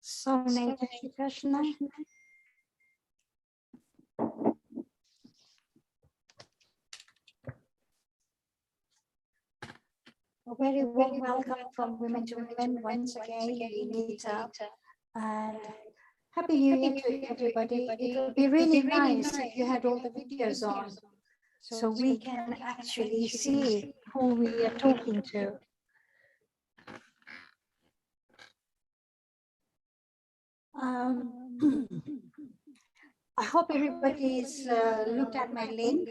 So, Krishna. A very warm welcome from Women to Women once again. We meet up, and Happy New Year to everybody. It would be really nice if you had all the videos on, so we can actually see who we are talking to. I hope everybody's looked at my link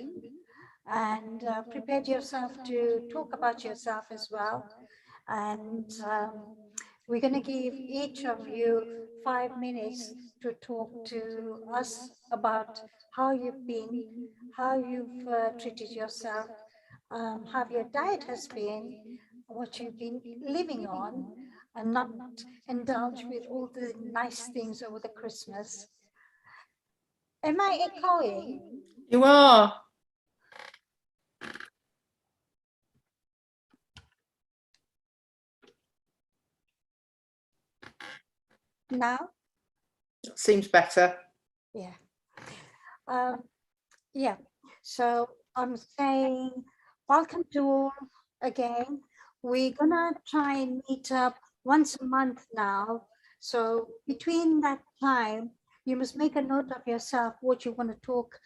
and prepared yourself to talk about yourself as well. And we're going to give each of you 5 minutes to talk to us about how you've been, how you've treated yourself, how your diet has been, what you've been living on, and not indulge with all the nice things over the Christmas. Am I echoing? You are. Now? Seems better. Yeah. Yeah. So I'm saying welcome to all again. We're gonna try and meet up once a month now. So between that time, you must make a note of yourself what you want to talk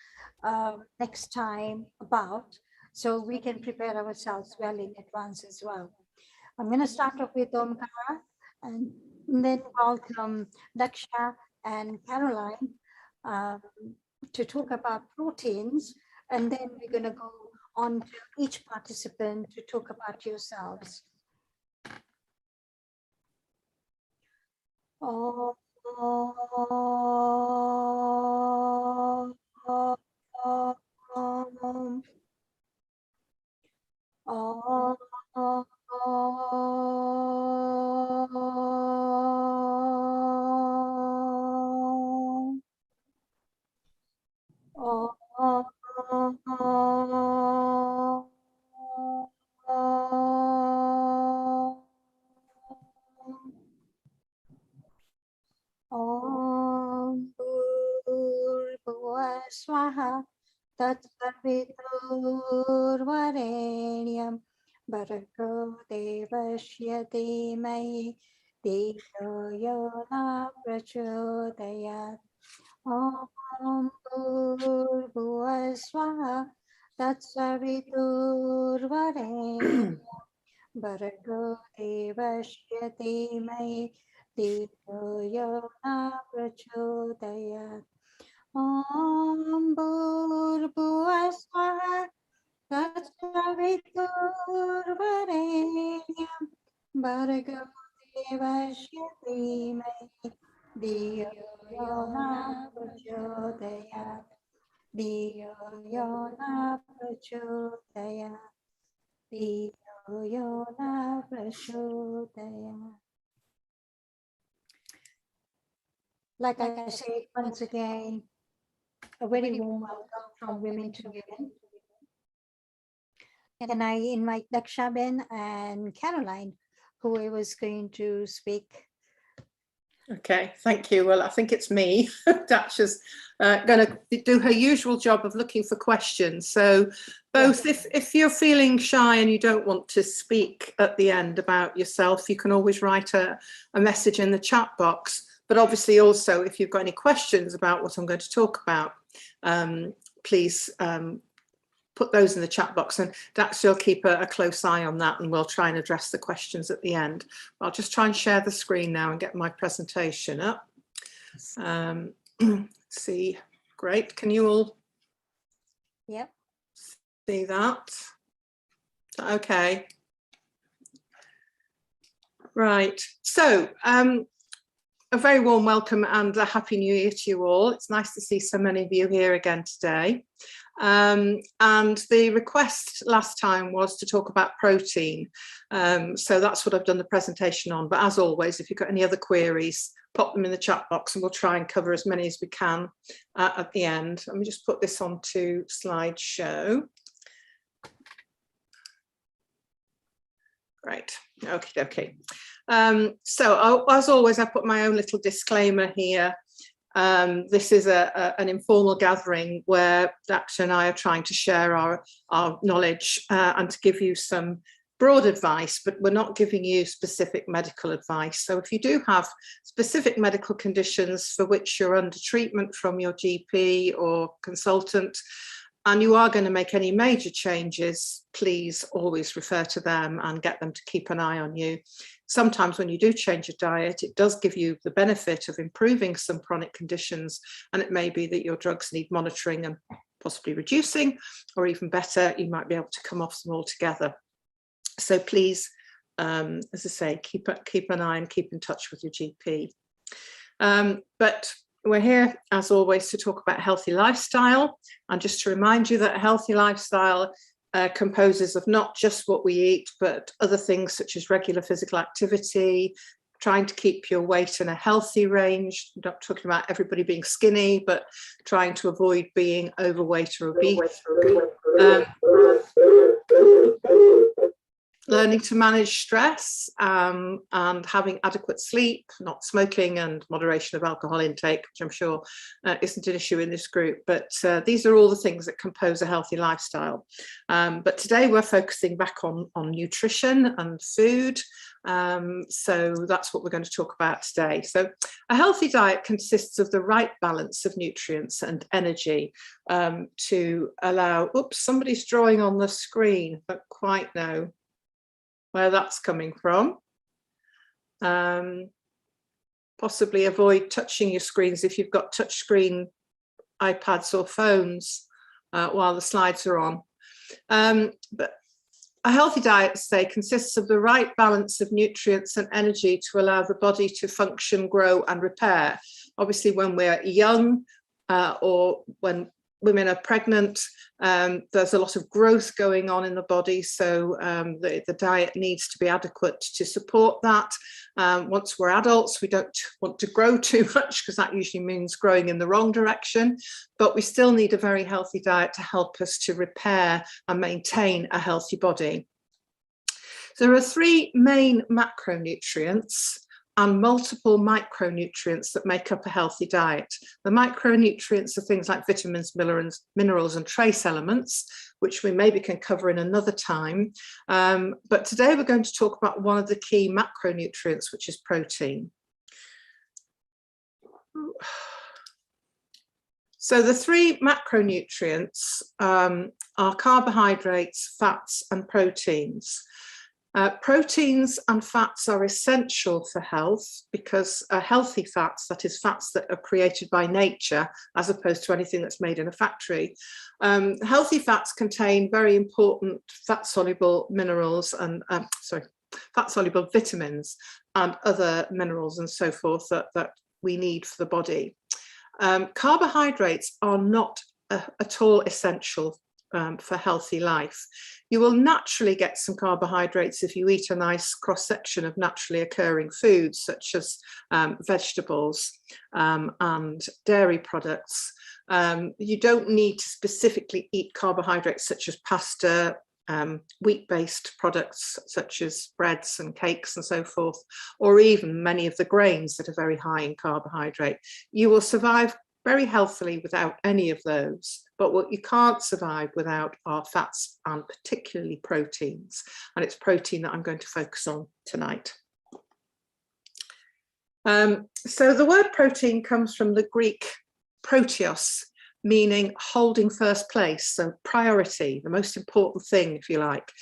next time about, so we can prepare ourselves well in advance as well. I'm going to start off with Omkara and then welcome Daksha and Caroline um, to talk about proteins. And then we're going to go on to each participant to talk about yourselves. Oh, Om Bhurbhuva Swaha Tatsarviturvarenyam Bhargo Devasya Dhimai Dhiyo Yona Prachodayat. Om Bhurbhuva Swaha Tatsarviturvarenyam Bhargo Devasya Dhimai Dhiyo Yona Prachodayat. Om Bhurbhuva Swaha Tatsaviturbharenyam Bhargo Devasya Dhimai Dhiyo Yona Prachodayat. Dhiyo Yona Prachodayat. Dhiyo Yona Prachodayat. Like I said, once again, a very warm welcome from women to women. Can I invite Dakshaben and Caroline, whoever is going to speak? Okay, thank you. Well, I think it's me. Daksha's going to do her usual job of looking for questions. So both, if you're feeling shy and you don't want to speak at the end about yourself, you can always write a message in the chat box. But obviously also, if you've got any questions about what I'm going to talk about, please put those in the chat box, and Dax will keep a close eye on that, and we'll try and address the questions at the end. I'll just try and share the screen now and get my presentation up. See, great. Can you all see that? Okay. Right. So a very warm welcome and a happy new year to you all. It's nice to see so many of you here again today. And the request last time was to talk about protein. So that's what I've done the presentation on. But as always, if you've got any other queries, pop them in the chat box and we'll try and cover as many as we can at the end. Let me just put this onto slideshow. Great. Okay. So as always, I put my own little disclaimer here. This is an informal gathering where Daksha and I are trying to share our knowledge and to give you some broad advice, but we're not giving you specific medical advice. So if you do have specific medical conditions for which you're under treatment from your GP or consultant, and you are going to make any major changes, please always refer to them and get them to keep an eye on you. Sometimes when you do change your diet, it does give you the benefit of improving some chronic conditions, and it may be that your drugs need monitoring and possibly reducing, or even better, you might be able to come off them altogether. So please, as I say, keep an eye and keep in touch with your GP. But we're here, as always, to talk about healthy lifestyle. And just to remind you that a healthy lifestyle composes of not just what we eat, but other things such as regular physical activity, trying to keep your weight in a healthy range. I'm not talking about everybody being skinny, but trying to avoid being overweight or obese. learning to manage stress, and having adequate sleep, not smoking, and moderation of alcohol intake, which I'm sure isn't an issue in this group. But these are all the things that compose a healthy lifestyle. But today we're focusing back on nutrition and food. So that's what we're going to talk about today. So a healthy diet consists of the right balance of nutrients and energy to allow, oops, somebody's drawing on the screen. I don't quite know where that's coming from. Possibly avoid touching your screens if you've got touch screen iPads or phones while the slides are on. But a healthy diet, say, consists of the right balance of nutrients and energy to allow the body to function, grow and repair. Obviously, when we're young or when women are pregnant, there's a lot of growth going on in the body, so the diet needs to be adequate to support that. Once we're adults, we don't want to grow too much because that usually means growing in the wrong direction, but we still need a very healthy diet to help us to repair and maintain a healthy body. So there are three main macronutrients and multiple micronutrients that make up a healthy diet. The micronutrients are things like vitamins, minerals and trace elements, which we maybe can cover in another time. But today we're going to talk about one of the key macronutrients, which is protein. So the three macronutrients are carbohydrates, fats and proteins. Proteins and fats are essential for health because healthy fats, that is fats that are created by nature as opposed to anything that's made in a factory. Healthy fats contain very important fat-soluble minerals and fat-soluble vitamins and other minerals and so forth that we need for the body. Carbohydrates are not at all essential for healthy life. You will naturally get some carbohydrates if you eat a nice cross-section of naturally occurring foods such as vegetables and dairy products. You don't need to specifically eat carbohydrates such as pasta, wheat-based products such as breads and cakes and so forth, or even many of the grains that are very high in carbohydrate. You will survive very healthily without any of those, but what you can't survive without are fats and particularly proteins, and it's protein that I'm going to focus on tonight. So the word protein comes from the Greek proteos, meaning holding first place, so priority, the most important thing, if you like,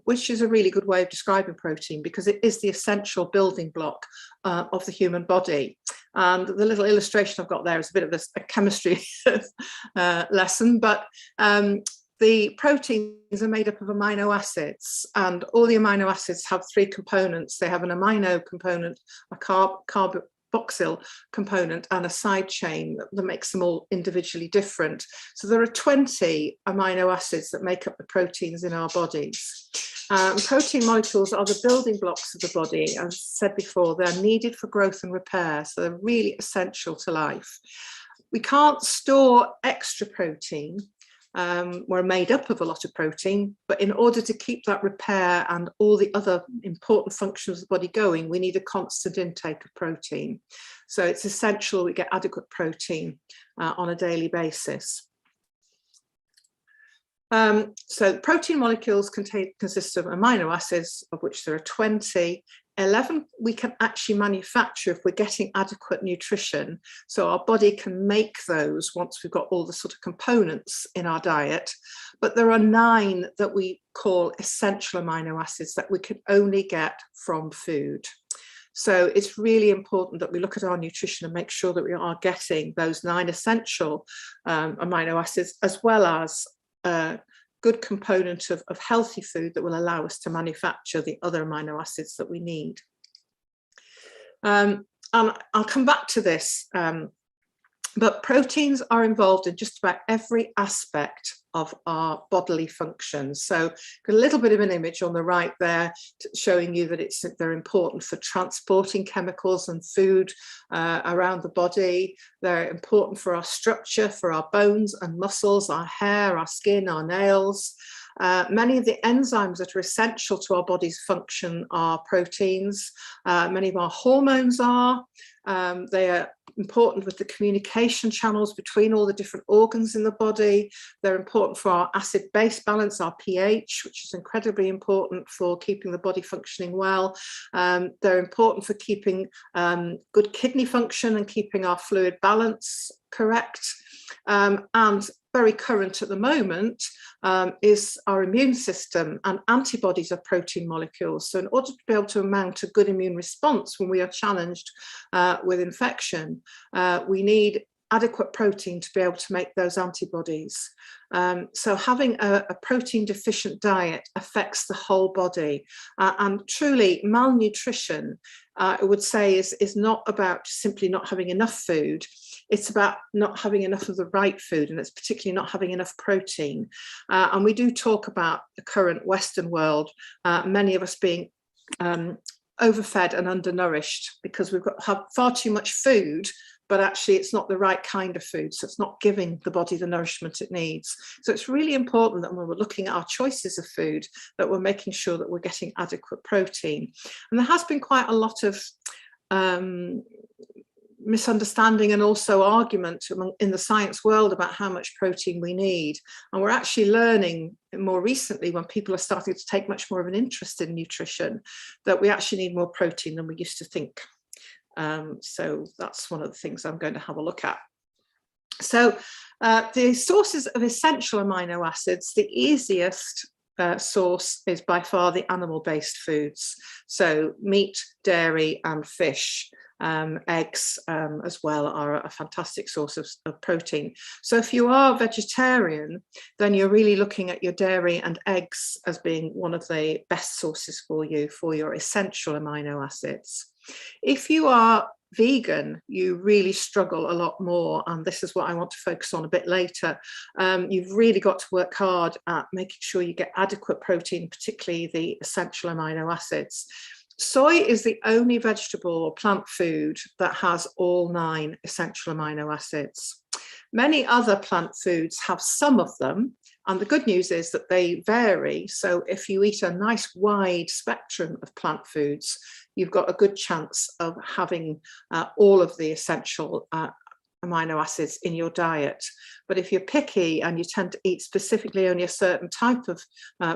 which is a really good way of describing protein because it is the essential building block of the human body. And the little illustration I've got there is a bit of a chemistry lesson, but the proteins are made up of amino acids, and all the amino acids have three components. They have an amino component, a carboxyl component, and a side chain that makes them all individually different. So there are 20 amino acids that make up the proteins in our bodies. Protein molecules are the building blocks of the body. As I said before, they're needed for growth and repair, so they're really essential to life. We can't store extra protein. We're made up of a lot of protein, but in order to keep that repair and all the other important functions of the body going, we need a constant intake of protein. So it's essential we get adequate protein on a daily basis. So protein molecules consist of amino acids, of which there are 20. 11 we can actually manufacture if we're getting adequate nutrition, so our body can make those once we've got all the sort of components in our diet. But there are 9 that we call essential amino acids that we can only get from food. So it's really important that we look at our nutrition and make sure that we are getting those 9 essential amino acids, as well as good component of healthy food that will allow us to manufacture the other amino acids that we need. And I'll come back to this, but proteins are involved in just about every aspect of our bodily functions. So got a little bit of an image on the right there showing you that they're important for transporting chemicals and food around the body. They're important for our structure, for our bones and muscles, our hair, our skin, our nails. Many of the enzymes that are essential to our body's function are proteins. Many of our hormones are. They are important with the communication channels between all the different organs in the body. They're important for our acid-base balance, our pH, which is incredibly important for keeping the body functioning well. They're important for keeping good kidney function and keeping our fluid balance correct. And very current at the moment is our immune system, and antibodies are protein molecules. So in order to be able to mount a good immune response when we are challenged with infection, we need adequate protein to be able to make those antibodies. So having a protein deficient diet affects the whole body, and truly malnutrition, I would say, is not about simply not having enough food. It's about not having enough of the right food, and it's particularly not having enough protein. And we do talk about the current Western world, many of us being overfed and undernourished because we've got far too much food, but actually it's not the right kind of food. So it's not giving the body the nourishment it needs. So it's really important that when we're looking at our choices of food, that we're making sure that we're getting adequate protein. And there has been quite a lot of misunderstanding and also argument in the science world about how much protein we need. And we're actually learning more recently, when people are starting to take much more of an interest in nutrition, that we actually need more protein than we used to think. So that's one of the things I'm going to have a look at. So the sources of essential amino acids, the easiest source is by far the animal-based foods. So meat, dairy and fish. Eggs as well are a fantastic source of protein. So if you are vegetarian, then you're really looking at your dairy and eggs as being one of the best sources for you for your essential amino acids. If you are vegan, you really struggle a lot more, and this is what I want to focus on a bit later. You've really got to work hard at making sure you get adequate protein, particularly the essential amino acids. Soy is the only vegetable or plant food that has all 9 essential amino acids. Many other plant foods have some of them, and the good news is that they vary. So if you eat a nice wide spectrum of plant foods, you've got a good chance of having all of the essential amino acids in your diet. But if you're picky and you tend to eat specifically only a certain type of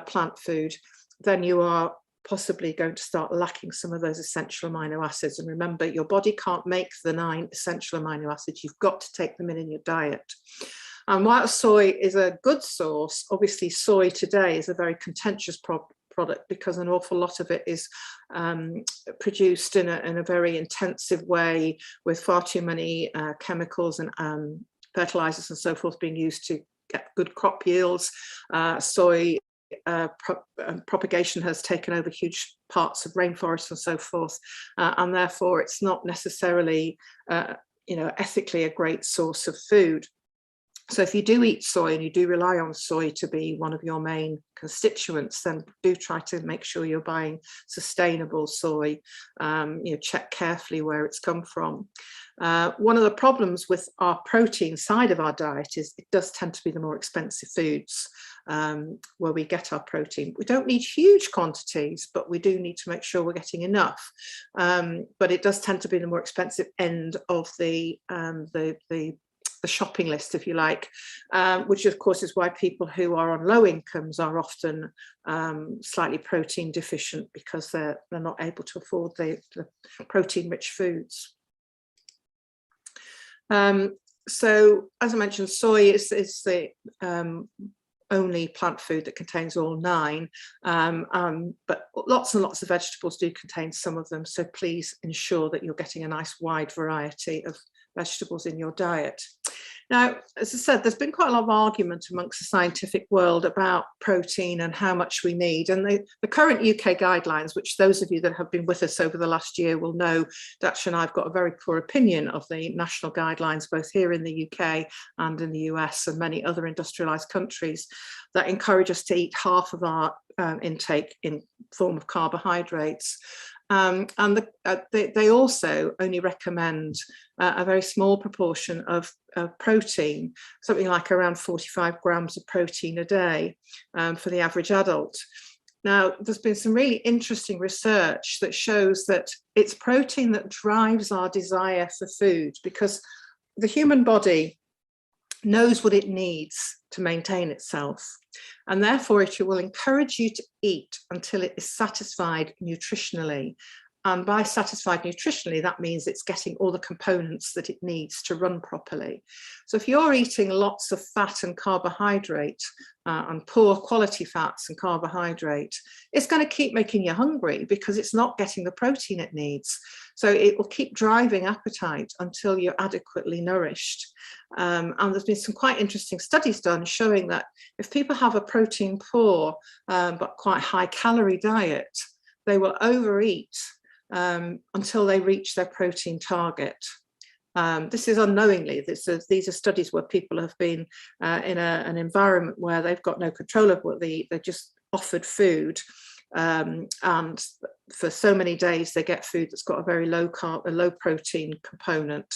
plant food, then you are possibly going to start lacking some of those essential amino acids. And remember, your body can't make the 9 essential amino acids. You've got to take them in your diet. And while soy is a good source, obviously soy today is a very contentious product because an awful lot of it is produced in a very intensive way with far too many chemicals and fertilizers and so forth being used to get good crop yields. Soy propagation has taken over huge parts of rainforests and so forth, and therefore it's not necessarily ethically a great source of food. So if you do eat soy and you do rely on soy to be one of your main constituents, then do try to make sure you're buying sustainable soy. Check carefully where it's come from. One of the problems with our protein side of our diet is it does tend to be the more expensive foods where we get our protein. We don't need huge quantities, but we do need to make sure we're getting enough. But it does tend to be the more expensive end of the shopping list, if you like, which of course is why people who are on low incomes are often slightly protein deficient because they're not able to afford the protein-rich foods. So as I mentioned, soy is the only plant food that contains all 9, but lots and lots of vegetables do contain some of them. So please ensure that you're getting a nice wide variety of vegetables in your diet. Now, as I said, there's been quite a lot of argument amongst the scientific world about protein and how much we need. And the current UK guidelines, which those of you that have been with us over the last year will know, Daksha and I've got a very poor opinion of the national guidelines, both here in the UK and in the US and many other industrialized countries, that encourage us to eat half of our intake in form of carbohydrates. And they also only recommend a very small proportion of protein, something like around 45 grams of protein a day for the average adult. Now, there's been some really interesting research that shows that it's protein that drives our desire for food, because the human body knows what it needs to maintain itself, and therefore it will encourage you to eat until it is satisfied nutritionally. And by satisfied nutritionally, that means it's getting all the components that it needs to run properly. So if you're eating lots of fat and carbohydrate and poor quality fats and carbohydrate, it's going to keep making you hungry because it's not getting the protein it needs. So it will keep driving appetite until you're adequately nourished. And there's been some quite interesting studies done showing that if people have a protein poor but quite high calorie diet, they will overeat until they reach their protein target. This is unknowingly. These are studies where people have been in an environment where they've got no control of what they eat. They're just offered food, and for so many days they get food that's got a very low carb, a low protein component,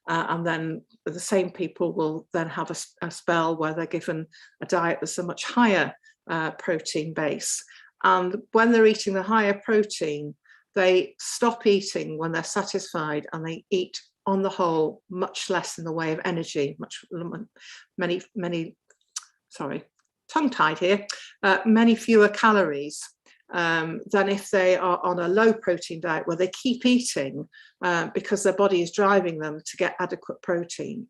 and then the same people will then have a spell where they're given a diet that's a much higher protein base. And when they're eating the higher protein, they stop eating when they're satisfied, and they eat on the whole much less in the way of energy, many fewer calories than if they are on a low protein diet where they keep eating because their body is driving them to get adequate protein.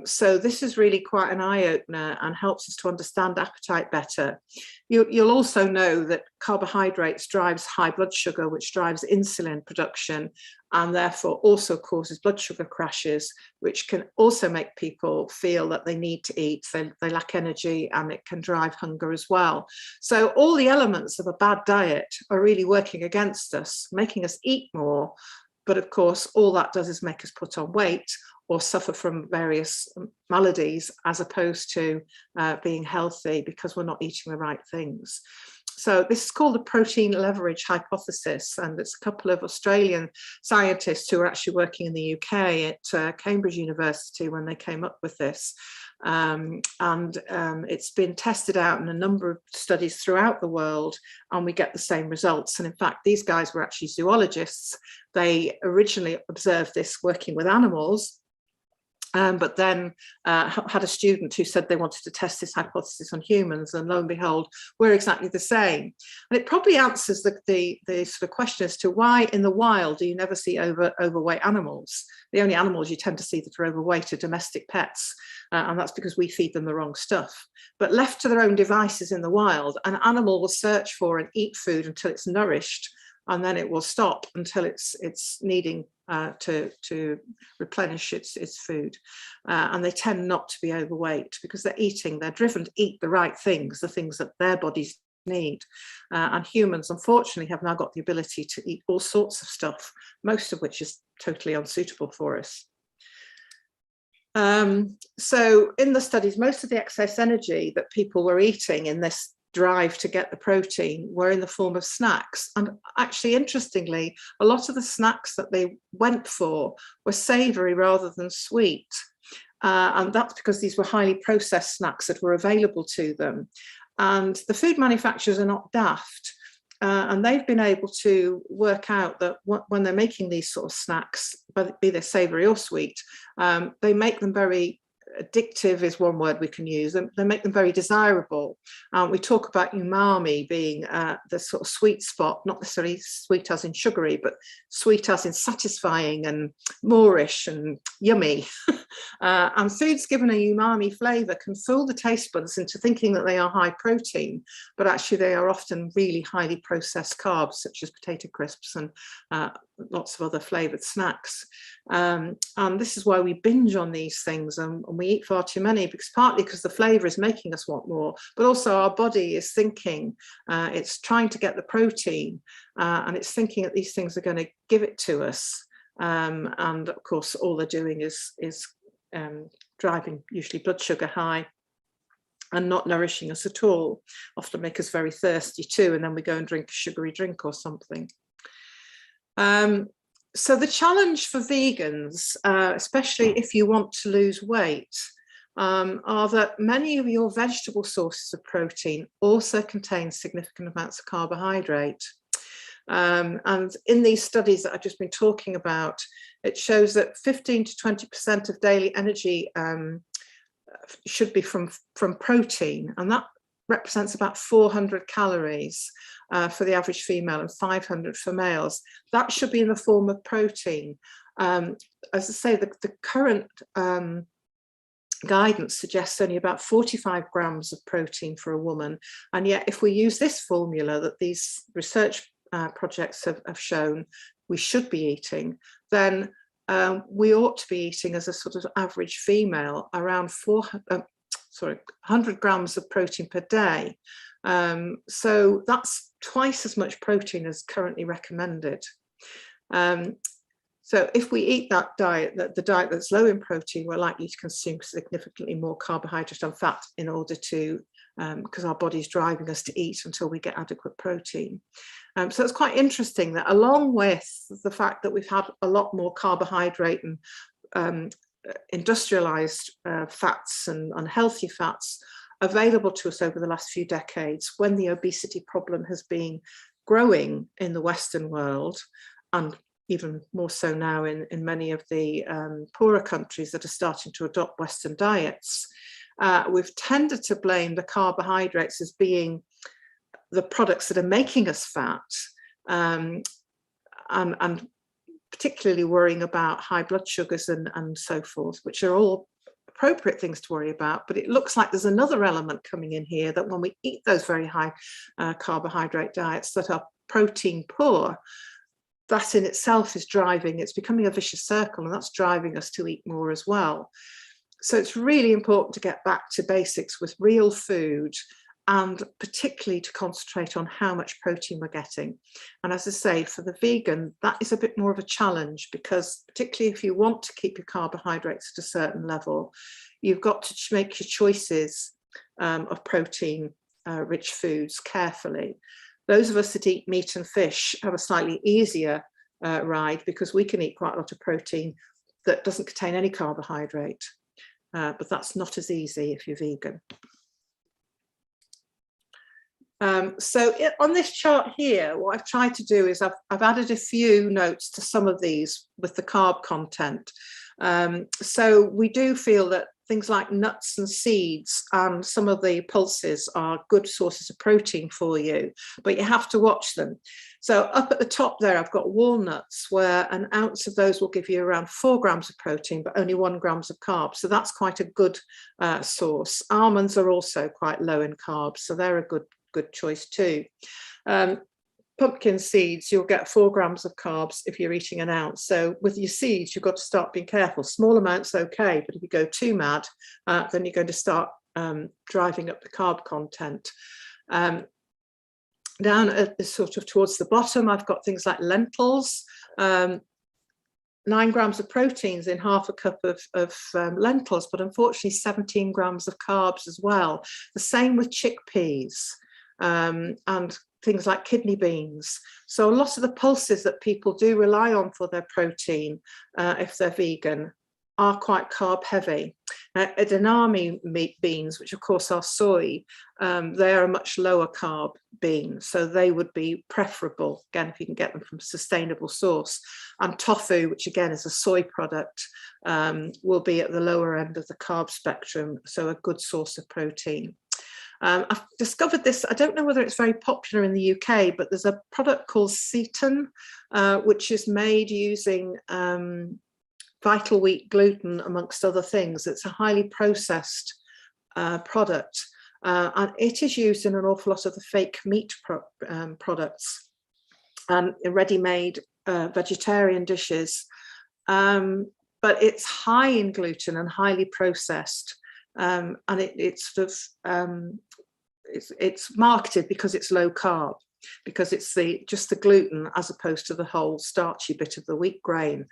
So this is really quite an eye-opener and helps us to understand appetite better. You'll also know that carbohydrates drives high blood sugar, which drives insulin production, and therefore also causes blood sugar crashes, which can also make people feel that they need to eat, they lack energy, and it can drive hunger as well. So all the elements of a bad diet are really working against us, making us eat more. But of course, all that does is make us put on weight or suffer from various maladies, as opposed to being healthy because we're not eating the right things. So this is called the protein leverage hypothesis, and it's a couple of Australian scientists who are actually working in the UK at Cambridge University when they came up with this. It's been tested out in a number of studies throughout the world, and we get the same results. And in fact, these guys were actually zoologists. They originally observed this working with animals, but then had a student who said they wanted to test this hypothesis on humans, and lo and behold, we're exactly the same. And it probably answers the sort of question as to why in the wild do you never see overweight animals. The only animals you tend to see that are overweight are domestic pets, and that's because we feed them the wrong stuff. But left to their own devices in the wild, an animal will search for and eat food until it's nourished, and then it will stop until it's needing to replenish its food. And they tend not to be overweight because they're driven to eat the right things, the things that their bodies need. And humans, unfortunately, have now got the ability to eat all sorts of stuff, most of which is totally unsuitable for us. So in the studies, most of the excess energy that people were eating in this drive to get the protein were in the form of snacks. And actually, interestingly, a lot of the snacks that they went for were savoury rather than sweet. And that's because these were highly processed snacks that were available to them. And the food manufacturers are not daft. And they've been able to work out that when they're making these sort of snacks, be they savoury or sweet, they make them very addictive is one word we can use. They make them very desirable. We talk about umami being the sort of sweet spot, not necessarily sweet as in sugary, but sweet as in satisfying and moreish and yummy. And foods given a umami flavour can fool the taste buds into thinking that they are high protein, but actually they are often really highly processed carbs, such as potato crisps and lots of other flavoured snacks. And this is why we binge on these things, and we eat far too many, partly because the flavour is making us want more, but also our body is thinking, it's trying to get the protein, and it's thinking that these things are going to give it to us. And of course, all they're doing is driving usually blood sugar high and not nourishing us at all. Often make us very thirsty too, and then we go and drink a sugary drink or something. So the challenge for vegans, especially if you want to lose weight, are that many of your vegetable sources of protein also contain significant amounts of carbohydrate. And in these studies that I've just been talking about, it shows that 15 to 20% of daily energy should be from protein, and that represents about 400 calories for the average female and 500 for males. That should be in the form of protein. As I say, the current guidance suggests only about 45 grams of protein for a woman, and yet if we use this formula that these research projects have shown we should be eating, then we ought to be eating as a sort of average female around 100 grams of protein per day. So that's twice as much protein as currently recommended. So if we eat that diet, the diet that's low in protein, we're likely to consume significantly more carbohydrate and fat in order to, because our body's driving us to eat until we get adequate protein. So it's quite interesting that along with the fact that we've had a lot more carbohydrate and industrialized fats and unhealthy fats available to us over the last few decades, when the obesity problem has been growing in the Western world, and even more so now in many of the poorer countries that are starting to adopt Western diets, we've tended to blame the carbohydrates as being the products that are making us fat, and particularly worrying about high blood sugars and so forth, which are all appropriate things to worry about. But it looks like there's another element coming in here, that when we eat those very high carbohydrate diets that are protein poor, that in itself is driving, it's becoming a vicious circle, and that's driving us to eat more as well. So it's really important to get back to basics with real food, and particularly to concentrate on how much protein we're getting. And as I say, for the vegan, that is a bit more of a challenge, because particularly if you want to keep your carbohydrates at a certain level, you've got to make your choices of protein rich foods carefully. Those of us that eat meat and fish have a slightly easier ride, because we can eat quite a lot of protein that doesn't contain any carbohydrate, but that's not as easy if you're vegan. So on this chart here, what I've tried to do is I've added a few notes to some of these with the carb content. So we do feel that things like nuts and seeds and some of the pulses are good sources of protein for you, but you have to watch them. So up at the top there, I've got walnuts, where an ounce of those will give you around 4 grams of protein, but only 1 gram of carbs. So that's quite a good source. Almonds are also quite low in carbs, so they're a good choice too. Pumpkin seeds, you'll get 4 grams of carbs if you're eating an ounce. So with your seeds, you've got to start being careful. Small amounts, okay, but if you go too mad, then you're going to start driving up the carb content. Down at sort of towards the bottom, I've got things like lentils. 9 grams of proteins in half a cup of lentils, but unfortunately 17 grams of carbs as well. The same with chickpeas and things like kidney beans. So a lot of the pulses that people do rely on for their protein, if they're vegan, are quite carb heavy. Edamame beans, which of course are soy, they are a much lower carb bean, so they would be preferable, again, if you can get them from a sustainable source. And tofu, which again is a soy product, will be at the lower end of the carb spectrum, so a good source of protein. I've discovered this, I don't know whether it's very popular in the UK, but there's a product called Ceton, which is made using vital wheat gluten, amongst other things. It's a highly processed product, and it is used in an awful lot of the fake meat products and ready-made vegetarian dishes, but it's high in gluten and highly processed, and it's sort of it's marketed because it's low carb, because it's just the gluten as opposed to the whole starchy bit of the wheat grain.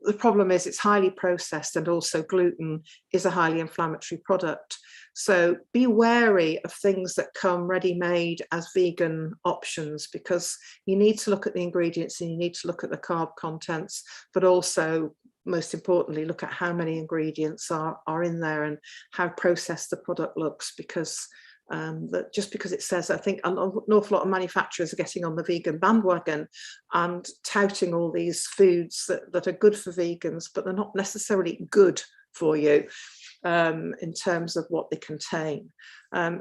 The problem is it's highly processed, and also gluten is a highly inflammatory product. So be wary of things that come ready-made as vegan options, because you need to look at the ingredients and you need to look at the carb contents, but also, most importantly, look at how many ingredients are in there and how processed the product looks, because that just because it says, I think an awful lot of manufacturers are getting on the vegan bandwagon and touting all these foods that are good for vegans, but they're not necessarily good for you in terms of what they contain.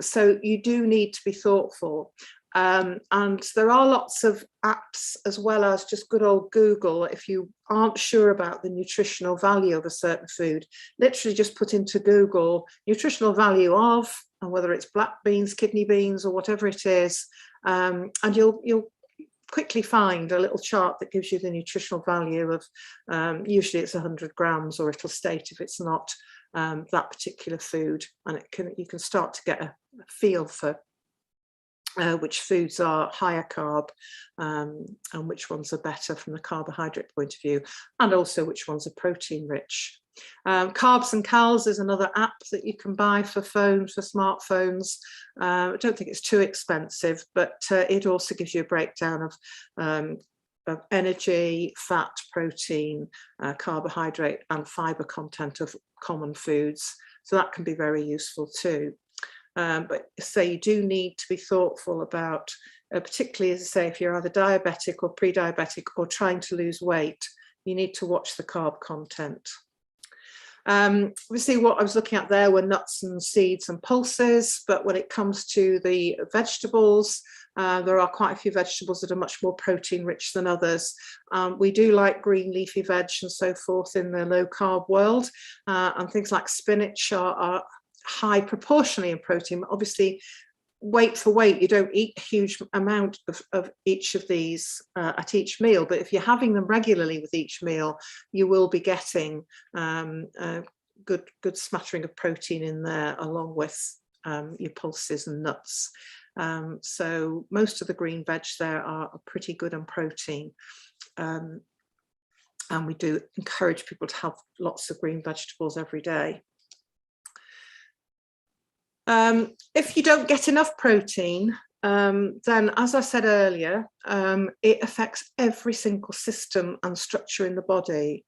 So you do need to be thoughtful. And there are lots of apps as well as just good old Google. If you aren't sure about the nutritional value of a certain food, literally just put into Google nutritional value of, and whether it's black beans, kidney beans, or whatever it is, and you'll quickly find a little chart that gives you the nutritional value of, usually it's 100 grams, or it'll state if it's not that particular food, and you can start to get a feel for which foods are higher carb and which ones are better from the carbohydrate point of view, and also which ones are protein rich. Carbs and Cals is another app that you can buy for phones, for smartphones. I don't think it's too expensive, but it also gives you a breakdown of energy, fat, protein, carbohydrate and fiber content of common foods. So that can be very useful too. But say you do need to be thoughtful about, particularly as I say, if you're either diabetic or pre-diabetic or trying to lose weight, you need to watch the carb content. Obviously what I was looking at there were nuts and seeds and pulses, but when it comes to the vegetables, there are quite a few vegetables that are much more protein rich than others. We do like green leafy veg and so forth in the low carb world, and things like spinach are high proportionally in protein. Obviously, weight for weight, you don't eat a huge amount of each of these at each meal, but if you're having them regularly with each meal, you will be getting a good smattering of protein in there, along with your pulses and nuts. So most of the green veg there are pretty good on protein. And we do encourage people to have lots of green vegetables every day. If you don't get enough protein, then, as I said earlier, it affects every single system and structure in the body.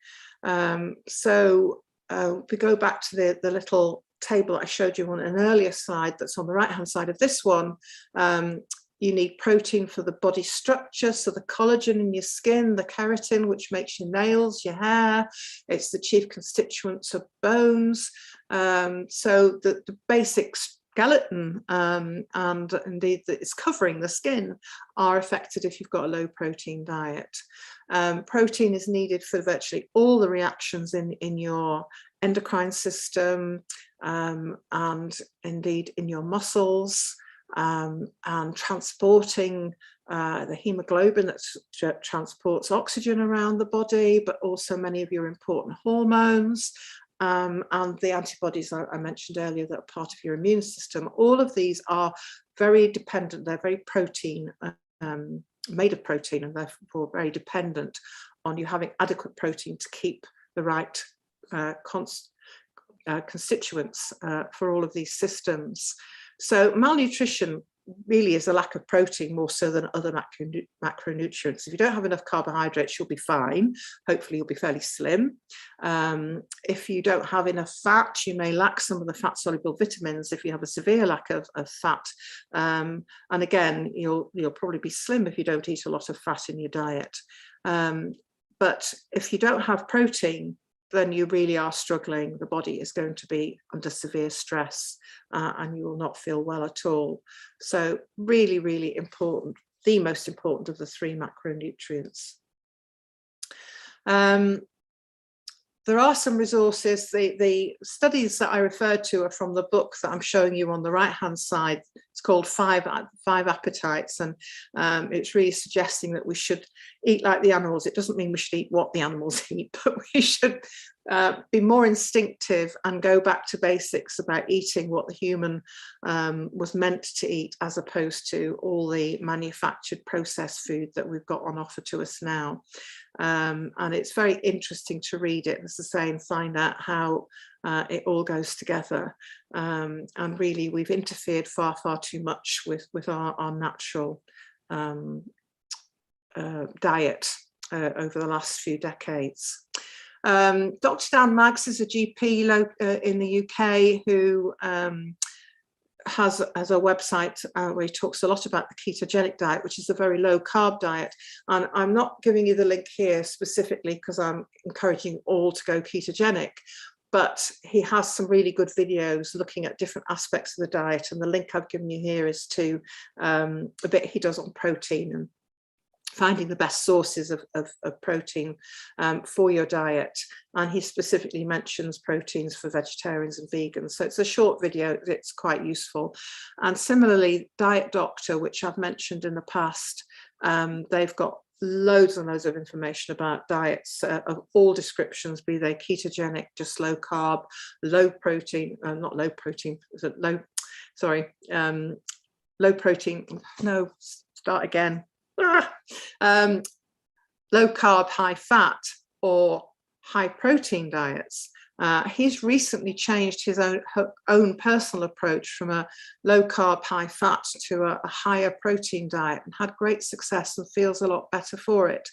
So if we go back to the little table that I showed you on an earlier slide that's on the right hand side of this one, you need protein for the body structure, so the collagen in your skin, the keratin, which makes your nails, your hair. It's the chief constituents of bones. So the basic skeleton and indeed that is covering the skin are affected if you've got a low protein diet. Protein is needed for virtually all the reactions in your endocrine system and indeed in your muscles. And transporting the hemoglobin that transports oxygen around the body, but also many of your important hormones and the antibodies I mentioned earlier that are part of your immune system. All of these are very dependent, they're very protein, made of protein, and therefore very dependent on you having adequate protein to keep the right constituents for all of these systems. So malnutrition really is a lack of protein more so than other macronutrients. If you don't have enough carbohydrates, you'll be fine. Hopefully you'll be fairly slim. If you don't have enough fat, you may lack some of the fat-soluble vitamins if you have a severe lack of fat. And again, you'll probably be slim if you don't eat a lot of fat in your diet. But if you don't have protein, then you really are struggling. The body is going to be under severe stress and you will not feel well at all. So really, really important, the most important of the three macronutrients. There are some resources. The studies that I referred to are from the book that I'm showing you on the right-hand side. It's called Five Appetites, and it's really suggesting that we should eat like the animals. It doesn't mean we should eat what the animals eat, but we should be more instinctive and go back to basics about eating what the human was meant to eat, as opposed to all the manufactured processed food that we've got on offer to us now. And it's very interesting to read it, as I say, and find out how It all goes together, and really we've interfered far too much with our natural diet over the last few decades. Dr. Dan Maggs is a GP in the UK who has a website where he talks a lot about the ketogenic diet, which is a very low carb diet. And I'm not giving you the link here specifically because I'm encouraging all to go ketogenic, but he has some really good videos looking at different aspects of the diet. And the link I've given you here is to a bit he does on protein and finding the best sources of protein for your diet. And he specifically mentions proteins for vegetarians and vegans. So it's a short video, it's quite useful. And similarly, Diet Doctor, which I've mentioned in the past, they've got loads and loads of information about diets of all descriptions, be they ketogenic, just low carb, low protein, not low protein, low protein, no, start again. Low carb, high fat, or high protein diets. He's recently changed his own personal approach from a low carb, high fat to a higher protein diet, and had great success and feels a lot better for it.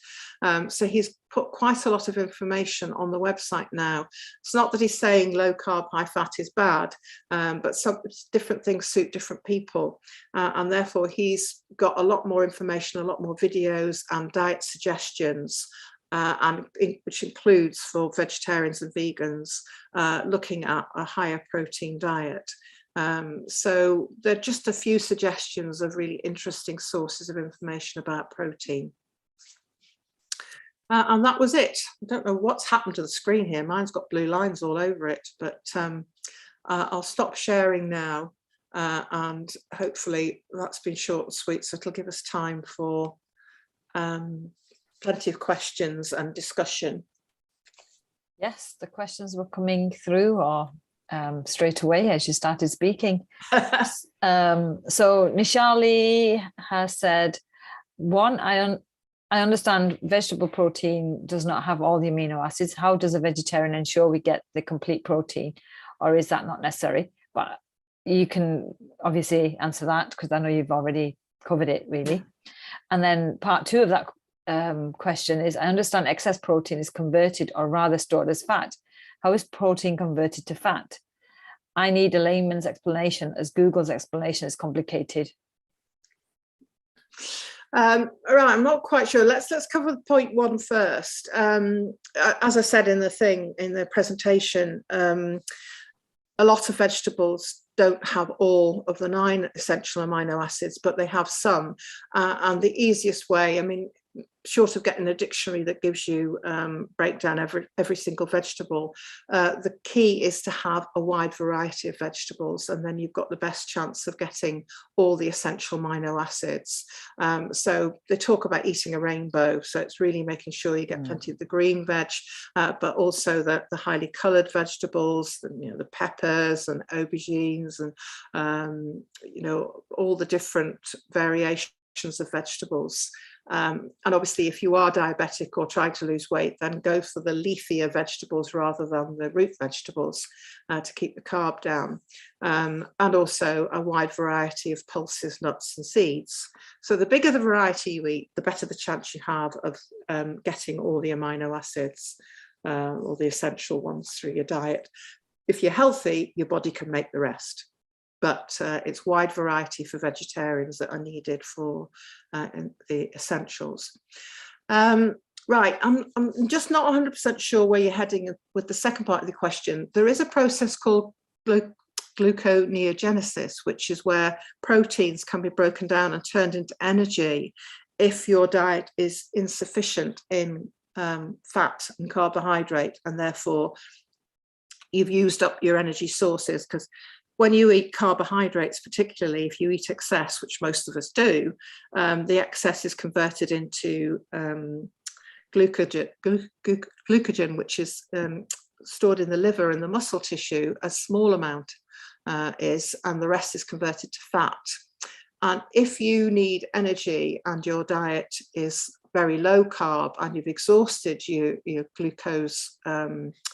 So he's put quite a lot of information on the website now. It's not that he's saying low carb, high fat is bad, but some different things suit different people. And therefore he's got a lot more information, a lot more videos and diet suggestions, which includes for vegetarians and vegans, looking at a higher protein diet. So there are just a few suggestions of really interesting sources of information about protein. And that was it. I don't know what's happened to the screen here. Mine's got blue lines all over it, but I'll stop sharing now. And hopefully that's been short and sweet, so it'll give us time for plenty of questions and discussion. Yes, the questions were coming through or straight away as you started speaking. So Nishali has said, one, I understand vegetable protein does not have all the amino acids. How does a vegetarian ensure we get the complete protein, or is that not necessary? But you can obviously answer that because I know you've already covered it really. And then part two of that question is, I understand excess protein is converted or rather stored as fat. How is protein converted to fat? I need a layman's explanation as Google's explanation is complicated. Right, I'm not quite sure. Let's cover point one first. As I said in the presentation, a lot of vegetables don't have all of the 9 essential amino acids, but they have some. And the easiest way, I mean, short of getting a dictionary that gives you breakdown every single vegetable, the key is to have a wide variety of vegetables, and then you've got the best chance of getting all the essential amino acids. So they talk about eating a rainbow, so it's really making sure you get plenty of the green veg, but also the highly coloured vegetables, the peppers and aubergines and all the different variations of vegetables. And obviously, if you are diabetic or trying to lose weight, then go for the leafier vegetables rather than the root vegetables to keep the carb down. And also a wide variety of pulses, nuts and seeds. So the bigger the variety you eat, the better the chance you have of getting all the amino acids or the essential ones through your diet. If you're healthy, your body can make the rest. But it's wide variety for vegetarians that are needed for the essentials. Right, I'm just not 100% sure where you're heading with the second part of the question. There is a process called gluconeogenesis, which is where proteins can be broken down and turned into energy if your diet is insufficient in fat and carbohydrate, and therefore you've used up your energy sources. Because when you eat carbohydrates, particularly if you eat excess, which most of us do, the excess is converted into glycogen, which is stored in the liver and the muscle tissue. A small amount is, and the rest is converted to fat. And if you need energy and your diet is very low carb and you've exhausted your glucose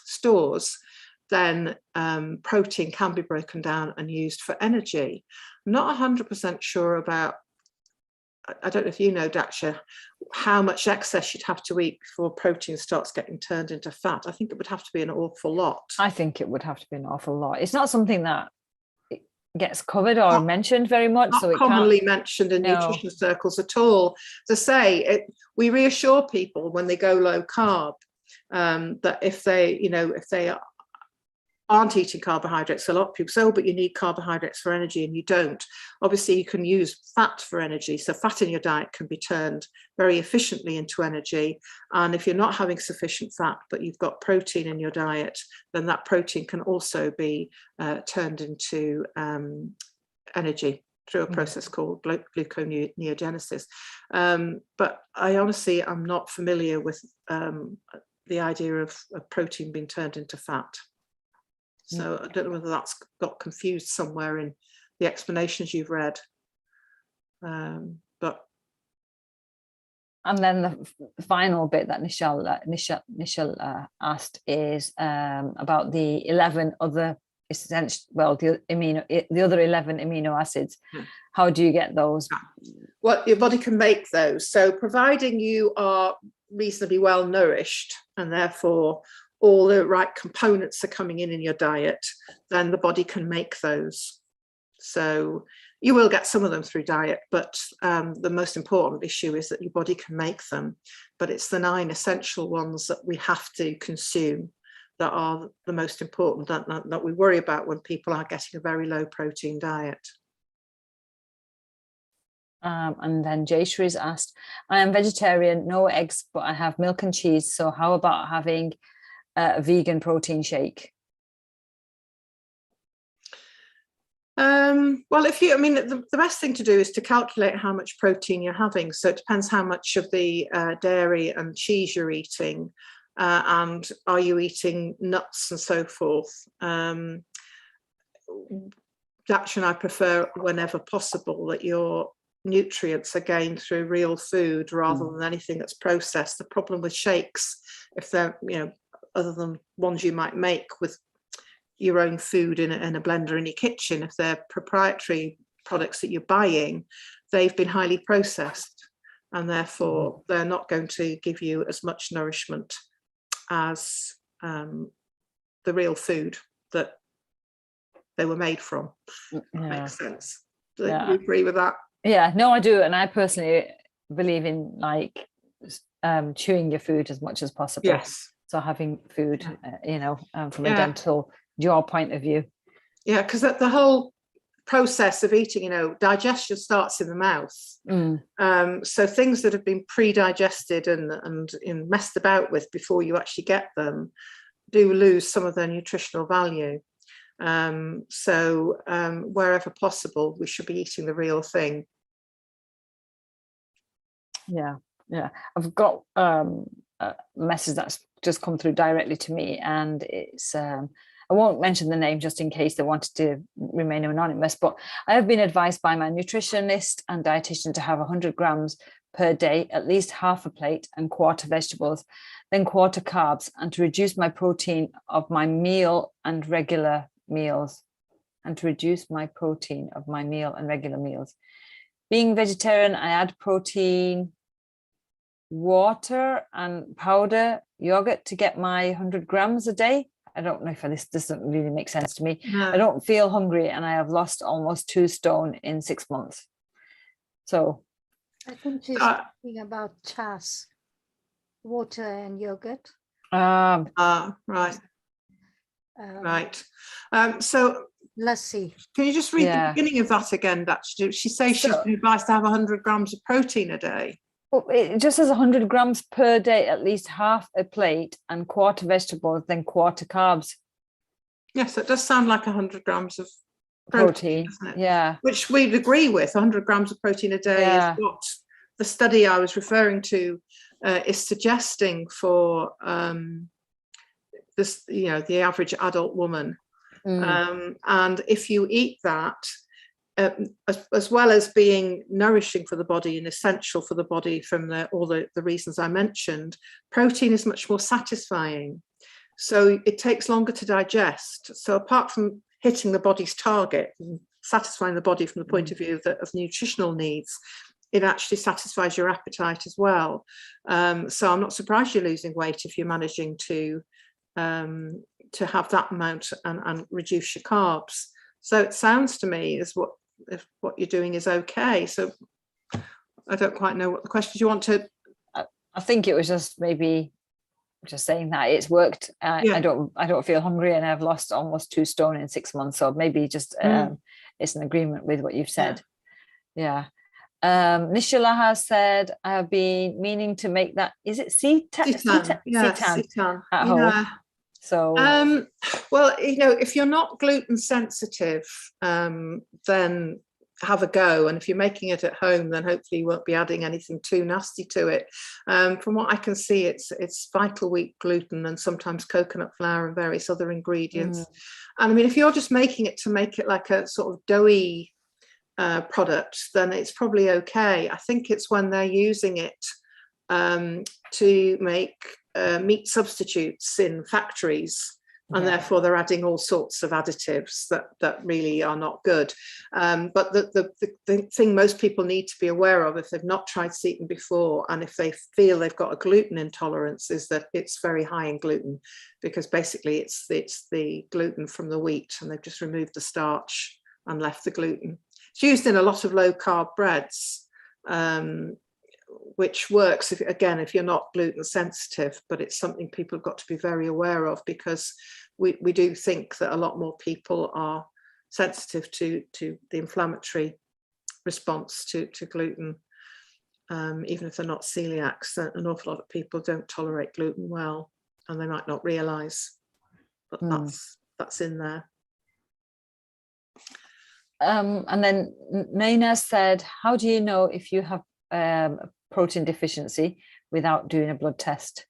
stores, then protein can be broken down and used for energy. I'm not 100% sure about, I don't know if you know, Daksha, how much excess you'd have to eat before protein starts getting turned into fat. I think it would have to be an awful lot. I think it would have to be an awful lot. It's not something that gets covered or mentioned very much. Not so it commonly can't, mentioned in nutrition circles at all. To say, we reassure people when they go low carb that if they aren't eating carbohydrates, a lot of people say, oh, but you need carbohydrates for energy, and you don't. Obviously, you can use fat for energy. So fat in your diet can be turned very efficiently into energy. And if you're not having sufficient fat, but you've got protein in your diet, then that protein can also be turned into energy through a process called gluconeogenesis. But I honestly am not familiar with the idea of protein being turned into fat. So I don't know whether that's got confused somewhere in the explanations you've read. But and then the final bit that Nichelle asked is about the 11 other essential, well, the other 11 amino acids. How do you get those? Well, your body can make those. So providing you are reasonably well nourished and therefore all the right components are coming in your diet, then the body can make those. So you will get some of them through diet, but the most important issue is that your body can make them. But it's the 9 essential ones that we have to consume that are the most important, that we worry about when people are getting a very low protein diet. And then Jayshree's asked, I am vegetarian, no eggs, but I have milk and cheese. So how about having a vegan protein shake? Well, the best thing to do is to calculate how much protein you're having. So it depends how much of the dairy and cheese you're eating, and are you eating nuts and so forth. Daksha and I prefer, whenever possible, that your nutrients are gained through real food rather than anything that's processed. The problem with shakes, if they're, other than ones you might make with your own food in a blender in your kitchen, if they're proprietary products that you're buying, they've been highly processed, and therefore they're not going to give you as much nourishment as the real food that they were made from. Makes sense. Do you agree with that? Yeah, no, I do. And I personally believe in chewing your food as much as possible. Yes. So having food, from a dental jaw point of view. Yeah, because the whole process of eating, digestion starts in the mouth. So things that have been pre-digested and messed about with before you actually get them do lose some of their nutritional value. So wherever possible, we should be eating the real thing. Yeah. I've got a message that's just come through directly to me, and it's I won't mention the name just in case they wanted to remain anonymous, but I have been advised by my nutritionist and dietitian to have 100 grams per day, at least half a plate and quarter vegetables, then quarter carbs, and to reduce my protein of my meal and regular meals. Being vegetarian, I add protein, water and powder yogurt to get my 100 grams a day. I don't know if this doesn't really make sense to me. No. I don't feel hungry, and I have lost almost 2 stone in 6 months. So I think she's talking about chas, water and yogurt. Right. So lassi. Can you just read the beginning of that again? She says she's been advised to have 100 grams of protein a day. Well, it just says 100 grams per day, at least half a plate and quarter vegetables, then quarter carbs. Yes, it does sound like 100 grams of protein, doesn't it? Yeah. Which we'd agree with. 100 grams of protein a day is what the study I was referring to is suggesting for this, the average adult woman. And if you eat that, as well as being nourishing for the body and essential for the body from all the reasons I mentioned, protein is much more satisfying. So it takes longer to digest. So apart from hitting the body's target and satisfying the body from the point of view of nutritional needs, it actually satisfies your appetite as well. So I'm not surprised you're losing weight if you're managing to have that amount and reduce your carbs. So it sounds to me as if what you're doing is okay. So I don't quite know what the question you want to. I think it was just maybe just saying that it's worked. Yeah. I don't feel hungry, and I've lost almost 2 stone in 6 months. So maybe just it's an agreement with what you've said. Yeah. Nishala has said, I have been meaning to make that. Is it seitan? Yeah, Seitan at home. So well, if you're not gluten sensitive, then have a go, and if you're making it at home, then hopefully you won't be adding anything too nasty to it. From what I can see, it's vital wheat gluten and sometimes coconut flour and various other ingredients. And I mean, if you're just making it to make it like a sort of doughy product, then it's probably okay. I think it's when they're using it to make meat substitutes in factories, and therefore they're adding all sorts of additives that really are not good. But the thing most people need to be aware of, if they've not tried seitan before, and if they feel they've got a gluten intolerance, is that it's very high in gluten, because basically it's the gluten from the wheat, and they've just removed the starch and left the gluten. It's used in a lot of low carb breads, which works if you're not gluten sensitive, but it's something people have got to be very aware of, because we do think that a lot more people are sensitive to the inflammatory response to gluten, even if they're not celiacs. An awful lot of people don't tolerate gluten well, and they might not realize, but that's in there. And then Naina said, how do you know if you have protein deficiency without doing a blood test?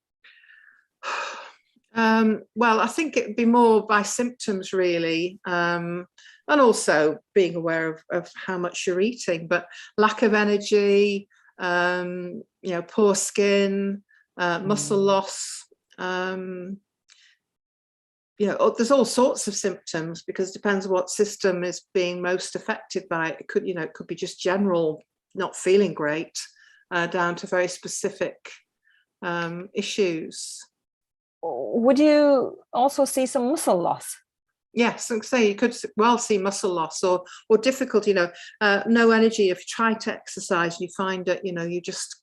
Well, I think it'd be more by symptoms, really, and also being aware of how much you're eating. But lack of energy, poor skin, muscle loss, there's all sorts of symptoms, because it depends what system is being most affected by it. It could be just general not feeling great, down to very specific issues. Would you also see some muscle loss? Yes, and say you could well see muscle loss or difficulty. No energy. If you try to exercise and you find that you just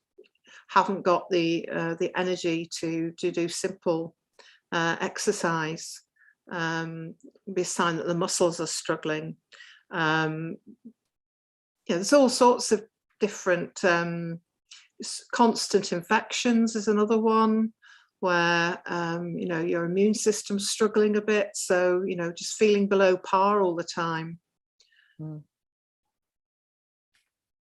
haven't got the energy to do simple exercise, be a sign that the muscles are struggling. There's all sorts of different constant infections is another one, where your immune system's struggling a bit, so just feeling below par all the time.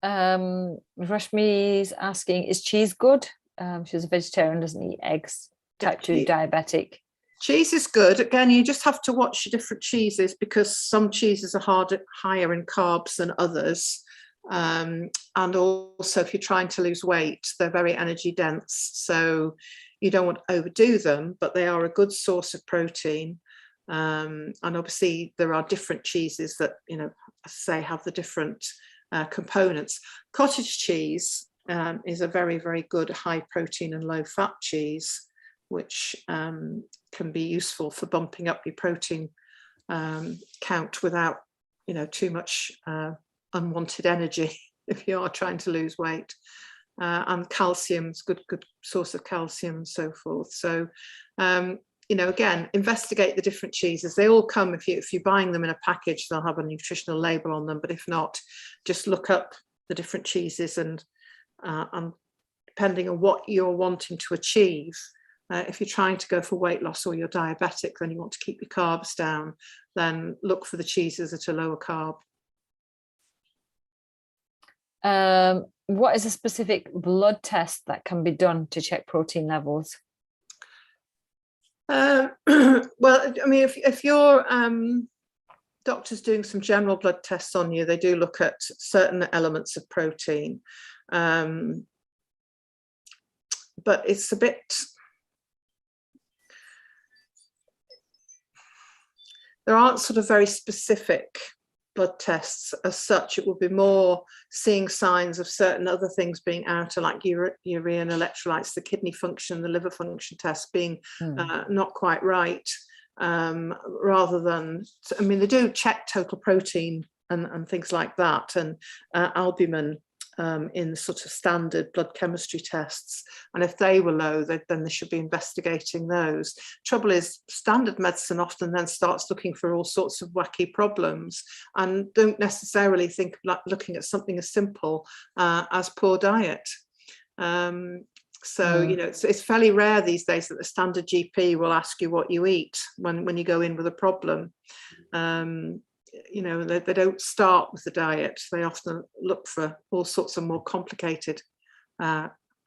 Rashmi's asking, is cheese good? She's a vegetarian, doesn't eat eggs, type 2 diabetic. Cheese is good. Again, you just have to watch your different cheeses, because some cheeses are higher in carbs than others. And also, if you're trying to lose weight, they're very energy dense, so you don't want to overdo them, but they are a good source of protein. And obviously there are different cheeses that have the different components. Cottage cheese is a very, very good high protein and low fat cheese, which can be useful for bumping up your protein count without too much unwanted energy if you are trying to lose weight. And calcium's good source of calcium and so forth. So again, investigate the different cheeses. They all come, if you're buying them in a package, they'll have a nutritional label on them, but if not, just look up the different cheeses, and depending on what you're wanting to achieve, if you're trying to go for weight loss or you're diabetic, then you want to keep your carbs down, then look for the cheeses that are lower carb. What is a specific blood test that can be done to check protein levels? Well, I mean, if your doctor's doing some general blood tests on you, they do look at certain elements of protein. But it's a bit, there aren't sort of very specific blood tests as such. It would be more seeing signs of certain other things being out, like urea and electrolytes, the kidney function, the liver function tests being not quite right, rather than, I mean, they do check total protein and things like that, and albumin in the sort of standard blood chemistry tests, and if they were low, then they should be investigating those. Trouble is, standard medicine often then starts looking for all sorts of wacky problems and don't necessarily think like looking at something as simple as poor diet. So you know, it's fairly rare these days that the standard GP will ask you what you eat when you go in with a problem. You know, they don't start with the diet. They often look for all sorts of more complicated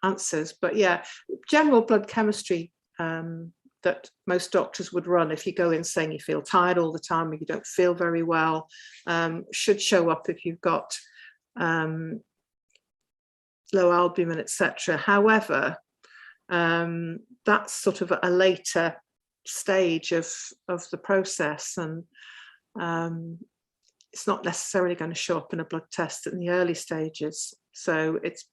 answers. But yeah, general blood chemistry that most doctors would run if you go in saying you feel tired all the time or you don't feel very well, should show up if you've got low albumin, etc. However, that's sort of a later stage of the process, and it's not necessarily going to show up in a blood test in the early stages. So it's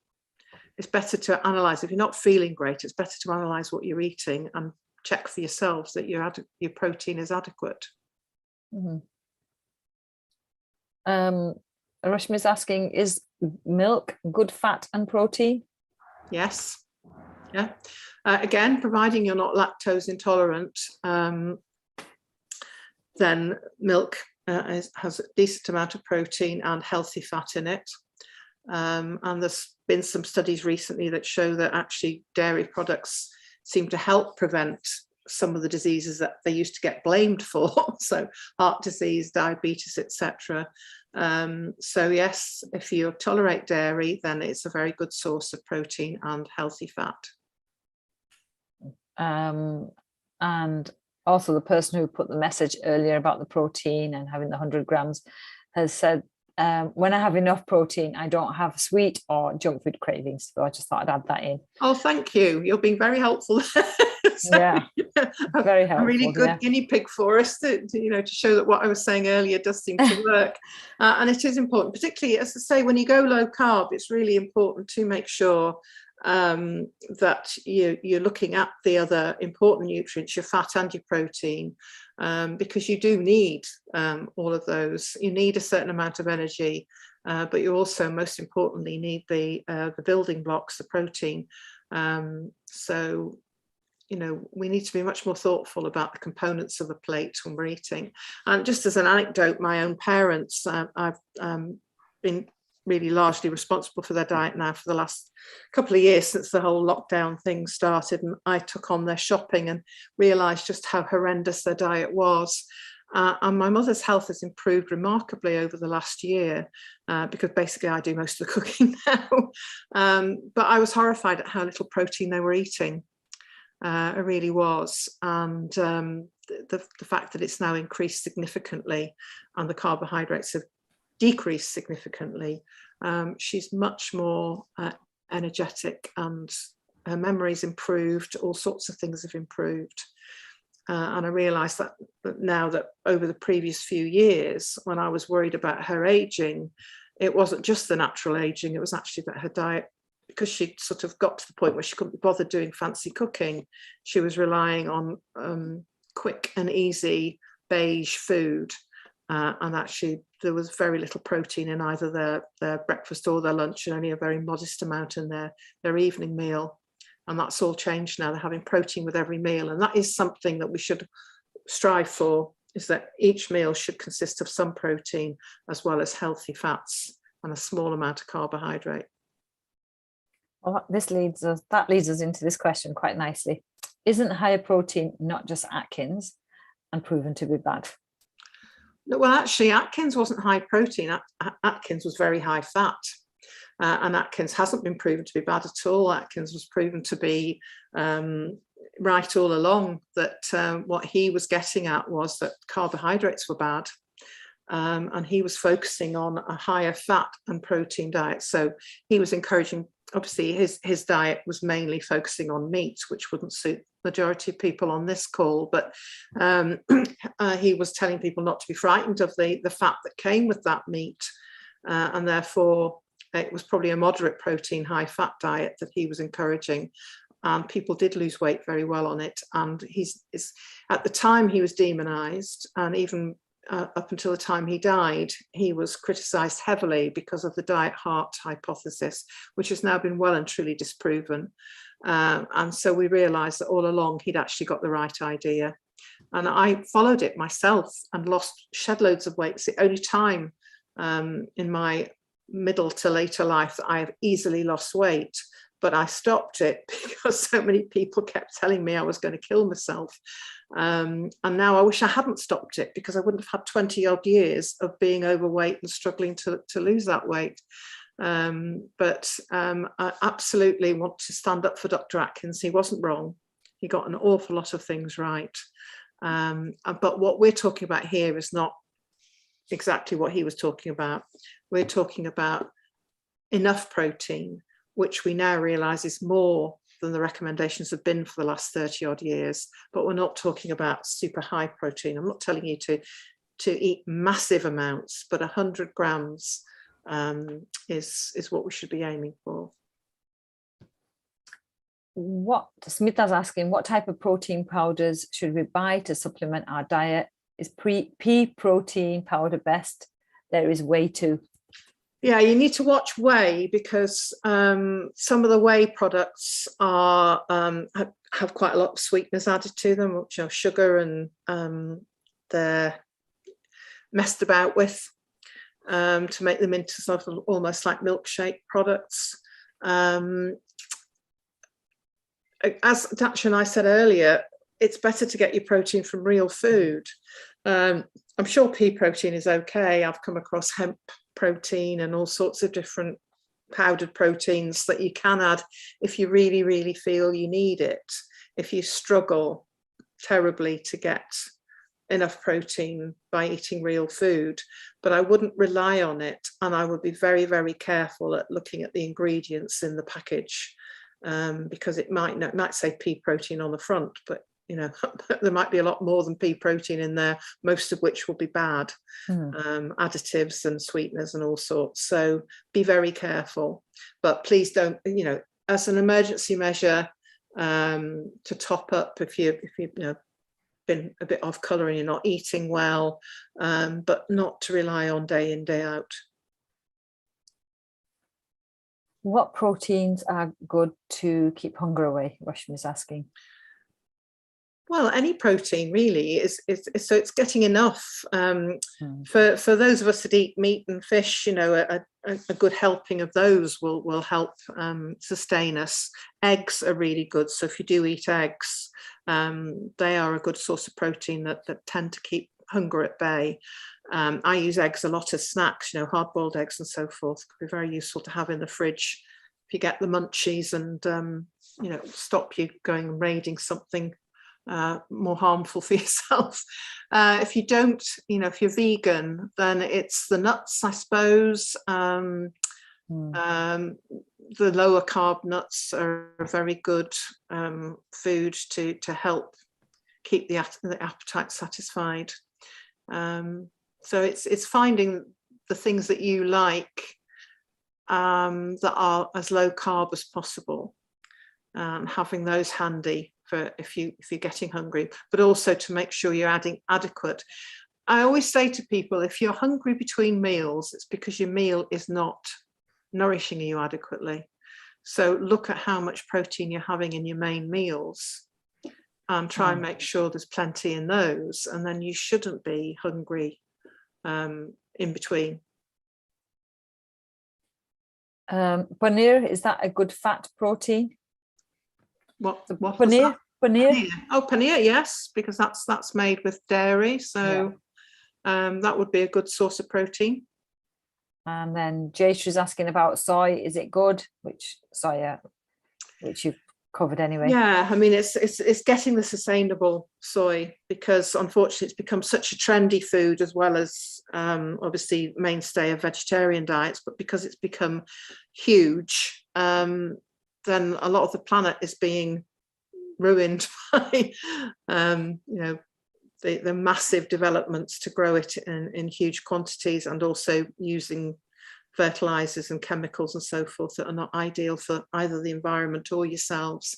better to analyze. If you're not feeling great, it's better to analyze what you're eating and check for yourselves that your protein is adequate. Rashmi is asking, is milk good fat and protein? Yes. Yeah. Again, providing you're not lactose intolerant, then milk has a decent amount of protein and healthy fat in it. And there's been some studies recently that show that actually dairy products seem to help prevent some of the diseases that they used to get blamed for, so heart disease, diabetes, etc. So yes, if you tolerate dairy, then it's a very good source of protein and healthy fat. And also the person who put the message earlier about the protein and having the 100 grams has said, when I have enough protein, I don't have sweet or junk food cravings. So I just thought I'd add that in. Oh, thank you. You're being very helpful. So, yeah, very helpful. A really good guinea pig for us to show that what I was saying earlier does seem to work. And it is important, particularly, as I say, when you go low carb, it's really important to make sure that you're looking at the other important nutrients, your fat and your protein, because you do need all of those. You need a certain amount of energy, but you also, most importantly, need the building blocks, the protein. So, we need to be much more thoughtful about the components of the plate when we're eating. And just as an anecdote, my own parents, I've been really largely responsible for their diet now for the last couple of years since the whole lockdown thing started, and I took on their shopping and realized just how horrendous their diet was. And my mother's health has improved remarkably over the last year, because basically I do most of the cooking now. But I was horrified at how little protein they were eating. It really was. And the fact that it's now increased significantly and the carbohydrates have decreased significantly, she's much more energetic, and her memory's improved. All sorts of things have improved. And I realised that now that over the previous few years, when I was worried about her aging, it wasn't just the natural aging, it was actually that her diet, because she'd sort of got to the point where she couldn't be bothered doing fancy cooking, she was relying on quick and easy beige food. And actually there was very little protein in either their breakfast or their lunch, and only a very modest amount in their evening meal. And that's all changed now. They're having protein with every meal. And that is something that we should strive for, is that each meal should consist of some protein as well as healthy fats and a small amount of carbohydrate. Well, that leads us into this question quite nicely. Isn't higher protein not just Atkins and proven to be bad? Well, actually, Atkins wasn't high protein. Atkins was very high fat. And Atkins hasn't been proven to be bad at all. Atkins was proven to be right all along, that what he was getting at was that carbohydrates were bad. and he was focusing on a higher fat and protein diet. So he was encouraging, obviously his diet was mainly focusing on meat, which wouldn't suit the majority of people on this call, but he was telling people not to be frightened of the fat that came with that meat, and therefore it was probably a moderate protein, high fat diet that he was encouraging. And people did lose weight very well on it. And at the time he was demonized, and even up until the time he died, he was criticized heavily because of the diet heart hypothesis, which has now been well and truly disproven. And so we realized that all along he'd actually got the right idea. And I followed it myself and shed loads of weight. It's the only time in my middle to later life that I have easily lost weight. But I stopped it because so many people kept telling me I was going to kill myself. And now I wish I hadn't stopped it, because I wouldn't have had 20 odd years of being overweight and struggling to lose that weight. But I absolutely want to stand up for Dr. Atkins. He wasn't wrong. He got an awful lot of things right. But what we're talking about here is not exactly what he was talking about. We're talking about enough protein, which we now realize is more than the recommendations have been for the last 30 odd years. But we're not talking about super high protein. I'm not telling you to eat massive amounts, but 100 grams is what we should be aiming for. What Smita's asking, what type of protein powders should we buy to supplement our diet? Is pea protein powder best? There is whey too. Yeah, you need to watch whey, because some of the whey products are have quite a lot of sweeteners added to them, which are sugar, and they're messed about with to make them into sort of almost like milkshake products. As Daksha and I said earlier, it's better to get your protein from real food. I'm sure pea protein is okay. I've come across hemp protein and all sorts of different powdered proteins that you can add if you really, really feel you need it, if you struggle terribly to get enough protein by eating real food. But I wouldn't rely on it, and I would be very, very careful at looking at the ingredients in the package, because it might say pea protein on the front, but there might be a lot more than pea protein in there, most of which will be bad, additives and sweeteners and all sorts. So be very careful, but please don't, as an emergency measure, to top up if you've been a bit off colour and you're not eating well, but not to rely on day in, day out. What proteins are good to keep hunger away? Rashmi is asking. Well, any protein really is so it's getting enough. For those of us that eat meat and fish, a good helping of those will help sustain us. Eggs are really good. So if you do eat eggs, they are a good source of protein that tend to keep hunger at bay. I use eggs a lot as snacks, hard-boiled eggs and so forth. Could be very useful to have in the fridge if you get the munchies, and stop you going and raiding something more harmful for yourself. If you don't, if you're vegan, then it's the nuts, I suppose. The lower carb nuts are a very good food to help keep the appetite satisfied. So it's finding the things that you like that are as low carb as possible, having those handy for if you're getting hungry, but also to make sure you're adding adequate. I always say to people, if you're hungry between meals, it's because your meal is not nourishing you adequately. So look at how much protein you're having in your main meals and try and make sure there's plenty in those, and then you shouldn't be hungry in between. Paneer, is that a good fat protein? What paneer? Paneer? Oh, paneer, yes, because that's made with dairy, so that would be a good source of protein. And then Jaysha is asking about soy. Is it good? Which you've covered anyway. Yeah, I mean, it's getting the sustainable soy, because unfortunately it's become such a trendy food, as well as obviously mainstay of vegetarian diets. But because it's become huge, then a lot of the planet is being ruined by the massive developments to grow it in huge quantities, and also using fertilizers and chemicals and so forth that are not ideal for either the environment or yourselves.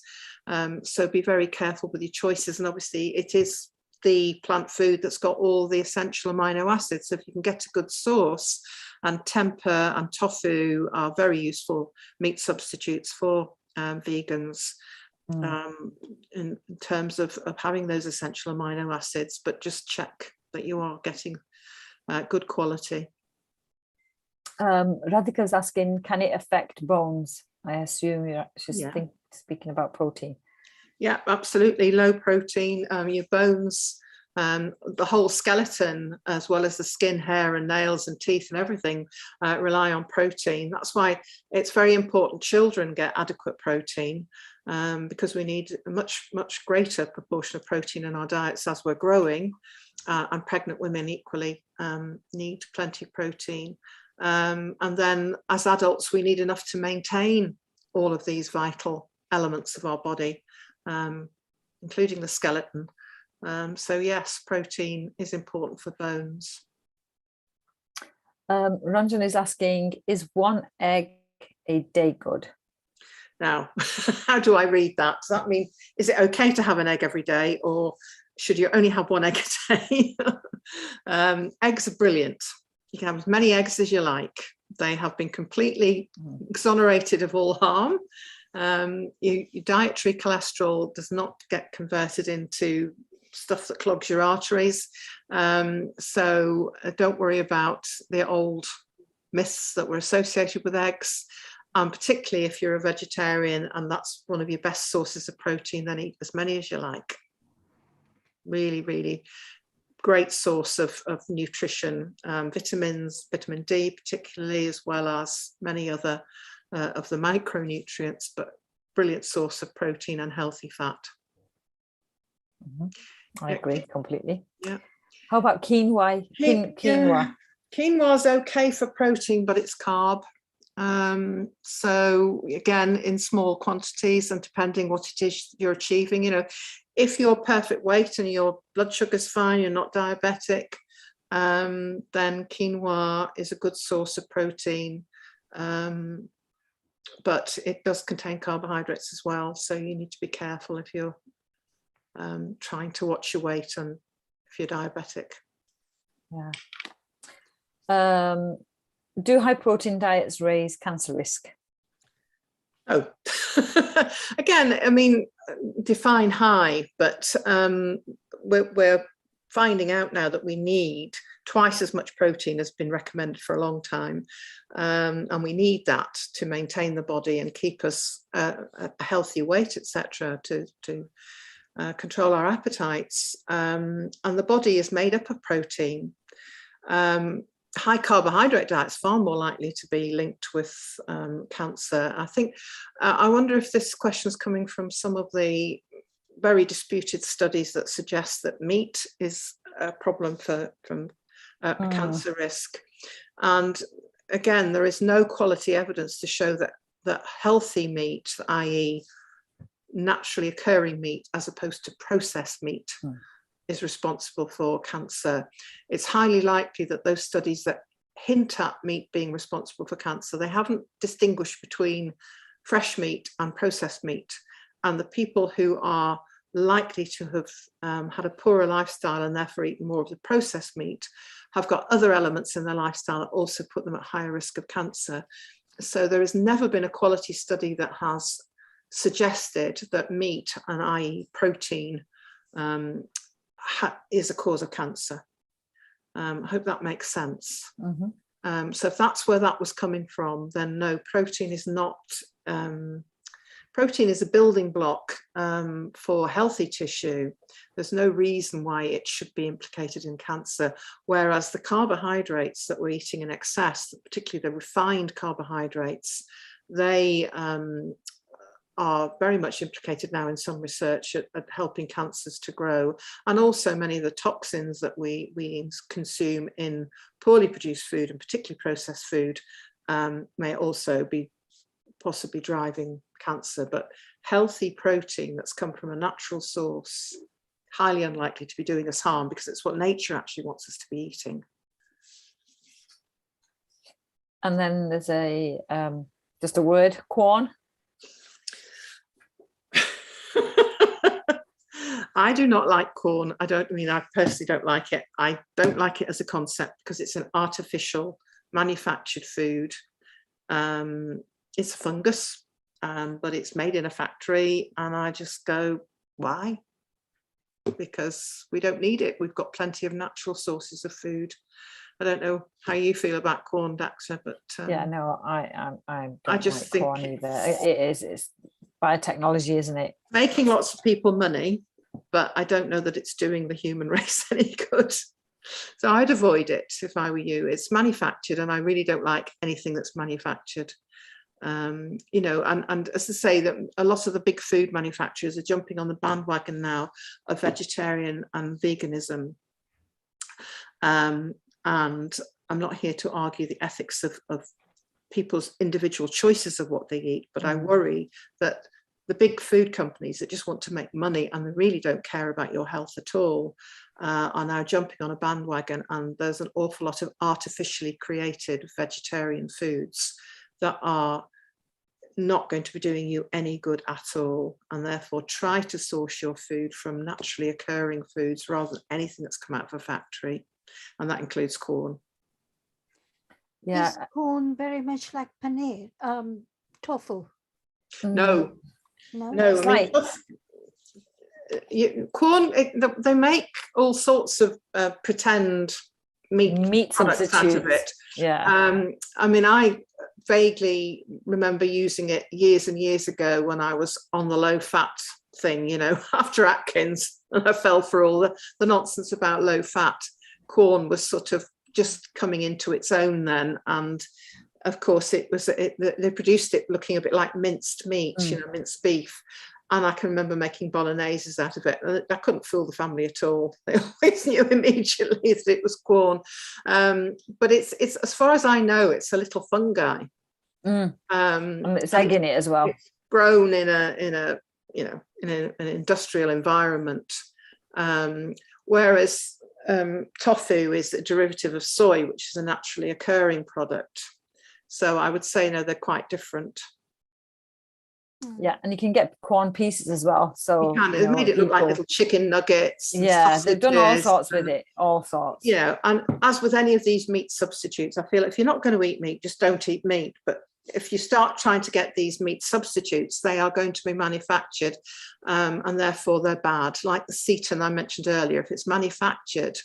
So be very careful with your choices. And obviously it is the plant food that's got all the essential amino acids. So if you can get a good source, and tempeh and tofu are very useful meat substitutes for vegans. In terms of having those essential amino acids, but just check that you are getting good quality. Radhika's asking, can it affect bones? I assume you're just speaking about protein. Yeah, absolutely. Low protein, your bones, the whole skeleton, as well as the skin, hair and nails and teeth and everything rely on protein. That's why it's very important children get adequate protein, because we need a much greater proportion of protein in our diets as we're growing, and pregnant women equally need plenty of protein. And then as adults, we need enough to maintain all of these vital elements of our body, including the skeleton. So yes, protein is important for bones. Ranjan is asking, is 1 egg a day good? Now, how do I read that? Does that mean, is it okay to have an egg every day, or should you only have 1 egg a day? Eggs are brilliant. You can have as many eggs as you like. They have been completely exonerated of all harm. Your dietary cholesterol does not get converted into stuff that clogs your arteries. So don't worry about the old myths that were associated with eggs. Particularly if you're a vegetarian and that's one of your best sources of protein, then eat as many as you like. Really, really great source of nutrition, vitamins, vitamin D particularly, as well as many other of the micronutrients, but brilliant source of protein and healthy fat. I agree completely. Yeah. How about quinoa? Quinoa. Quinoa is okay for protein, but it's carb. So again, in small quantities and depending what it is you're achieving, if you're perfect weight and your blood sugar's fine, you're not diabetic, then quinoa is a good source of protein. But it does contain carbohydrates as well. So you need to be careful if you're trying to watch your weight and if you're diabetic. Yeah. Do high protein diets raise cancer risk? Oh, again, I mean, define high, but we're finding out now that we need twice as much protein as been recommended for a long time. And we need that to maintain the body and keep us a healthy weight, etc., to control our appetites. And the body is made up of protein. High carbohydrate diets far more likely to be linked with cancer. I think, I wonder if this question is coming from some of the very disputed studies that suggest that meat is a problem from cancer risk. And again, there is no quality evidence to show that healthy meat, i.e. naturally occurring meat, as opposed to processed meat, is responsible for cancer. It's highly likely that those studies that hint at meat being responsible for cancer, they haven't distinguished between fresh meat and processed meat. And the people who are likely to have had a poorer lifestyle and therefore eaten more of the processed meat have got other elements in their lifestyle that also put them at higher risk of cancer. So there has never been a quality study that has suggested that meat, and i.e. protein, is a cause of cancer. I hope that makes sense. So if that's where that was coming from, then no, protein is not. Protein is a building block for healthy tissue. There's no reason why it should be implicated in cancer, whereas the carbohydrates that we're eating in excess, particularly the refined carbohydrates, they are very much implicated now in some research at helping cancers to grow. And also many of the toxins that we consume in poorly produced food, and particularly processed food, may also be possibly driving cancer. But healthy protein that's come from a natural source, highly unlikely to be doing us harm, because it's what nature actually wants us to be eating. And then there's a just a word, corn. I do not like corn. I personally don't like it. I don't like it as a concept because it's an artificial manufactured food. It's a fungus, but it's made in a factory, and I just go, why? Because we don't need it. We've got plenty of natural sources of food. I don't know how you feel about corn, Daxa, but yeah, no, I don't just like think corn either. It's biotechnology, isn't it? Making lots of people money, but I don't know that it's doing the human race any good. So I'd avoid it if I were you. It's manufactured, and I really don't like anything that's manufactured. You know, and as I say, that a lot of the big food manufacturers are jumping on the bandwagon now of vegetarian and veganism. And I'm not here to argue the ethics of people's individual choices of what they eat, but I worry that the big food companies that just want to make money and they really don't care about your health at all are now jumping on a bandwagon, and there's an awful lot of artificially created vegetarian foods that are not going to be doing you any good at all, and therefore try to source your food from naturally occurring foods rather than anything that's come out of a factory, and that includes corn. Yeah. Is corn very much like paneer, tofu? No. It's like corn, they make all sorts of pretend meat products out of it. Yeah. I mean, I vaguely remember using it years and years ago when I was on the low fat thing, you know, after Atkins, and I fell for all the nonsense about low fat. Corn was sort of just coming into its own then, and of course they produced it looking a bit like minced meat, you know, minced beef. And I can remember making bologneses out of it. I couldn't fool the family at all. They always knew immediately that it was corn. But it's as far as I know, it's a little fungi. And it's egg in it as well. It's grown in an industrial environment, whereas tofu is a derivative of soy, which is a naturally occurring product. So I would say no, they're quite different. Yeah, and you can get corn pieces as well. So you can. It made it look like little chicken nuggets. Yeah, they've done all sorts with it, all sorts. Yeah, and as with any of these meat substitutes, I feel if you're not going to eat meat, just don't eat meat. But if you start trying to get these meat substitutes, they are going to be manufactured, and therefore they're bad. Like the seitan I mentioned earlier, if it's manufactured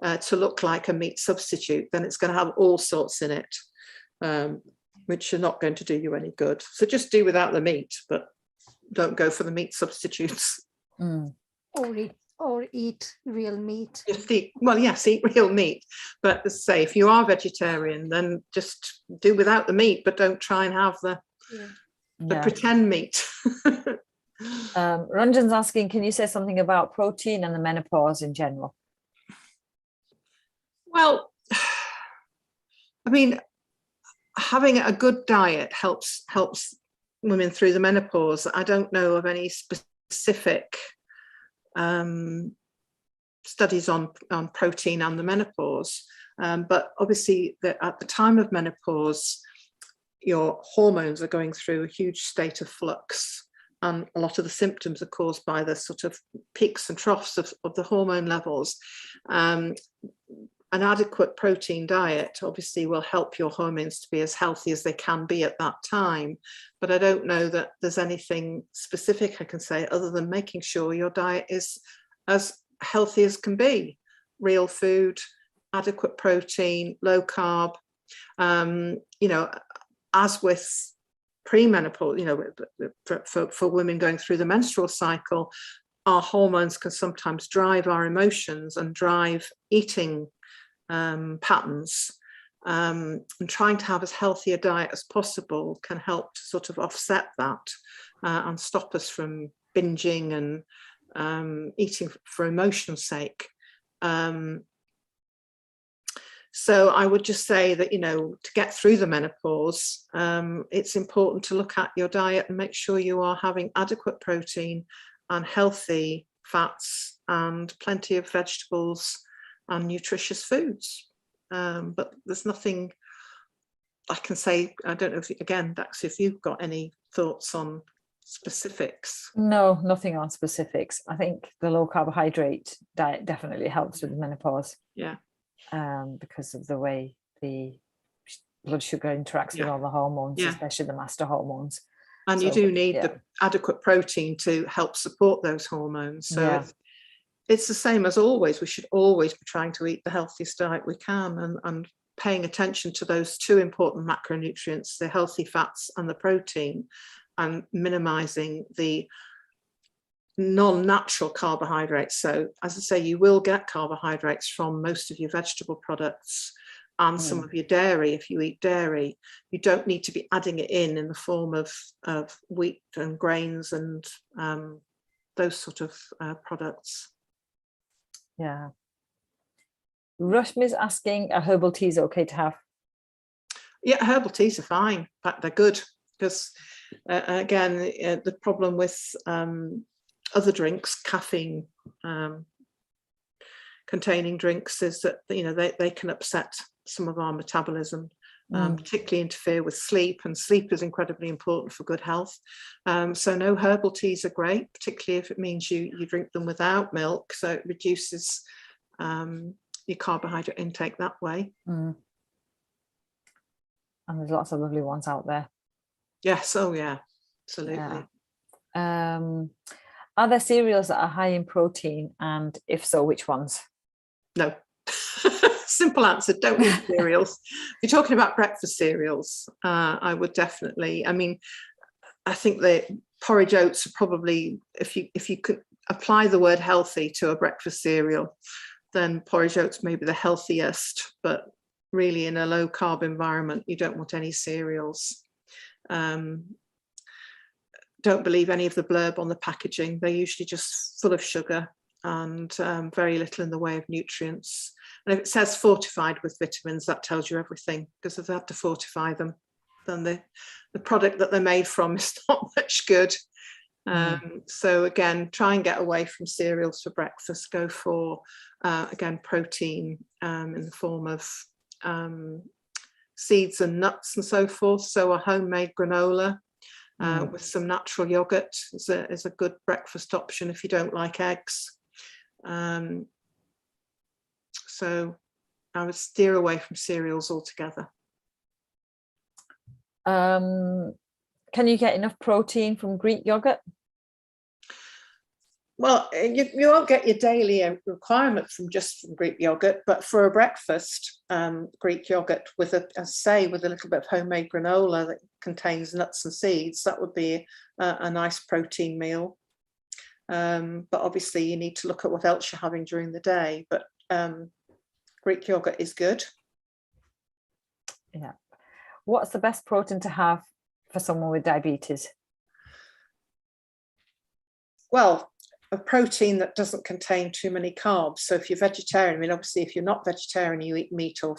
to look like a meat substitute, then it's going to have all sorts in it, which are not going to do you any good. So just do without the meat, but don't go for the meat substitutes. Or eat real meat. Just eat real meat. But as I say, if you are vegetarian, then just do without the meat, but don't try and have the pretend meat. Ranjan's asking, can you say something about protein and the menopause in general? Well, I mean, having a good diet helps women through the menopause. I don't know of any specific studies on protein and the menopause, but obviously at the time of menopause, your hormones are going through a huge state of flux, and a lot of the symptoms are caused by the sort of peaks and troughs of the hormone levels. An adequate protein diet obviously will help your hormones to be as healthy as they can be at that time. But I don't know that there's anything specific I can say other than making sure your diet is as healthy as can be. Real food, adequate protein, low carb. You know, as with premenopause, you know, for women going through the menstrual cycle, our hormones can sometimes drive our emotions and drive eating patterns, and trying to have as healthy a diet as possible can help to sort of offset that. and stop us from binging and eating for emotion's sake. So I would just say that, you know, to get through the menopause, it's important to look at your diet and make sure you are having adequate protein and healthy fats and plenty of vegetables and nutritious foods. But there's nothing I can say. I don't know if, again, Dax, if you've got any thoughts on specifics. No, nothing on specifics. I think the low carbohydrate diet definitely helps with the menopause. Yeah. Because of the way the blood sugar interacts with Yeah. all the hormones, Yeah. especially the master hormones. And So, you do need yeah. the adequate protein to help support those hormones. So Yeah. it's the same as always. We should always be trying to eat the healthiest diet we can, and paying attention to those two important macronutrients, the healthy fats and the protein, and minimizing the non-natural carbohydrates. So as I say, you will get carbohydrates from most of your vegetable products and some of your dairy. If you eat dairy, you don't need to be adding it in the form of wheat and grains and those sort of products. Yeah. Rushmi's asking, are herbal teas okay to have? Yeah, herbal teas are fine. In fact, they're good, because again, the problem with other drinks, caffeine containing drinks, is that, you know, they can upset some of our metabolism, particularly interfere with sleep, and sleep is incredibly important for good health. So no, herbal teas are great, particularly if it means you drink them without milk, so it reduces your carbohydrate intake that way. And there's lots of lovely ones out there. Yes, oh yeah, absolutely. Yeah. Are there cereals that are high in protein, and if so, which ones? No. Simple answer, don't eat cereals. If you're talking about breakfast cereals, I would definitely, I mean, I think the porridge oats are probably, if you could apply the word healthy to a breakfast cereal, then porridge oats may be the healthiest, but really in a low carb environment, you don't want any cereals. Don't believe any of the blurb on the packaging. They're usually just full of sugar and very little in the way of nutrients. And if it says fortified with vitamins, that tells you everything, because if they have to fortify them, then the product that they're made from is not much good. So again, try and get away from cereals for breakfast. Go for, again, protein in the form of seeds and nuts and so forth. So a homemade granola with some natural yogurt is a good breakfast option if you don't like eggs. So I would steer away from cereals altogether. Can you get enough protein from Greek yogurt? Well, you won't get your daily requirement from Greek yogurt, but for a breakfast, Greek yogurt with a little bit of homemade granola that contains nuts and seeds, that would be a nice protein meal. But obviously you need to look at what else you're having during the day. But Greek yogurt is good. Yeah. What's the best protein to have for someone with diabetes? Well, a protein that doesn't contain too many carbs. So if you're vegetarian, I mean, obviously if you're not vegetarian, you eat meat or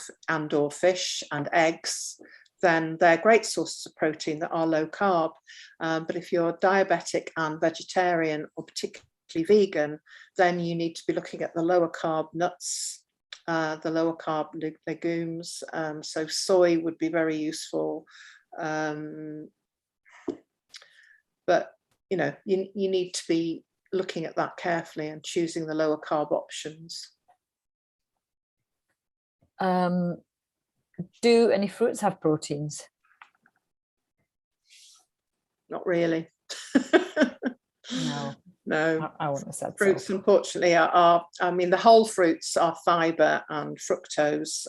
fish and eggs, then they're great sources of protein that are low carb. But if you're diabetic and vegetarian, or particularly vegan, then you need to be looking at the lower carb nuts, the lower carb legumes. So soy would be very useful. But, you know, you need to be looking at that carefully and choosing the lower carb options. Do any fruits have proteins? Not really. No. I wouldn't have said fruits, so. Unfortunately, I mean, the whole fruits are fiber and fructose.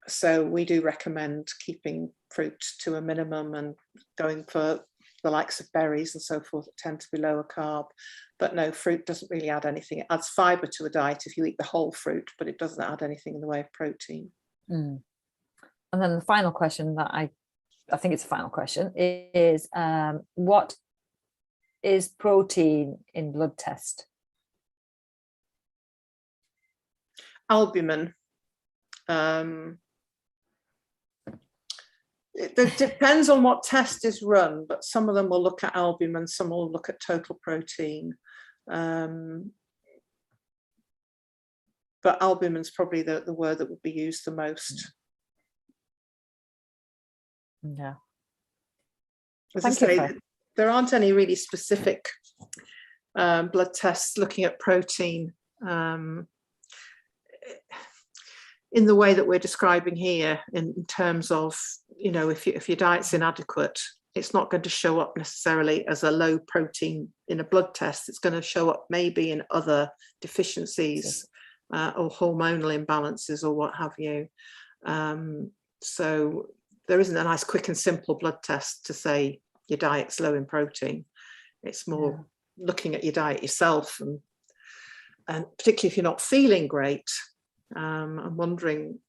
So we do recommend keeping fruit to a minimum and going for the likes of berries and so forth that tend to be lower carb. But no, fruit doesn't really add anything. It adds fiber to a diet if you eat the whole fruit, but it doesn't add anything in the way of protein. And then the final question that I I think it's the final question, is what is protein in blood test? Albumin. It depends on what test is run, but some of them will look at albumin, some will look at total protein. But albumin is probably the word that would be used the most. Yeah. As I say, there aren't any really specific blood tests looking at protein in the way that we're describing here, in terms of, you know, if your diet's inadequate, it's not going to show up necessarily as a low protein in a blood test. It's going to show up maybe in other deficiencies or hormonal imbalances or what have you. So there isn't a nice, quick and simple blood test to say your diet's low in protein. It's more looking at your diet yourself, and particularly if you're not feeling great, I'm wondering,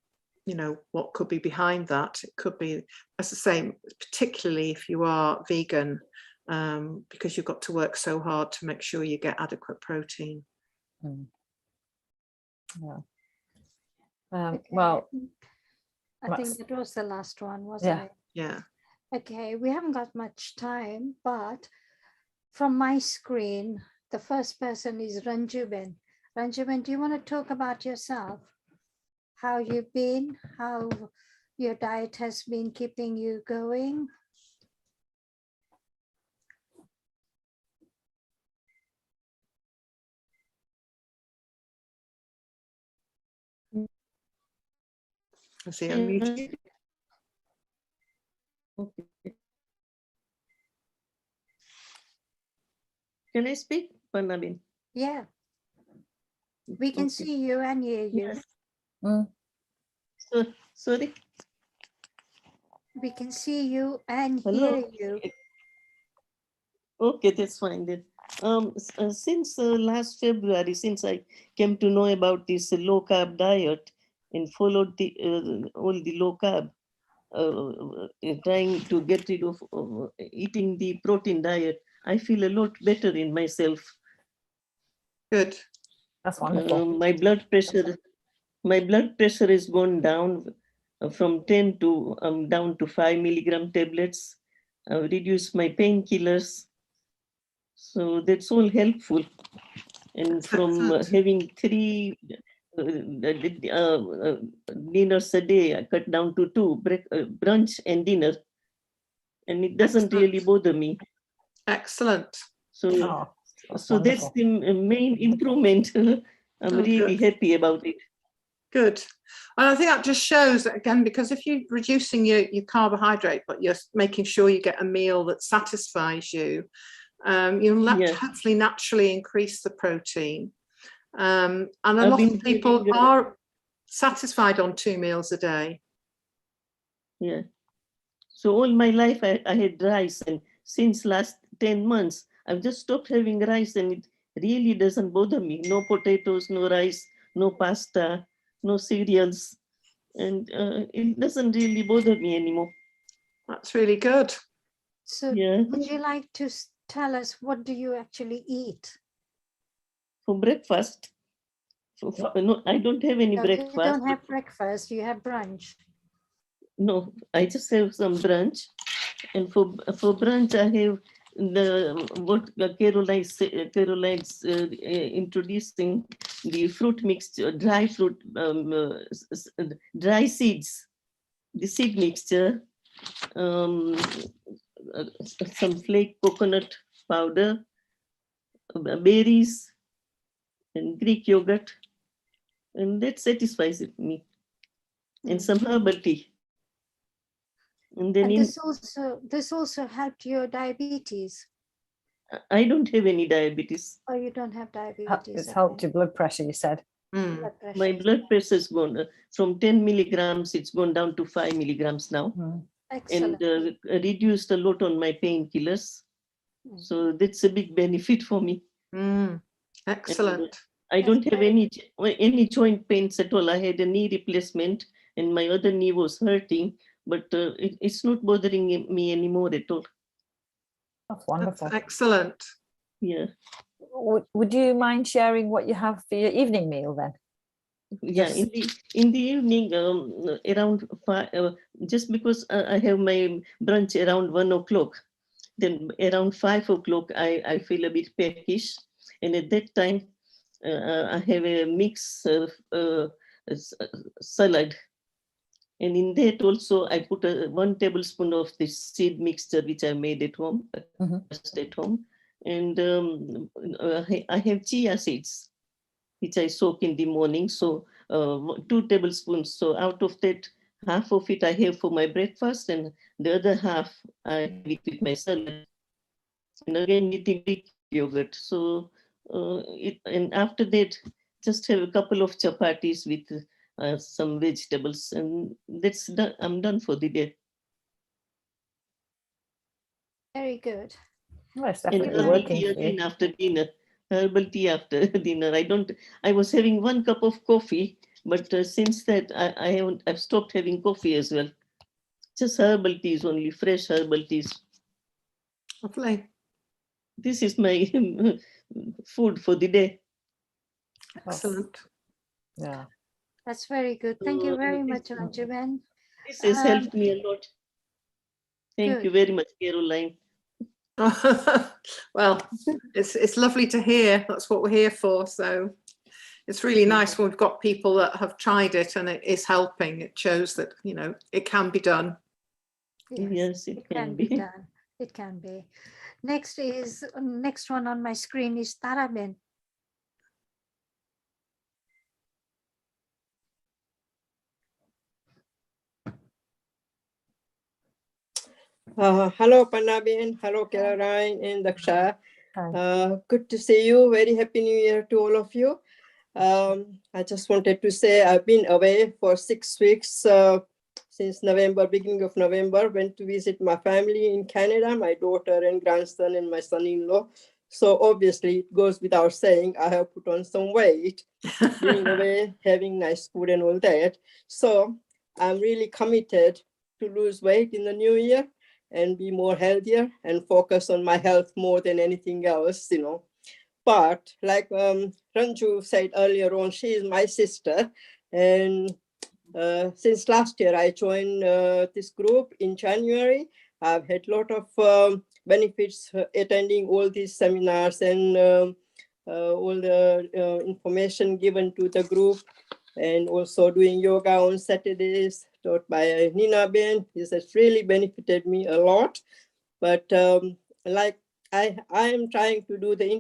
you know, what could be behind that. It could be, as I say, particularly if you are vegan, because you've got to work so hard to make sure you get adequate protein. Yeah. Well, I think that was the last one, wasn't it? Yeah. Okay, we haven't got much time, but from my screen, the first person is Ranjuben. Ranjuben, do you want to talk about yourself? How you've been, how your diet has been keeping you going? I see unmuted. Okay. Can I speak, Panna? Yeah. We can see you and hear you. Yes. So, sorry. We can see you and Hello. hear you. Okay, that's fine then. Since last February, since I came to know about this low carb diet and followed the all the low carb, trying to get rid of eating the protein diet, I feel a lot better in myself. Good. that's wonderful. My blood pressure has gone down from 10 to down to 5 milligram tablets. I've reduced my painkillers. So that's all helpful. And from having 3 dinners a day, I cut down to 2, brunch and dinner. And it doesn't really bother me. Excellent. So, That's so that's the main improvement. I'm really happy about it. Good. And I think that just shows that, again, because if you're reducing your carbohydrate, but you're making sure you get a meal that satisfies you, you'll hopefully naturally increase the protein. And a lot of people are satisfied on 2 meals a day. Yeah. So all my life I had rice, and since last 10 months, I've just stopped having rice, and it really doesn't bother me. No potatoes, no rice, no pasta, no cereals. And it doesn't really bother me anymore. That's really good. So would you like to tell us, what do you actually eat? For breakfast? No, I don't have any breakfast. You don't have breakfast, you have brunch. No, I just have some brunch. And for brunch, I have what Carolyn's introducing, the fruit mixture, dry fruit, dry seeds, the seed mixture, some flake coconut powder, berries, and Greek yogurt, and that satisfies me. And some herbal tea. And then this also helped your diabetes. I don't have any diabetes. Oh, you don't have diabetes. It's helped your blood pressure, you said. My blood pressure has gone from 10 milligrams, it's gone down to 5 milligrams now. Excellent. And reduced a lot on my painkillers. So that's a big benefit for me. Excellent. And I don't have any joint pains at all. I had a knee replacement and my other knee was hurting but it's not bothering me anymore at all. That's wonderful. That's excellent. Yeah. Would you mind sharing what you have for your evening meal then? Yeah, in the evening, around 5, just because I have my brunch around 1 o'clock, then around 5 o'clock I feel a bit peckish, and at that time I have a mix of salad, and in that also I put 1 tablespoon of this seed mixture which I made at home, just at home, and I have chia seeds which I soak in the morning. So 2 tablespoons. So out of that, half of it I have for my breakfast, and the other half I have it with my salad. And again with the Greek yogurt. So and after that, just have a couple of chapatis with some vegetables, and that's done. I'm done for the day. Very good. Well, it's And definitely herbal working tea for you. again after dinner. Herbal tea after dinner. I was having 1 cup of coffee, but since that I've stopped having coffee as well. Just herbal teas only, fresh herbal teas. Lovely. This is my food for the day. Excellent. Yeah. That's very good. Thank you very much, Anjuman. This has helped me a lot. Thank you very much, Caroline. Well, it's lovely to hear. That's what we're here for. So it's really nice when we've got people that have tried it and it is helping. It shows that, you know, it can be done. Yes, it can be done. It can be. Next one on my screen is Taraben. Hello, Panna-bin. Hello, Caroline and Daksha. Good to see you. Very happy New Year to all of you. I just wanted to say I've been away for 6 weeks since November, beginning of November. Went to visit my family in Canada, my daughter and grandson and my son-in-law. So obviously it goes without saying I have put on some weight, being away, having nice food and all that. So I'm really committed to lose weight in the new year and be more healthier and focus on my health more than anything else, you know. But like Ranju said earlier on, she is my sister. And since last year, I joined this group in January. I've had a lot of benefits attending all these seminars and all the information given to the group, and also doing yoga on Saturdays taught by Nina Ben. This has really benefited me a lot. But like I am trying to do the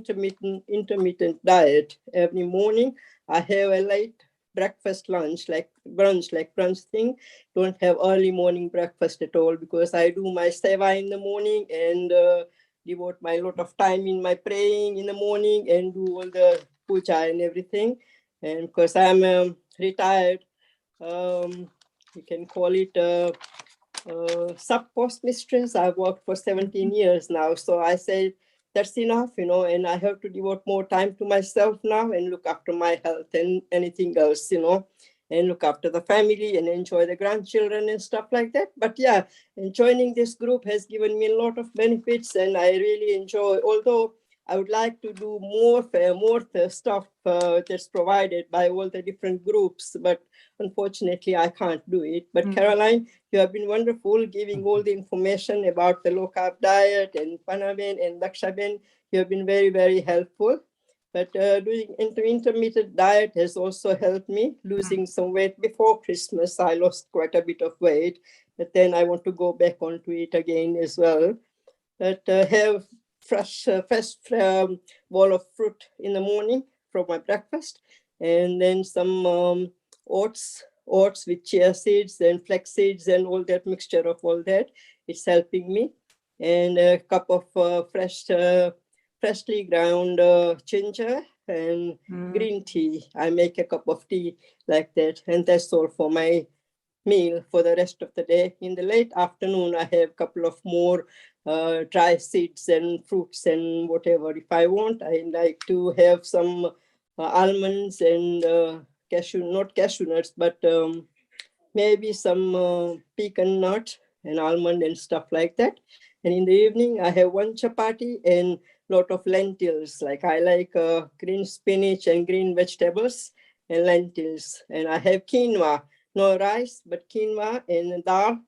intermittent diet every morning. I have a late breakfast, lunch, like brunch thing. Don't have early morning breakfast at all because I do my seva in the morning and devote my lot of time in my praying in the morning and do all the puja and everything. And because I'm retired, you can call it sub-post mistress. I've worked for 17 years now. So I said, that's enough, you know, and I have to devote more time to myself now and look after my health and anything else, you know, and look after the family and enjoy the grandchildren and stuff like that. But yeah, and joining this group has given me a lot of benefits and I really enjoy, although I would like to do more stuff that's provided by all the different groups, but unfortunately I can't do it. But Caroline, you have been wonderful giving all the information about the low carb diet and Panna-bin and Daksha-bin. You have been very, very helpful. But doing intermittent diet has also helped me losing some weight. Before Christmas, I lost quite a bit of weight, but then I want to go back onto it again as well. But have fresh bowl of fruit in the morning for my breakfast, and then some oats with chia seeds and flax seeds and all that mixture of all that. It's helping me. And a cup of freshly ground ginger and green tea. I make a cup of tea like that, and that's all for my meal for the rest of the day. In the late afternoon, I have a couple of more dry seeds and fruits and whatever. If I want, I like to have some almonds and not cashew nuts, but maybe some pecan nut and almond and stuff like that. And in the evening, I have one chapati and lot of lentils. Like I like green spinach and green vegetables and lentils. And I have quinoa, no rice, but quinoa and dal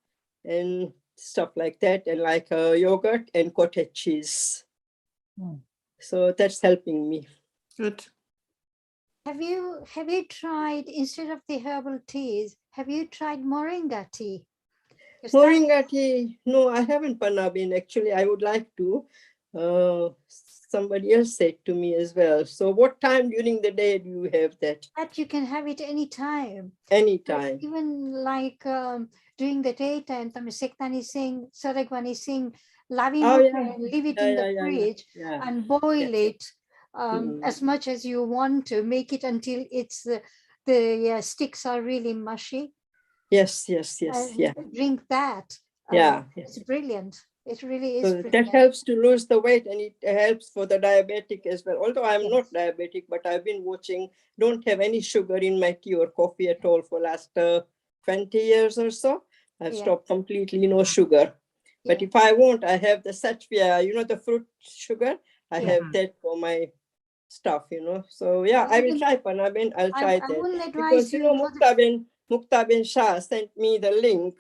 and stuff like that. And like yogurt and cottage cheese. So that's helping me. Good. Have you tried, instead of the herbal teas, have you tried Moringa tea? Moringa tea, no, I haven't, Panabin. Actually, I would like to. Somebody else said to me as well. So what time during the day do you have that? That you can have it anytime. Anytime. Even like during the daytime, Sektani Singh, Saragwani Singh, leave it in the fridge and boil it as much as you want to. Make it until it's the sticks are really mushy. Yes. Drink that. It's brilliant. It really is. So that helps to lose the weight, and it helps for the diabetic as well. Although I'm not diabetic, but I've been watching, don't have any sugar in my tea or coffee at all for last 20 years or so. I've stopped completely, no sugar. But if I want, I have the satvia, the fruit sugar. I have that for my stuff, So I will try, Panabin. I'll try that. Because, Mukta bin Shah sent me the link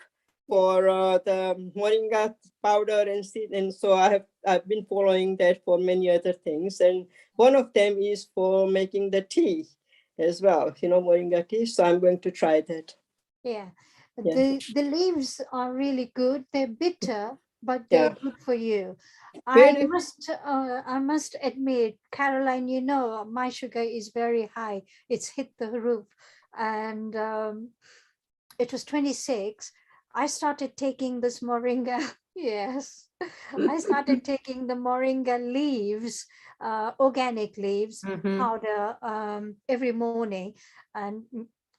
for the moringa powder and seed, and so I've been following that for many other things, and one of them is for making the tea as well, moringa tea. So I'm going to try that. The leaves are really good. They're bitter, but they're good for you. I must admit, Caroline, my sugar is very high. It's hit the roof, and it was 26. I started taking this moringa. Yes, I started taking the moringa leaves, organic leaves powder every morning, and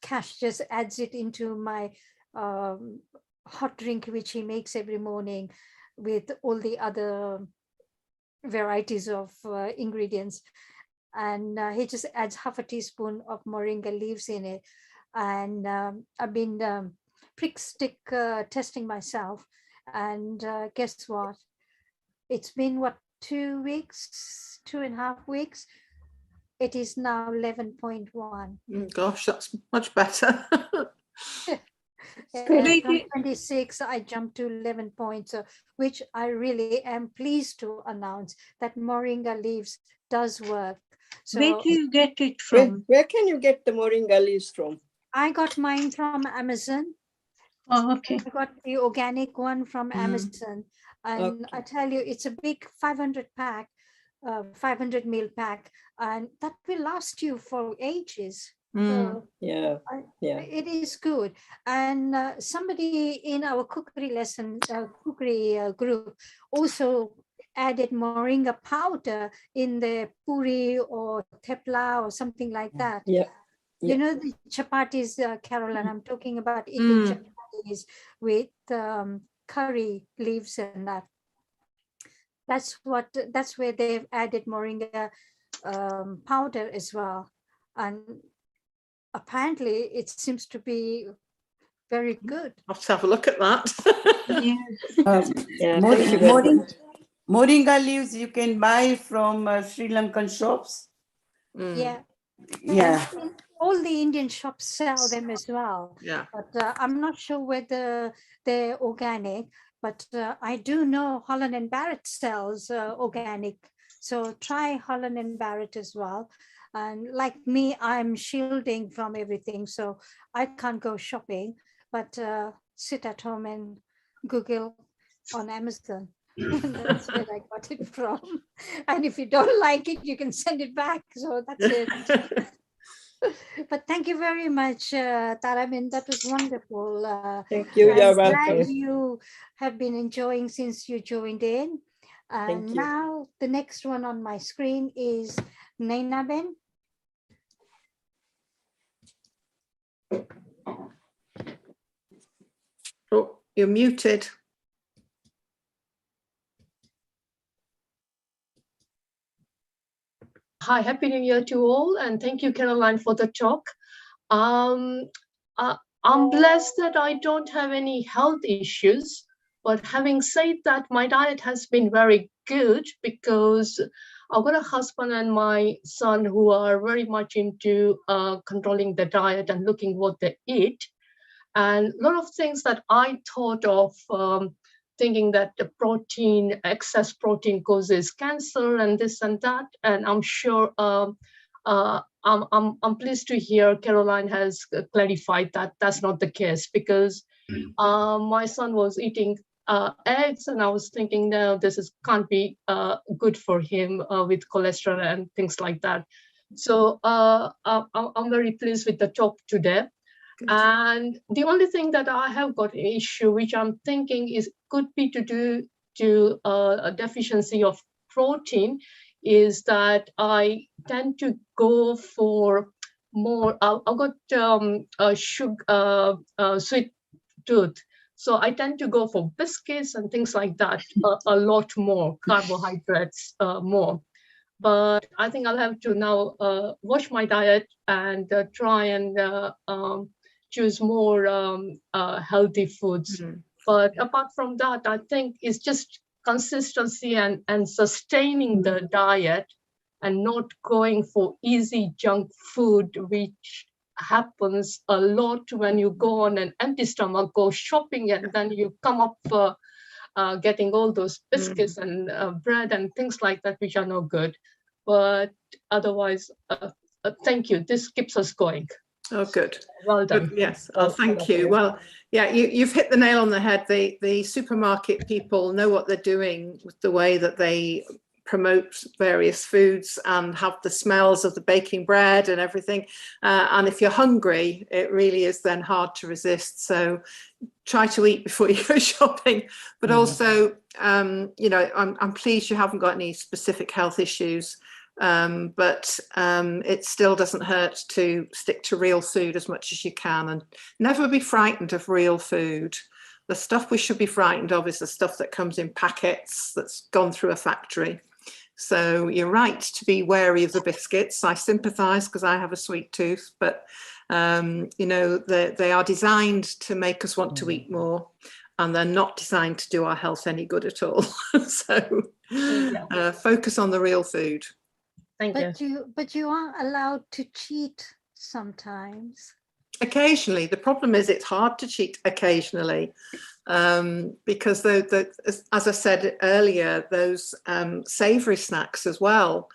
Cash just adds it into my hot drink, which he makes every morning with all the other varieties of ingredients. And he just adds half a teaspoon of moringa leaves in it. And I've been prick stick testing myself, and guess what? It's been 2 weeks, 2.5 weeks. It is now 11.1. Gosh, that's much better. From 26, I jumped to 11 points, which I really am pleased to announce that moringa leaves does work. So where do you get it from? Where can you get the moringa leaves from? I got mine from Amazon. Oh, okay. I got the organic one from Amazon. And I tell you, it's a big 500 pack, 500 ml pack, and that will last you for ages. So it is good. And somebody in our cookery lesson, group also added moringa powder in the puri or tepla or something like that. You know the chapatis, Carolyn, I'm talking about eating chapatis with curry leaves and that. That's where they've added moringa powder as well. And apparently it seems to be very good. I'll have to have a look at that. Moringa leaves you can buy from Sri Lankan shops. All the Indian shops sell them as well. But I'm not sure whether they're organic, but I do know Holland and Barrett sells organic. So try Holland and Barrett as well. And like me, I'm shielding from everything, so I can't go shopping, but sit at home and Google on Amazon. That's where I got it from. And if you don't like it, you can send it back. So that's it. But thank you very much, Taramin. That was wonderful. Thank you. You're welcome. I'm glad you have been enjoying since you joined in. And now the next one on my screen is Naina Ben. Oh, you're muted. Hi, Happy New Year to all, and thank you, Caroline, for the talk. I'm blessed that I don't have any health issues. But having said that, my diet has been very good because I've got a husband and my son who are very much into controlling the diet and looking what they eat. And a lot of things that I thought of thinking that the protein, excess protein causes cancer and this and that. And I'm sure I'm pleased to hear Caroline has clarified that that's not the case, because my son was eating eggs and I was thinking, no, can't be good for him with cholesterol and things like that. So I'm very pleased with the talk today. Good. And the only thing that I have got an issue, which I'm thinking is could be to do to a deficiency of protein, is that I tend to go for more. I've got a sugar, sweet tooth. So I tend to go for biscuits and things like that, a lot more, carbohydrates more. But I think I'll have to now watch my diet and try and choose more healthy foods. Mm-hmm. But apart from that, I think it's just consistency and sustaining the diet and not going for easy junk food, which happens a lot when you go on an empty stomach, go shopping, and then you come up getting all those biscuits and bread and things like that, which are no good. But otherwise, thank you. This keeps us going. Oh, good. Well done. Good, yes. Oh, thank you. Well, yeah, you've hit the nail on the head. The supermarket people know what they're doing with the way that they promote various foods and have the smells of the baking bread and everything. And if you're hungry, it really is then hard to resist. So try to eat before you go shopping. But also, you know, I'm pleased you haven't got any specific health issues. But it still doesn't hurt to stick to real food as much as you can, and never be frightened of real food. The stuff we should be frightened of is the stuff that comes in packets that's gone through a factory. So you're right to be wary of the biscuits. I sympathize because I have a sweet tooth, but you know, they are designed to make us want to eat more, and they're not designed to do our health any good at all. So focus on the real food. But you are allowed to cheat sometimes. Occasionally. The problem is it's hard to cheat occasionally because as I said earlier, those savoury snacks as well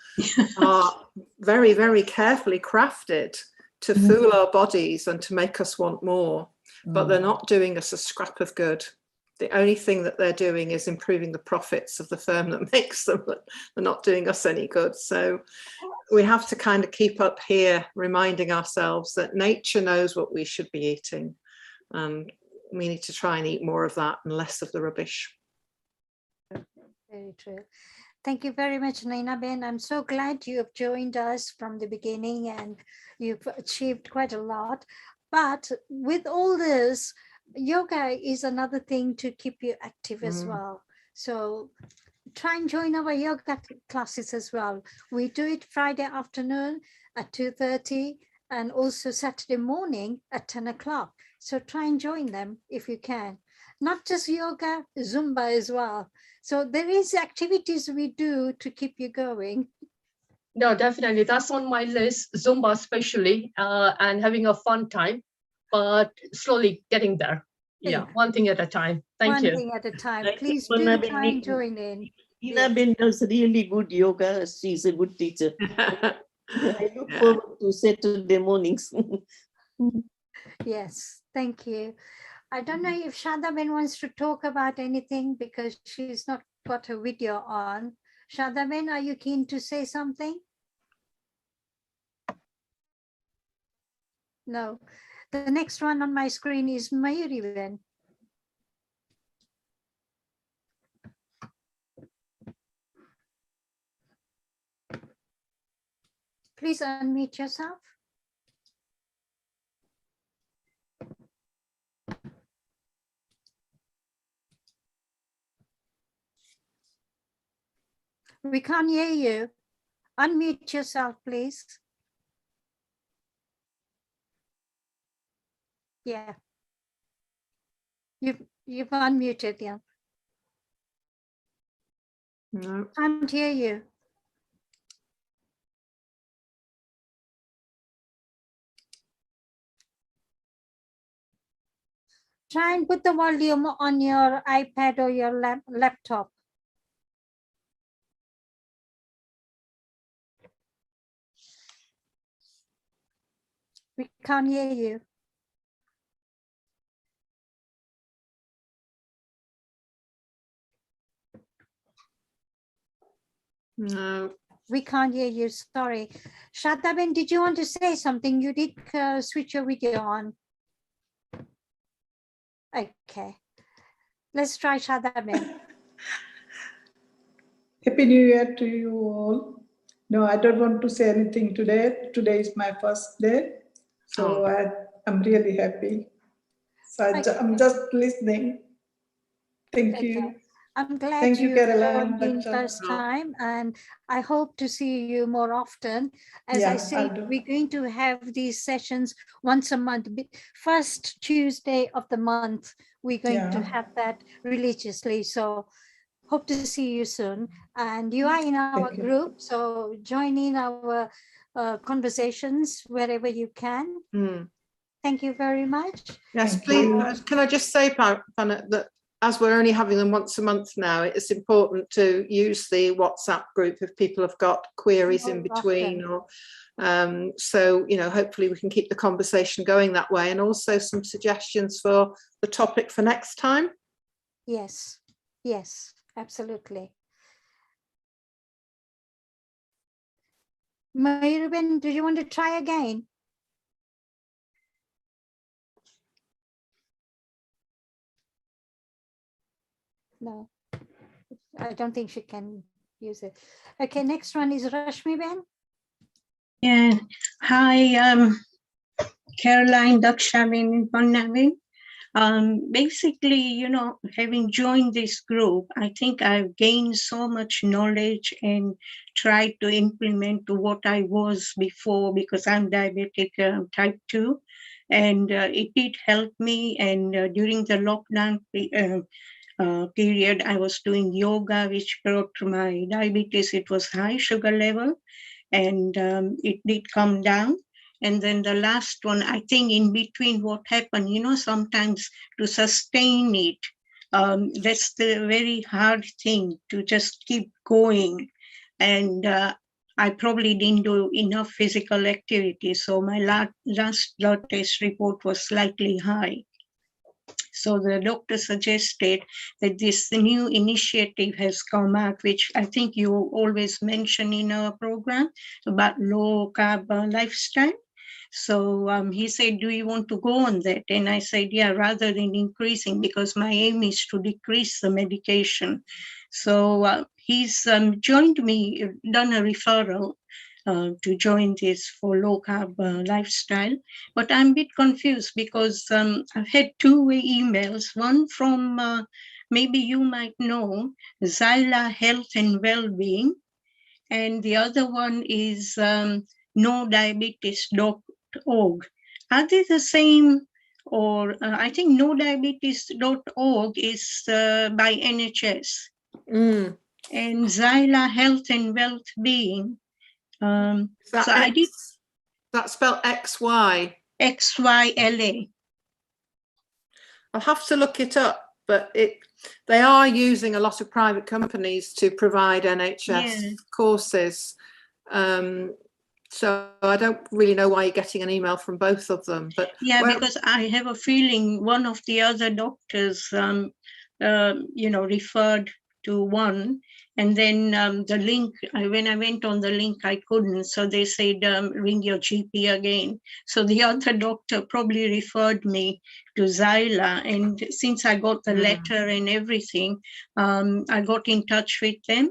are very, very carefully crafted to fool our bodies and to make us want more, but they're not doing us a scrap of good. The only thing that they're doing is improving the profits of the firm that makes them. They're not doing us any good. So we have to kind of keep up here, reminding ourselves that nature knows what we should be eating. We need to try and eat more of that and less of the rubbish. Very true. Thank you very much, Naina Ben. I'm so glad you have joined us from the beginning and you've achieved quite a lot. But with all this, yoga is another thing to keep you active as well. So try and join our yoga classes as well. We do it Friday afternoon at 2:30 and also Saturday morning at 10 o'clock. So try and join them if you can. Not just yoga, Zumba as well. So there is activities we do to keep you going. No, definitely. That's on my list, Zumba especially, and having a fun time, but slowly getting there. Yeah, one thing at a time. Thank you. One thing at a time. Please do try and join in. Ina Ben does really good yoga. She's a good teacher. I look forward to Saturday mornings. Yes, thank you. I don't know if Shada Ben wants to talk about anything because she's not got her video on. Shada Ben, are you keen to say something? No. The next one on my screen is Mayuri Ben. Please unmute yourself. We can't hear you. Unmute yourself, please. Yeah. You've unmuted, yeah. No. Can't hear you. Try and put the volume on your iPad or your laptop. We can't hear you. No. We can't hear you, sorry. Shadaben, did you want to say something? You did switch your video on. Okay. Let's try Shadaben. Happy New Year to you all. No, I don't want to say anything today. Today is my first day. So I'm really happy. So I'm just listening. Thank you. I'm glad Thank you, you Caroline. joined in first time, and I hope to see you more often. As I said, we're going to have these sessions once a month. First Tuesday of the month, we're going to have that religiously. So hope to see you soon. And you are in our group, so join in our conversations wherever you can. Thank you very much. Yes, please. Can I just say, Panna, that as we're only having them once a month now, it's important to use the WhatsApp group if people have got queries in between. Or so, you know, hopefully we can keep the conversation going that way, and also some suggestions for the topic for next time. Yes, yes, absolutely. Mayuben, do you want to try again? No, I don't think she can use it. Okay, next one is Rashmi Ben. Yeah. Hi, Caroline, Dakshavin, Ponnavin. Basically, you know, having joined this group, I think I've gained so much knowledge and tried to implement what I was before, because I'm diabetic type 2, and it did help me. And during the lockdown period, I was doing yoga, which brought my diabetes. It was high sugar level, and it did come down. And then the last one, I think in between what happened, you know, sometimes to sustain it, that's the very hard thing, to just keep going. And I probably didn't do enough physical activity. So my last blood test report was slightly high. So the doctor suggested that this new initiative has come out, which I think you always mention in our program, about low carb lifestyle. So he said, do you want to go on that? And I said, yeah, rather than increasing, because my aim is to decrease the medication. So he's joined me, done a referral to join this for low carb lifestyle. But I'm a bit confused because I've had two-way emails, one from maybe you might know, Zyla Health and Wellbeing, and the other one is nodiabetes.org. Are they the same? Or I think nodiabetes.org is by NHS. And Zyla Health and Wellbeing. I did. That's spelled XY. XYLA. I'll have to look it up, but they are using a lot of private companies to provide NHS courses. So I don't really know why you're getting an email from both of them. But because I have a feeling one of the other doctors, you know, referred to one, and then the link, when I went on the link, I couldn't. So they said, ring your GP again. So the other doctor probably referred me to Zyla. And since I got the letter and everything, I got in touch with them.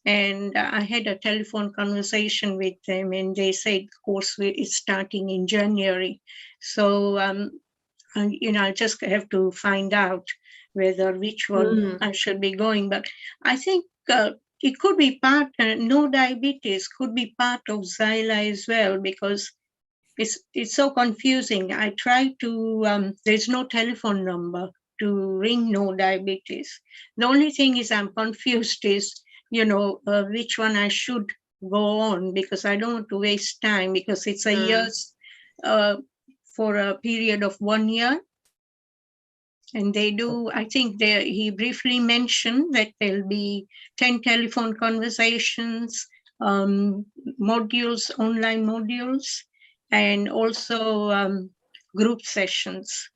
And I had a telephone conversation with them, and they said, of course, it's starting in January. So, you know, I just have to find out which one I should be going. But I think it could be part, no diabetes could be part of Zyla as well, because it's so confusing. I try to, there's no telephone number to ring No Diabetes. The only thing is I'm confused is, which one I should go on, because I don't want to waste time, because it's a year's for a period of 1 year. And they do, I think he briefly mentioned that there'll be 10 telephone conversations, modules, online modules, and also group sessions.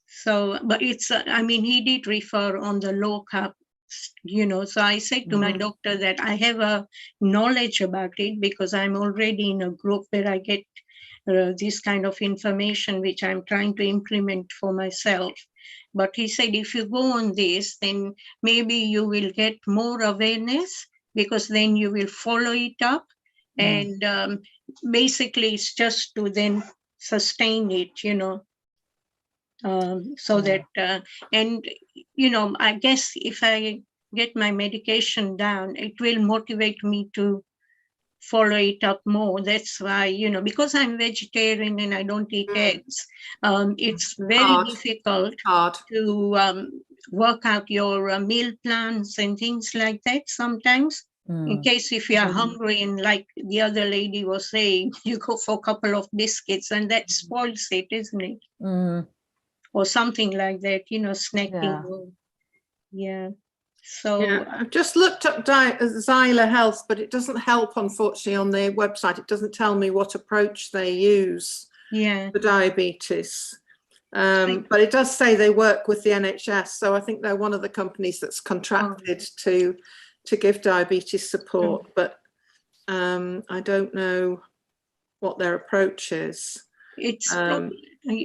So, but it's, he did refer on the low carb, so I said to my doctor that I have a knowledge about it because I'm already in a group where I get this kind of information, which I'm trying to implement for myself. But he said, if you go on this, then maybe you will get more awareness, because then you will follow it up. And basically it's just to then sustain it, so that, I guess if I get my medication down, it will motivate me to follow it up more. That's why, because I'm vegetarian and I don't eat eggs, it's very difficult to work out your meal plans and things like that sometimes. In case if you are hungry, and like the other lady was saying, you go for a couple of biscuits and that spoils it, isn't it? Or something like that, snacking. Yeah. So I've just looked up Xyla Health, but it doesn't help, unfortunately, on their website. It doesn't tell me what approach they use for diabetes. But it does say they work with the NHS. So I think they're one of the companies that's contracted to give diabetes support. But I don't know what their approach is. It's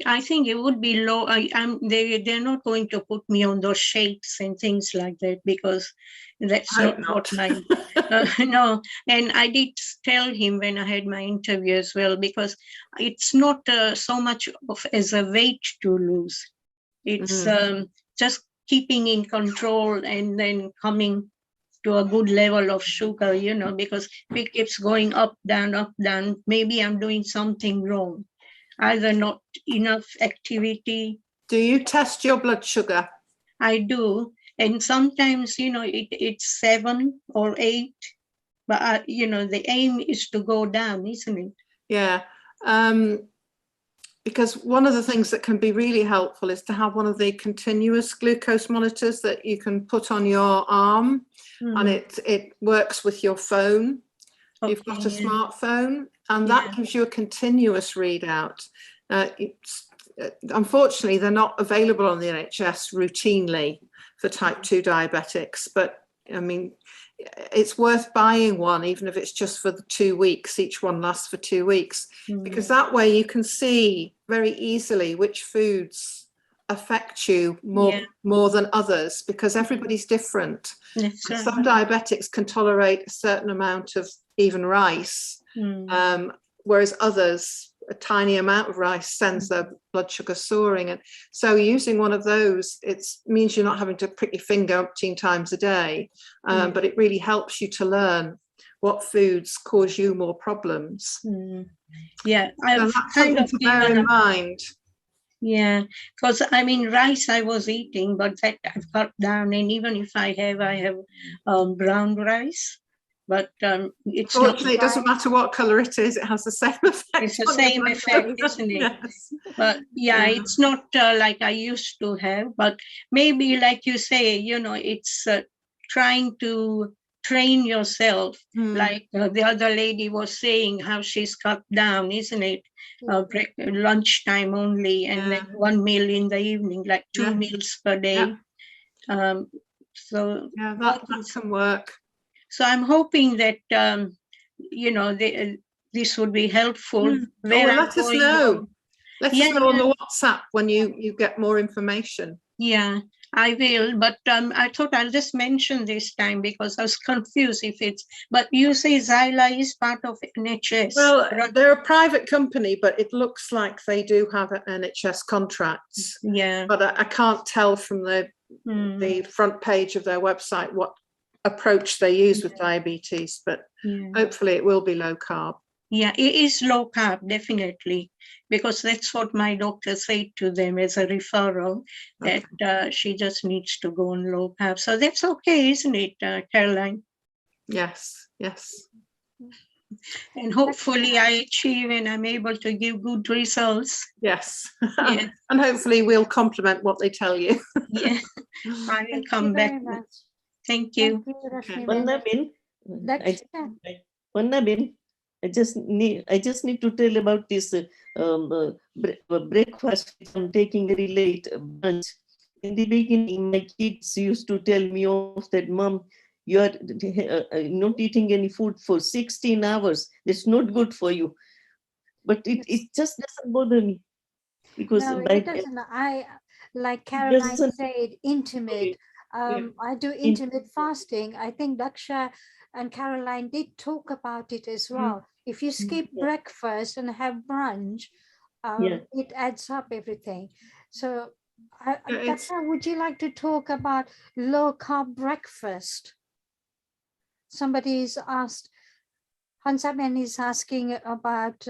I think it would be low. They're not going to put me on those shakes and things like that, because that's not what my no. And I did tell him when I had my interview as well, because it's not so much of as a weight to lose. It's just keeping in control and then coming to a good level of sugar, because if it keeps going up, down, maybe I'm doing something wrong. Either not enough activity. Do you test your blood sugar? I do. And sometimes, it's 7 or 8. But, the aim is to go down, isn't it? Yeah. Because one of the things that can be really helpful is to have one of the continuous glucose monitors that you can put on your arm, and it works with your phone. You've got a smartphone, and that gives you a continuous readout. Unfortunately, they're not available on the NHS routinely for type 2 diabetics, but it's worth buying one, even if it's just for the 2 weeks. Each one lasts for 2 weeks, because that way you can see very easily which foods affect you more than others, because everybody's different. Some diabetics can tolerate a certain amount of even rice, whereas others, a tiny amount of rice sends their blood sugar soaring. And so using one of those, it means you're not having to prick your finger umpteen times a day, but it really helps you to learn what foods cause you more problems. Yeah, so that's something to bear in mind. Yeah, because rice I was eating, but that I've cut down. And even if I have brown rice, but it's Fortunately, it doesn't matter what color it is, it has the same effect. It's the same effect, isn't it? Yes. But it's not like I used to have. But maybe, like you say, it's trying to train yourself, like the other lady was saying, how she's cut down, isn't it? Lunchtime only, and then 1 meal in the evening, like 2 meals per day. So that can work. So I'm hoping that this would be helpful. Let us know. Let us know on the WhatsApp when you get more information. Yeah, I will. But I thought I'll just mention this time because I was confused if it's. But you say Xyla is part of NHS. Well, they're a private company, but it looks like they do have NHS contracts. Yeah. But I can't tell from the front page of their website what approach they use with diabetes, but hopefully it will be low carb. Yeah, it is low carb, definitely, because that's what my doctor said to them as a referral, that she just needs to go on low carb. So that's okay, isn't it, Caroline? Yes, yes. And hopefully I achieve and I'm able to give good results. Yes. Yeah. And hopefully we'll complement what they tell you. Yeah, I will Thank come you back. very much. Thank you. Thank you, Rashmi. Pannabin, I just need to tell about this breakfast which I'm taking very late brunch. In the beginning, my kids used to tell me off that, Mom, you are not eating any food for 16 hours. That's not good for you. But it just doesn't bother me, because No, by it doesn't. Like Caroline said, intimate. I do intermittent fasting. I think Daksha and Caroline did talk about it as well. If you skip breakfast and have brunch, it adds up everything. So, Daksha, would you like to talk about low carb breakfast? Somebody's asked, Hansaben is asking about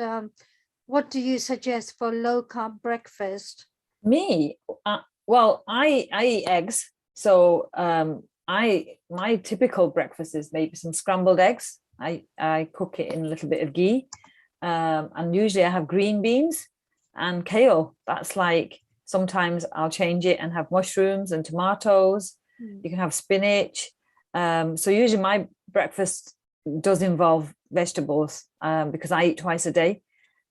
what do you suggest for low carb breakfast? Me? Well, I eat eggs. So my typical breakfast is maybe some scrambled eggs. I cook it in a little bit of ghee. And usually I have green beans and kale. That's like, sometimes I'll change it and have mushrooms and tomatoes. You can have spinach. So usually my breakfast does involve vegetables because I eat twice a day.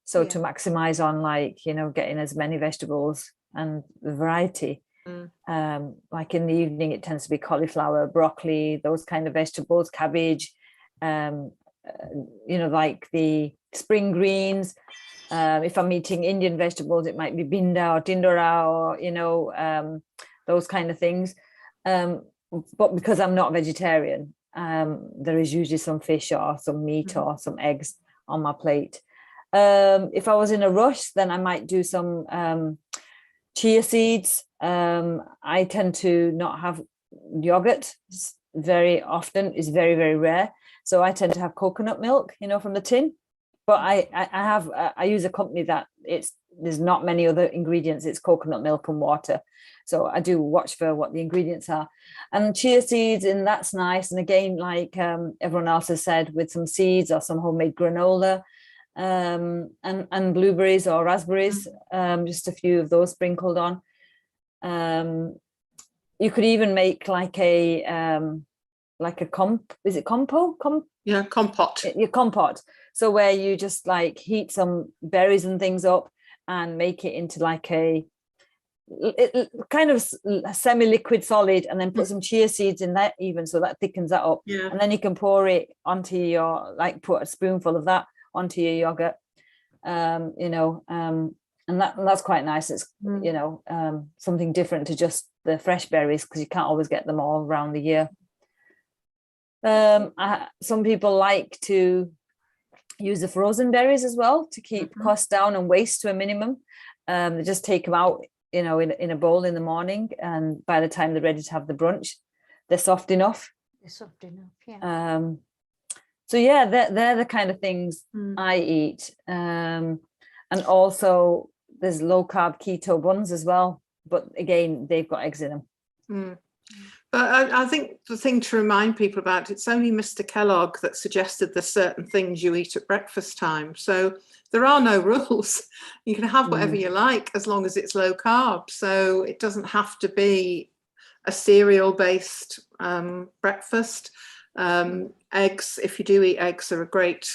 So to maximize on, like, you know, getting as many vegetables and the variety. Like in the evening, it tends to be cauliflower, broccoli, those kind of vegetables, cabbage, you know, like the spring greens. If I'm eating Indian vegetables, it might be binda or tindora, or, you know, those kind of things. But because I'm not vegetarian, there is usually some fish or some meat or some eggs on my plate. If I was in a rush, then I might do some chia seeds. I tend to not have yogurt very often. It's very, very rare. So I tend to have coconut milk, you know, from the tin. But I use a company that there's not many other ingredients. It's coconut milk and water. So I do watch for what the ingredients are. And chia seeds, and that's nice. And again, like everyone else has said, with some seeds or some homemade granola, and blueberries or raspberries, just a few of those sprinkled on. You could even make like a compote. Yeah, compote. Your compote. So where you just like heat some berries and things up and make it into like a kind of semi-liquid solid, and then put some chia seeds in that even, so that thickens that up. And then you can pour it onto your, like, put a spoonful of that onto your yogurt, you know, and that's quite nice. It's you know, something different to just the fresh berries, because you can't always get them all around the year. Some people like to use the frozen berries as well to keep costs down and waste to a minimum. They just take them out, you know, in a bowl in the morning, and by the time they're ready to have the brunch, they're soft enough. They're soft enough, yeah. So yeah, they're the kind of things I eat. And also there's low carb keto buns as well, but again, they've got eggs in them. But I think the thing to remind people about, it's only Mr. Kellogg that suggested there's certain things you eat at breakfast time. So there are no rules. You can have whatever you like as long as it's low carb. So it doesn't have to be a cereal-based breakfast. Eggs, if you do eat eggs, are a great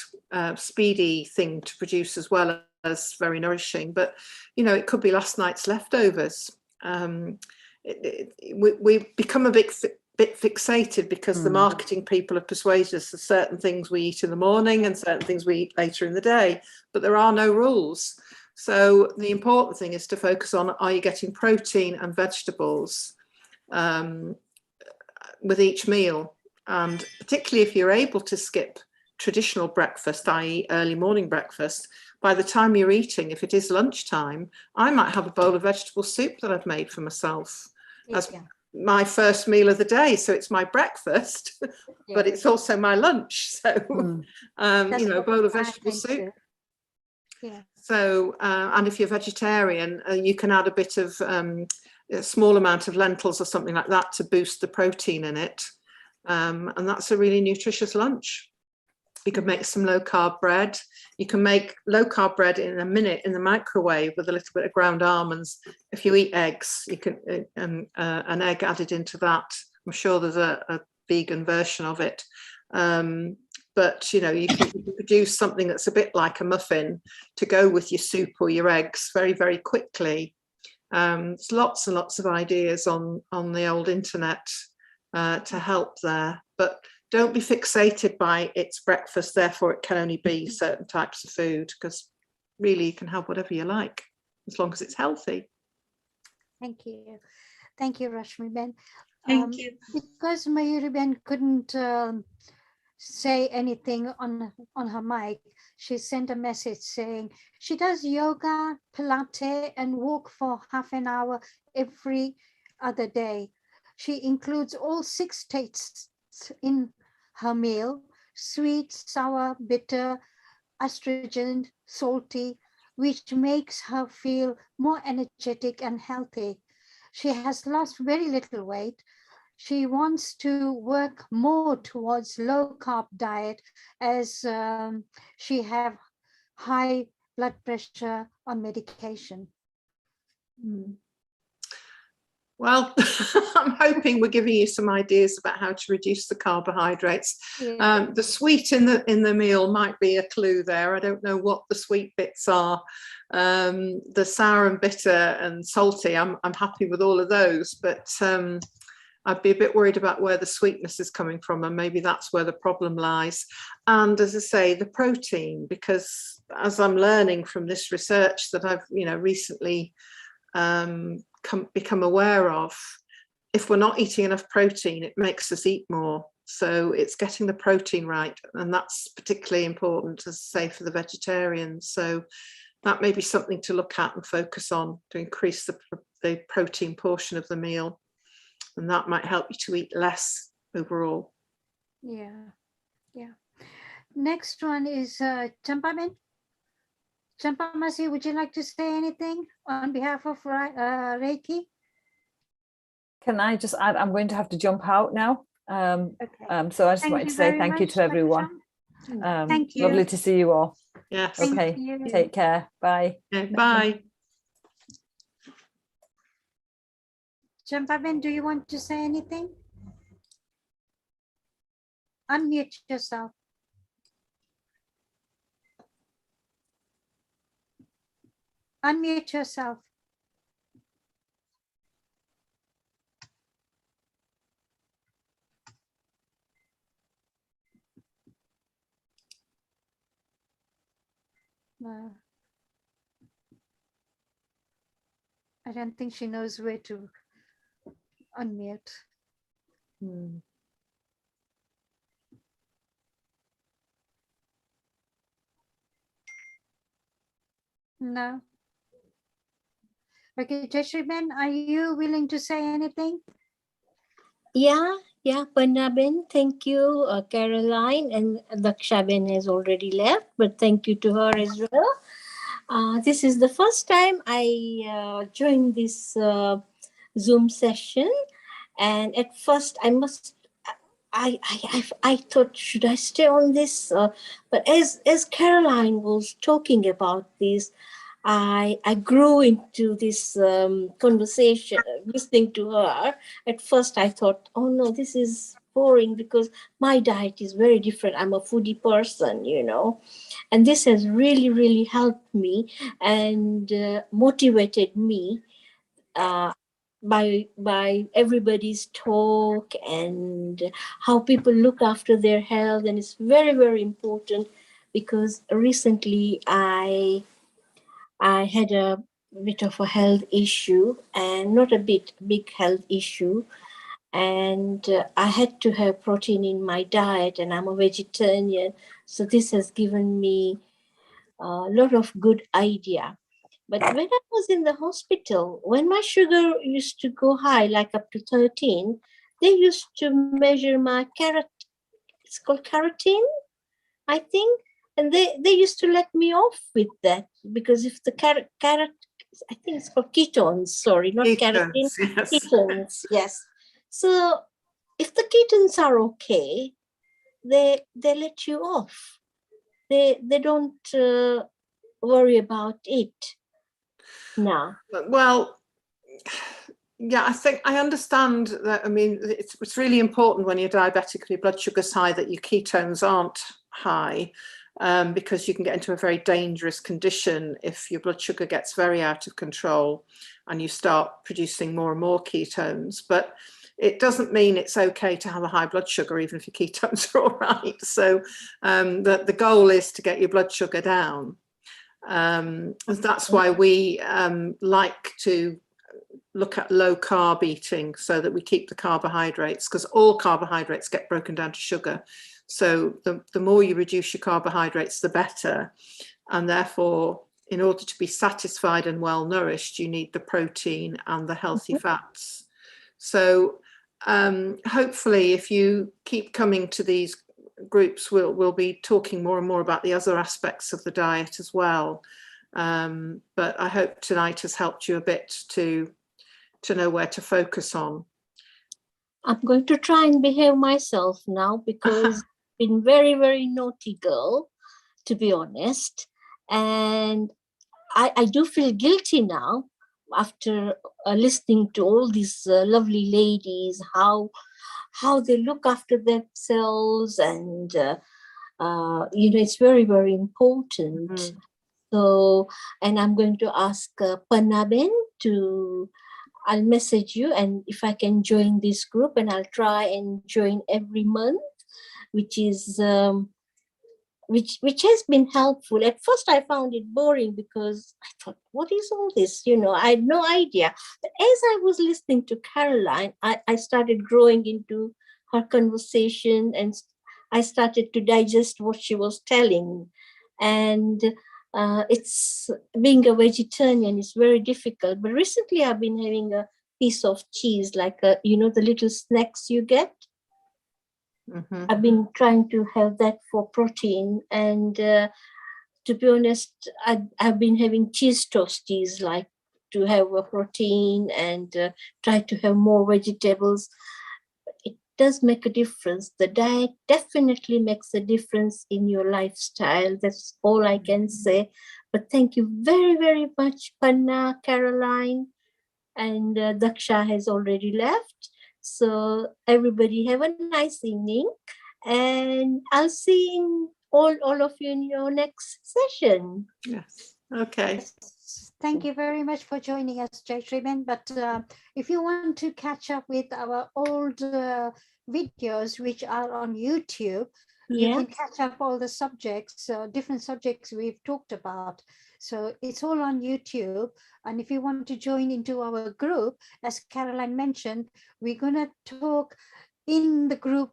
speedy thing to produce as well as very nourishing. But, you know, it could be last night's leftovers. We become a bit fixated because the marketing people have persuaded us of certain things we eat in the morning and certain things we eat later in the day, but there are no rules. So the important thing is to focus on, are you getting protein and vegetables with each meal? And particularly if you're able to skip traditional breakfast, i.e. early morning breakfast, by the time you're eating, if it is lunchtime, I might have a bowl of vegetable soup that I've made for myself. my first meal of the day, so it's my breakfast, but it's also my lunch. So, you know, a bowl of vegetable soup. Yeah. So, and if you're vegetarian, you can add a bit of a small amount of lentils or something like that to boost the protein in it. And that's a really nutritious lunch. You can make some low carb bread. You can make low carb bread in a minute in the microwave with a little bit of ground almonds. If you eat eggs, you can an egg added into that. I'm sure there's a vegan version of it. But you know, you can produce something that's a bit like a muffin to go with your soup or your eggs very, very quickly. There's lots and lots of ideas on the old internet to help there, but don't be fixated by it's breakfast, therefore it can only be certain types of food, because really you can have whatever you like as long as it's healthy. Thank you. Thank you, Rashmi Ben. Thank you. Because Mayuri Ben couldn't say anything on her mic, she sent a message saying she does yoga, Pilates, and walk for half an hour every other day. She includes all 6 tastes in her meal: sweet, sour, bitter, astringent, salty, which makes her feel more energetic and healthy. She has lost very little weight. She wants to work more towards low carb diet as she have high blood pressure on medication. Well, I'm hoping we're giving you some ideas about how to reduce the carbohydrates. Yeah. The sweet in the meal might be a clue there. I don't know what the sweet bits are. The sour and bitter and salty, I'm happy with all of those, but I'd be a bit worried about where the sweetness is coming from, and maybe that's where the problem lies. And as I say, the protein, because as I'm learning from this research that I've recently become aware of, if we're not eating enough protein, it makes us eat more. So it's getting the protein right, and that's particularly important, as I say, for the vegetarians. So that may be something to look at and focus on, to increase the protein portion of the meal, and that might help you to eat less overall. Yeah. Next one is Champaben. Champamasi, would you like to say anything on behalf of Reiki? Can I just add, I'm going to have to jump out now. Okay. So I just wanted to say thank you to everyone. Thank you. Lovely to see you all. Yes. Okay, you. take care. Bye. Okay, bye. Champaben, do you want to say anything? Unmute yourself. Unmute yourself. No. I don't think she knows where to unmute. No. Okay, Jeshriben, are you willing to say anything? Yeah, Panna-ben, thank you, Caroline, and Daksha-ben has already left, but thank you to her as well. This is the first time I joined this Zoom session, and at first I thought, should I stay on this? But as Caroline was talking about this, I grew into this conversation, listening to her. At first I thought, oh no, this is boring because my diet is very different. I'm a foodie person, and this has really, really helped me and motivated me by everybody's talk and how people look after their health. And it's very, very important because recently I had a bit of a health issue, and not a big health issue. And I had to have protein in my diet, and I'm a vegetarian. So this has given me a lot of good idea. But when I was in the hospital, when my sugar used to go high, like up to 13, they used to measure my it's called carotene, I think. And they used to let me off with that, because if the carrot, I think it's called ketones, sorry, not carotene, Yes. ketones, yes. So if the ketones are okay, they let you off. They don't worry about it now. Well, yeah, I think I understand that. I mean, it's really important when you're diabetic and your blood sugar's high that your ketones aren't high, because you can get into a very dangerous condition if your blood sugar gets very out of control and you start producing more and more ketones. But it doesn't mean it's okay to have a high blood sugar, even if your ketones are all right. So the goal is to get your blood sugar down. That's why we like to look at low carb eating, so that we keep the carbohydrates, because all carbohydrates get broken down to sugar. So the more you reduce your carbohydrates, the better. And therefore, in order to be satisfied and well nourished, you need the protein and the healthy fats. So hopefully, if you keep coming to these groups, we'll be talking more and more about the other aspects of the diet as well. But I hope tonight has helped you a bit to know where to focus on. I'm going to try and behave myself now, because I've been very, very naughty girl, to be honest. And I do feel guilty now after listening to all these lovely ladies, how they look after themselves, and it's very, very important. So, and I'm going to ask Panna to, I'll message you, and if I can join this group, and I'll try and join every month, which is which has been helpful. At first I found it boring, because I thought, what is all this? I had no idea. But as I was listening to Caroline, I started growing into her conversation, and I started to digest what she was telling. And it's being a vegetarian is very difficult. But recently I've been having a piece of cheese, like the little snacks you get. I've been trying to have that for protein, and to be honest, I've been having cheese toasties, like to have a protein, and try to have more vegetables. It does make a difference. The diet definitely makes a difference in your lifestyle. That's all I can say. But thank you very, very much, Panna, Caroline, and Daksha has already left. So everybody have a nice evening, and I'll see all of you in your next session. Yes. Okay. Thank you very much for joining us, Jayashree. But if you want to catch up with our old videos, which are on YouTube, you can catch up all the subjects, different subjects we've talked about. So it's all on YouTube. And if you want to join into our group, as Caroline mentioned, we're going to talk in the group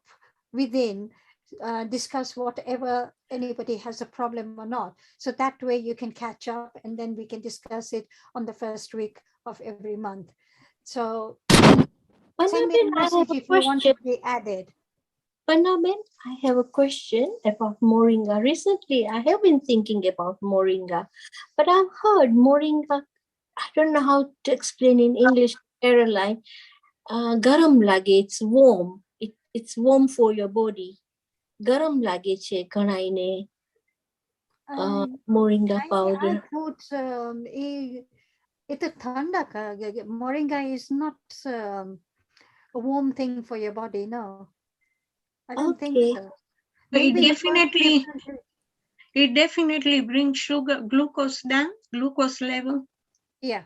within, discuss whatever anybody has a problem or not. So that way you can catch up, and then we can discuss it on the first week of every month. So send me a message if you want to be added. Pannaben, I have a question about Moringa. Recently, I have been thinking about Moringa, but I've heard Moringa, I don't know how to explain in English, Caroline, garam lage, it's warm. It's warm for your body. Garam lage che kanaine Moringa powder. I thought it's a thanda. Moringa is not a warm thing for your body, no. I don't think so. Maybe it definitely brings glucose down, glucose level. Yeah.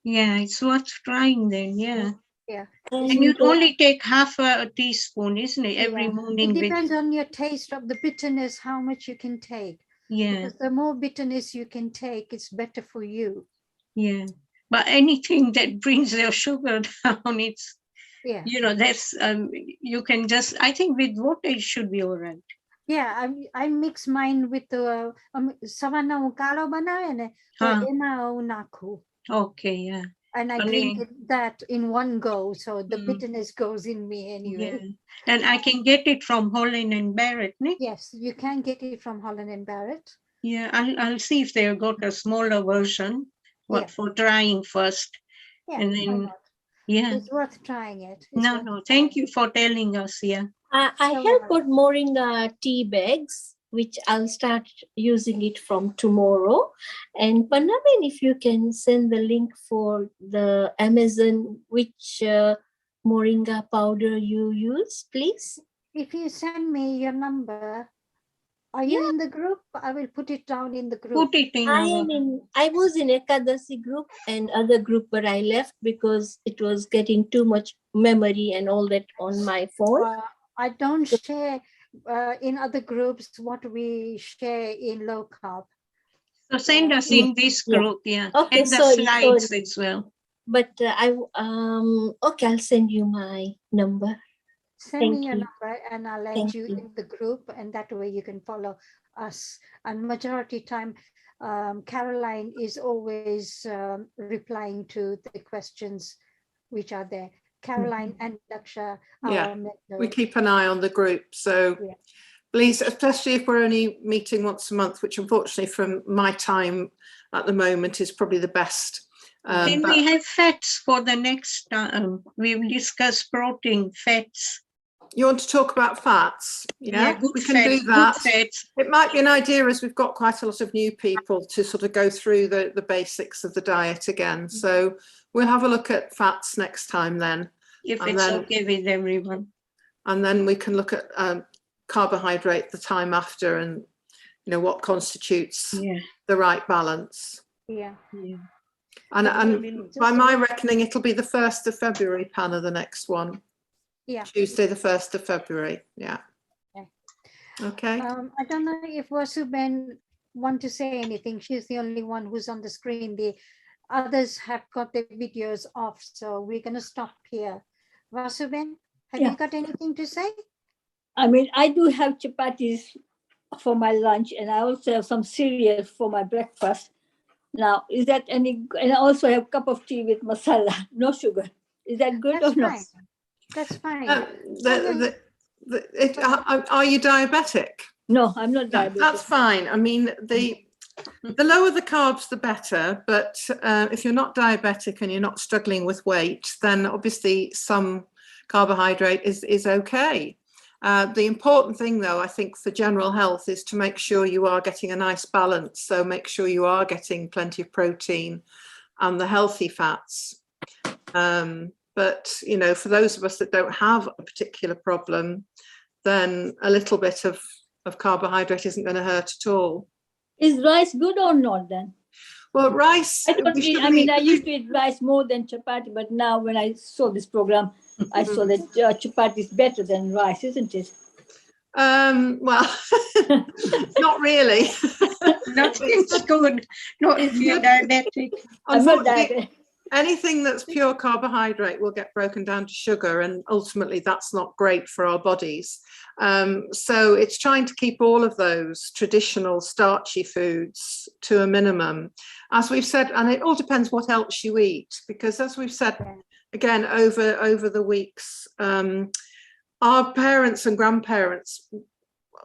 Yeah, it's worth trying then, yeah. Yeah. And you'd only take half a teaspoon, isn't it, every morning? It depends on your taste of the bitterness, how much you can take. Yeah. Because the more bitterness you can take, it's better for you. Yeah. But anything that brings your sugar down, it's, that's, you can just, I think with water it should be all right. Yeah, I mix mine with the savana kalo banawe ne so ena naku. Okay, yeah. And I drink that in one go, so the bitterness goes in me anyway. Yeah. And I can get it from Holland and Barrett, ne? Yes, you can get it from Holland and Barrett. Yeah, I'll see if they've got a smaller version. For trying first. Yeah, and then it's worth trying it. Thank you for telling us. Yeah. I have got Moringa tea bags, which I'll start using it from tomorrow. And Pannaben, if you can send the link for the Amazon, which Moringa powder you use, please. If you send me your number, are you in the group? I will put it down in the group. Put it in. I was in Ekadasi group and other group, but I left because it was getting too much memory and all that on my phone. I don't share in other groups what we share in low carb. So send us in this group, yeah. Okay, and the slides as well. But okay, I'll send you my number. Send me your number and I'll add you in the group, and that way you can follow us. And majority time, Caroline is always replying to the questions which are there. Caroline and Daksha. We keep an eye on the group. So please, especially if we're only meeting once a month, which unfortunately from my time at the moment is probably the best. Can we have fats for the next time? We've discussed protein, fats. You want to talk about fats? Yeah, good we can fats, do that. Good fats. It might be an idea, as we've got quite a lot of new people, to sort of go through the basics of the diet again. So we'll have a look at fats next time then. If it's okay with everyone. And then we can look at carbohydrate the time after, and what constitutes the right balance. Yeah. And by my reckoning, it'll be the 1st of February, Panna, the next one. Yeah. Tuesday, the 1st of February. Yeah. Okay. I don't know if Vasuben want to say anything. She's the only one who's on the screen. The others have got their videos off, so we're going to stop here. Vasuben, have you got anything to say? I mean, I do have chapatis for my lunch, and I also have some cereal for my breakfast. Now, is that any? And I also have a cup of tea with masala, no sugar. Is that good or not? That's fine. Are you diabetic? No, I'm not diabetic. That's fine. I mean, the lower the carbs, the better. But if you're not diabetic and you're not struggling with weight, then obviously some carbohydrate is okay. The important thing, though, I think for general health is to make sure you are getting a nice balance. So make sure you are getting plenty of protein and the healthy fats. But, for those of us that don't have a particular problem, then a little bit of carbohydrate isn't going to hurt at all. Is rice good or not then? Well, rice... I used to eat rice more than chapati, but now when I saw this program, I saw that chapati is better than rice, isn't it? Well, not really. Nothing's good. Not if you're diabetic. I'm not diabetic. Anything that's pure carbohydrate will get broken down to sugar, and ultimately that's not great for our bodies. So it's trying to keep all of those traditional starchy foods to a minimum. As we've said, and it all depends what else you eat, because as we've said, again, over the weeks, our parents and grandparents,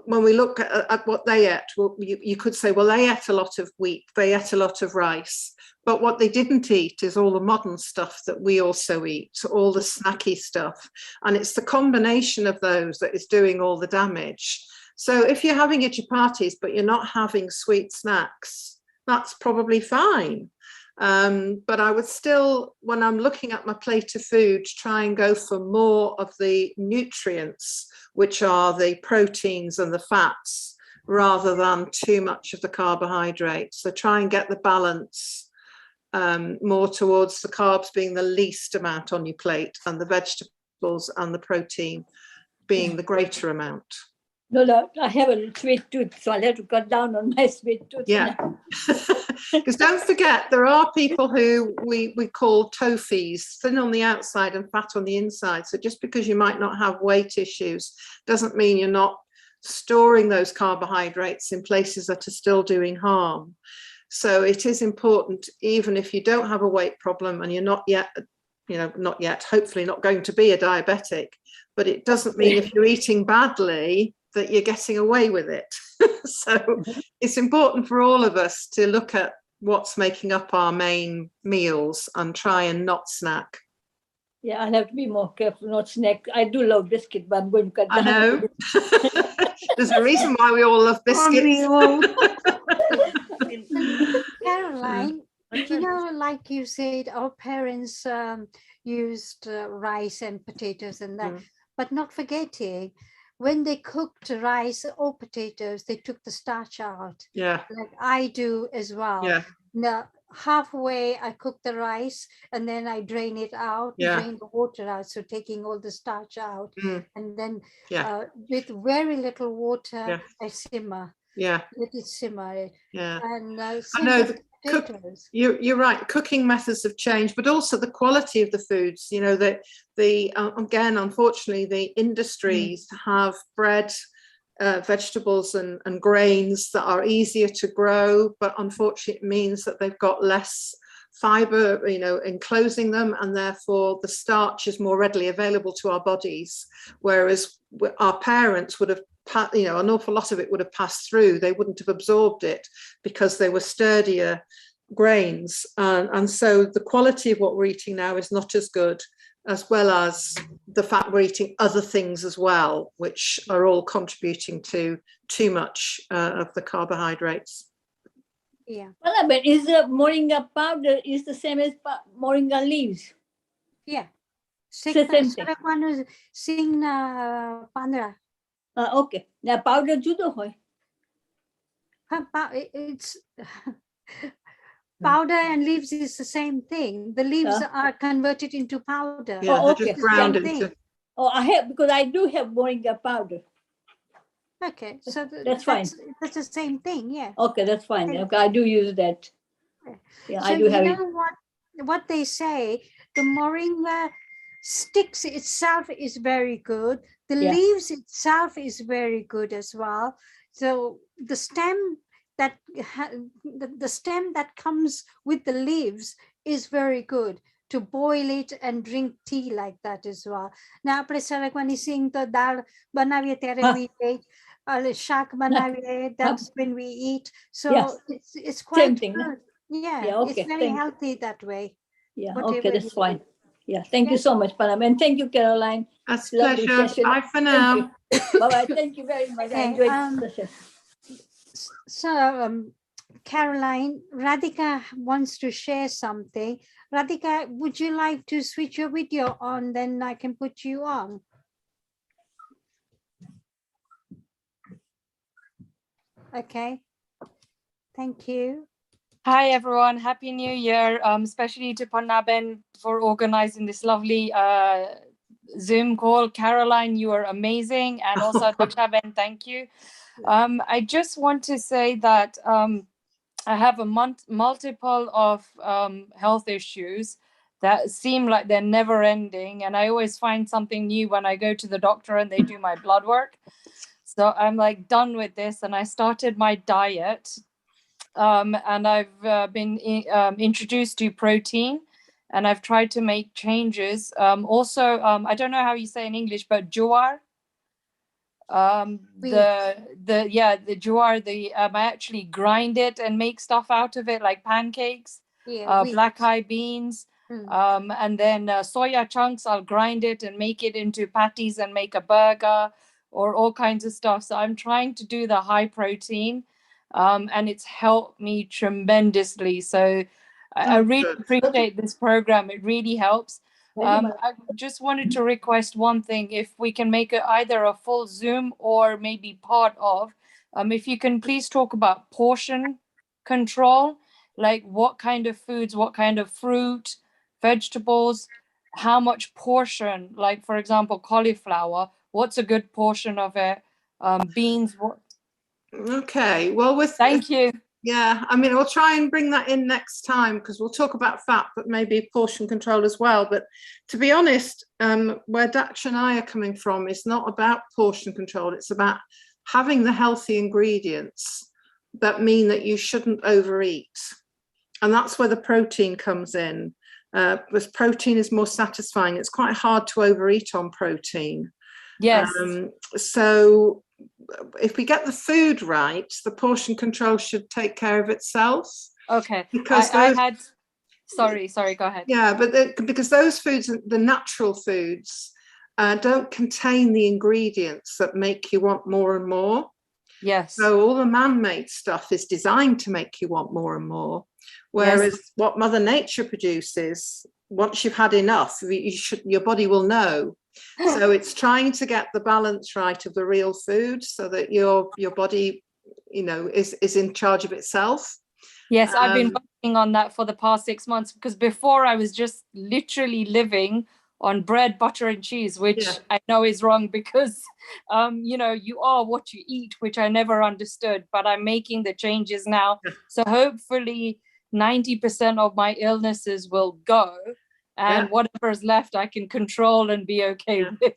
when we look at what they ate, well, you could say, well, they ate a lot of wheat, they ate a lot of rice, but what they didn't eat is all the modern stuff that we also eat, all the snacky stuff. And it's the combination of those that is doing all the damage. So if you're having your chapatis, but you're not having sweet snacks, that's probably fine. But I would still, when I'm looking at my plate of food, try and go for more of the nutrients, which are the proteins and the fats, rather than too much of the carbohydrates. So try and get the balance more towards the carbs being the least amount on your plate and the vegetables and the protein being the greater amount. No, I have a sweet tooth, so I'll have to cut down on my sweet tooth. Yeah. Because don't forget, there are people who we call tofis, thin on the outside and fat on the inside. So just because you might not have weight issues doesn't mean you're not storing those carbohydrates in places that are still doing harm. So it is important, even if you don't have a weight problem and you're not yet, hopefully not going to be a diabetic, but it doesn't mean if you're eating badly that you're getting away with it. So it's important for all of us to look at what's making up our main meals and try and not snack. Yeah, I'll have to be more careful, not snack. I do love biscuit, but I'm going to cut I down. know. There's a reason why we all love biscuits. Caroline, like you said, our parents used rice and potatoes and that, but not forgetting, when they cooked rice or potatoes, they took the starch out. Yeah. Like I do as well. Yeah. Now, halfway I cook the rice and then I drain it out, drain the water out. So taking all the starch out and then with very little water, I simmer. Yeah. Let it simmer. Yeah. And I know you're right. Cooking methods have changed, but also the quality of the foods. You know, that again, unfortunately, the industries have bred vegetables and grains that are easier to grow, but unfortunately, it means that they've got less fiber, enclosing them, and therefore the starch is more readily available to our bodies. Whereas our parents would have, an awful lot of it would have passed through. They wouldn't have absorbed it because they were sturdier grains. And so the quality of what we're eating now is not as good, as well as the fact we're eating other things as well, which are all contributing to too much of the carbohydrates. Yeah. Well, but is the moringa powder is the same as moringa leaves? Yeah. Same thing. Okay. Now powder judo hoy. It's powder and leaves is the same thing. The leaves are converted into powder. Yeah, they're just ground into. I have, because I do have moringa powder. Okay, so that's fine. That's the same thing, yeah. Okay, that's fine. Okay, I do use that. Yeah, so I do have it. What they say, the moringa sticks itself is very good. The leaves itself is very good as well. So the stem that the stem that comes with the leaves is very good to boil it and drink tea like that as well. Now, when you sing the dal banaviye we eat, shak banaviye, that's when we eat. So it's quite good. Yeah, it's very healthy that way. Yeah, okay, that's fine. Yeah, thank you so much, Panna. And thank you, Caroline. That's a pleasure. Bye for now. Bye-bye. Thank you very much. I enjoyed the session. So, Caroline, Radhika wants to share something. Radhika, would you like to switch your video on? Then I can put you on. Okay. Thank you. Hi, everyone. Happy New Year, especially to Panna Ben for organizing this lovely Zoom call. Caroline, you are amazing. And also Daksha Ben, thank you. I just want to say that I have a multiple of health issues that seem like they're never ending. And I always find something new when I go to the doctor and they do my blood work. So I'm like done with this. And I started my diet. And I've been introduced to protein, and I've tried to make changes. Also, I don't know how you say in English, but jowar. The jowar. I actually grind it and make stuff out of it, like pancakes. Black eyed beans, and then soya chunks. I'll grind it and make it into patties and make a burger or all kinds of stuff. So I'm trying to do the high protein. And it's helped me tremendously. So I really appreciate this program. It really helps. I just wanted to request one thing. If we can make it either a full Zoom or maybe part of, if you can please talk about portion control, like what kind of foods, what kind of fruit, vegetables, how much portion, like for example, cauliflower, what's a good portion of it? Beans, what? Okay, well, thank you. Yeah, I mean, we'll try and bring that in next time because we'll talk about fat, but maybe portion control as well. But to be honest, where Daksha and I are coming from is not about portion control. It's about having the healthy ingredients that mean that you shouldn't overeat. And that's where the protein comes in. Because protein is more satisfying. It's quite hard to overeat on protein. Yes. So if we get the food right, the portion control should take care of itself. Okay. Because I had, sorry, go ahead. Yeah, but because those foods, the natural foods, don't contain the ingredients that make you want more and more. Yes. So all the man-made stuff is designed to make you want more and more. Whereas what Mother Nature produces, once you've had enough, your body will know. So it's trying to get the balance right of the real food so that your body, you know, is in charge of itself. Yes, I've been working on that for the past 6 months, because before I was just literally living on bread, butter and cheese, which I know is wrong because, you know, you are what you eat, which I never understood, but I'm making the changes now. So hopefully 90% of my illnesses will go, and whatever is left I can control and be okay with.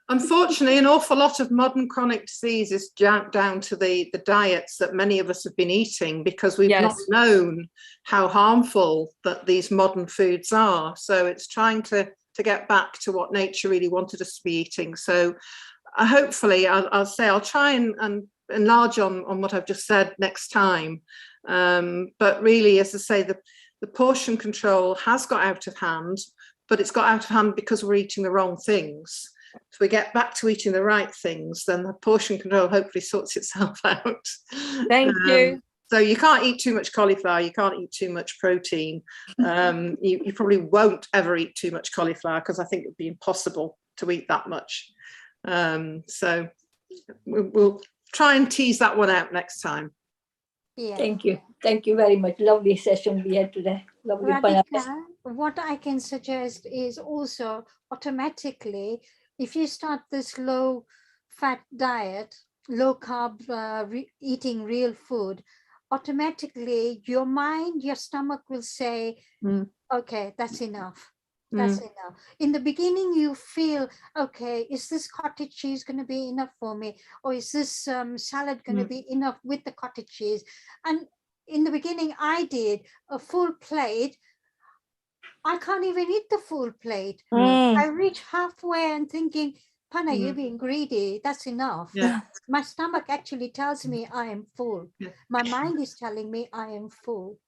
Unfortunately, an awful lot of modern chronic disease is down to the diets that many of us have been eating, because we've not known how harmful that these modern foods are. So it's trying to get back to what nature really wanted us to be eating. So hopefully I'll try and enlarge on what I've just said next time. But really, as I say, the portion control has got out of hand, but it's got out of hand because we're eating the wrong things. If we get back to eating the right things, then the portion control hopefully sorts itself out. Thank you. So you can't eat too much cauliflower, you can't eat too much protein. You probably won't ever eat too much cauliflower, because I think it would be impossible to eat that much. So we'll try and tease that one out next time. Thank you very much. Lovely session we had today. Lovely. Radhika, what I can suggest is also automatically, if you start this low fat diet, low carb, eating real food, automatically your mind, your stomach will say, okay, that's enough. That's enough. In the beginning, you feel, okay, is this cottage cheese going to be enough for me? Or is this salad going to be enough with the cottage cheese? And in the beginning, I did a full plate. I can't even eat the full plate. I reach halfway and thinking, Panna, you're being greedy. That's enough. My stomach actually tells me I am full. My mind is telling me I am full.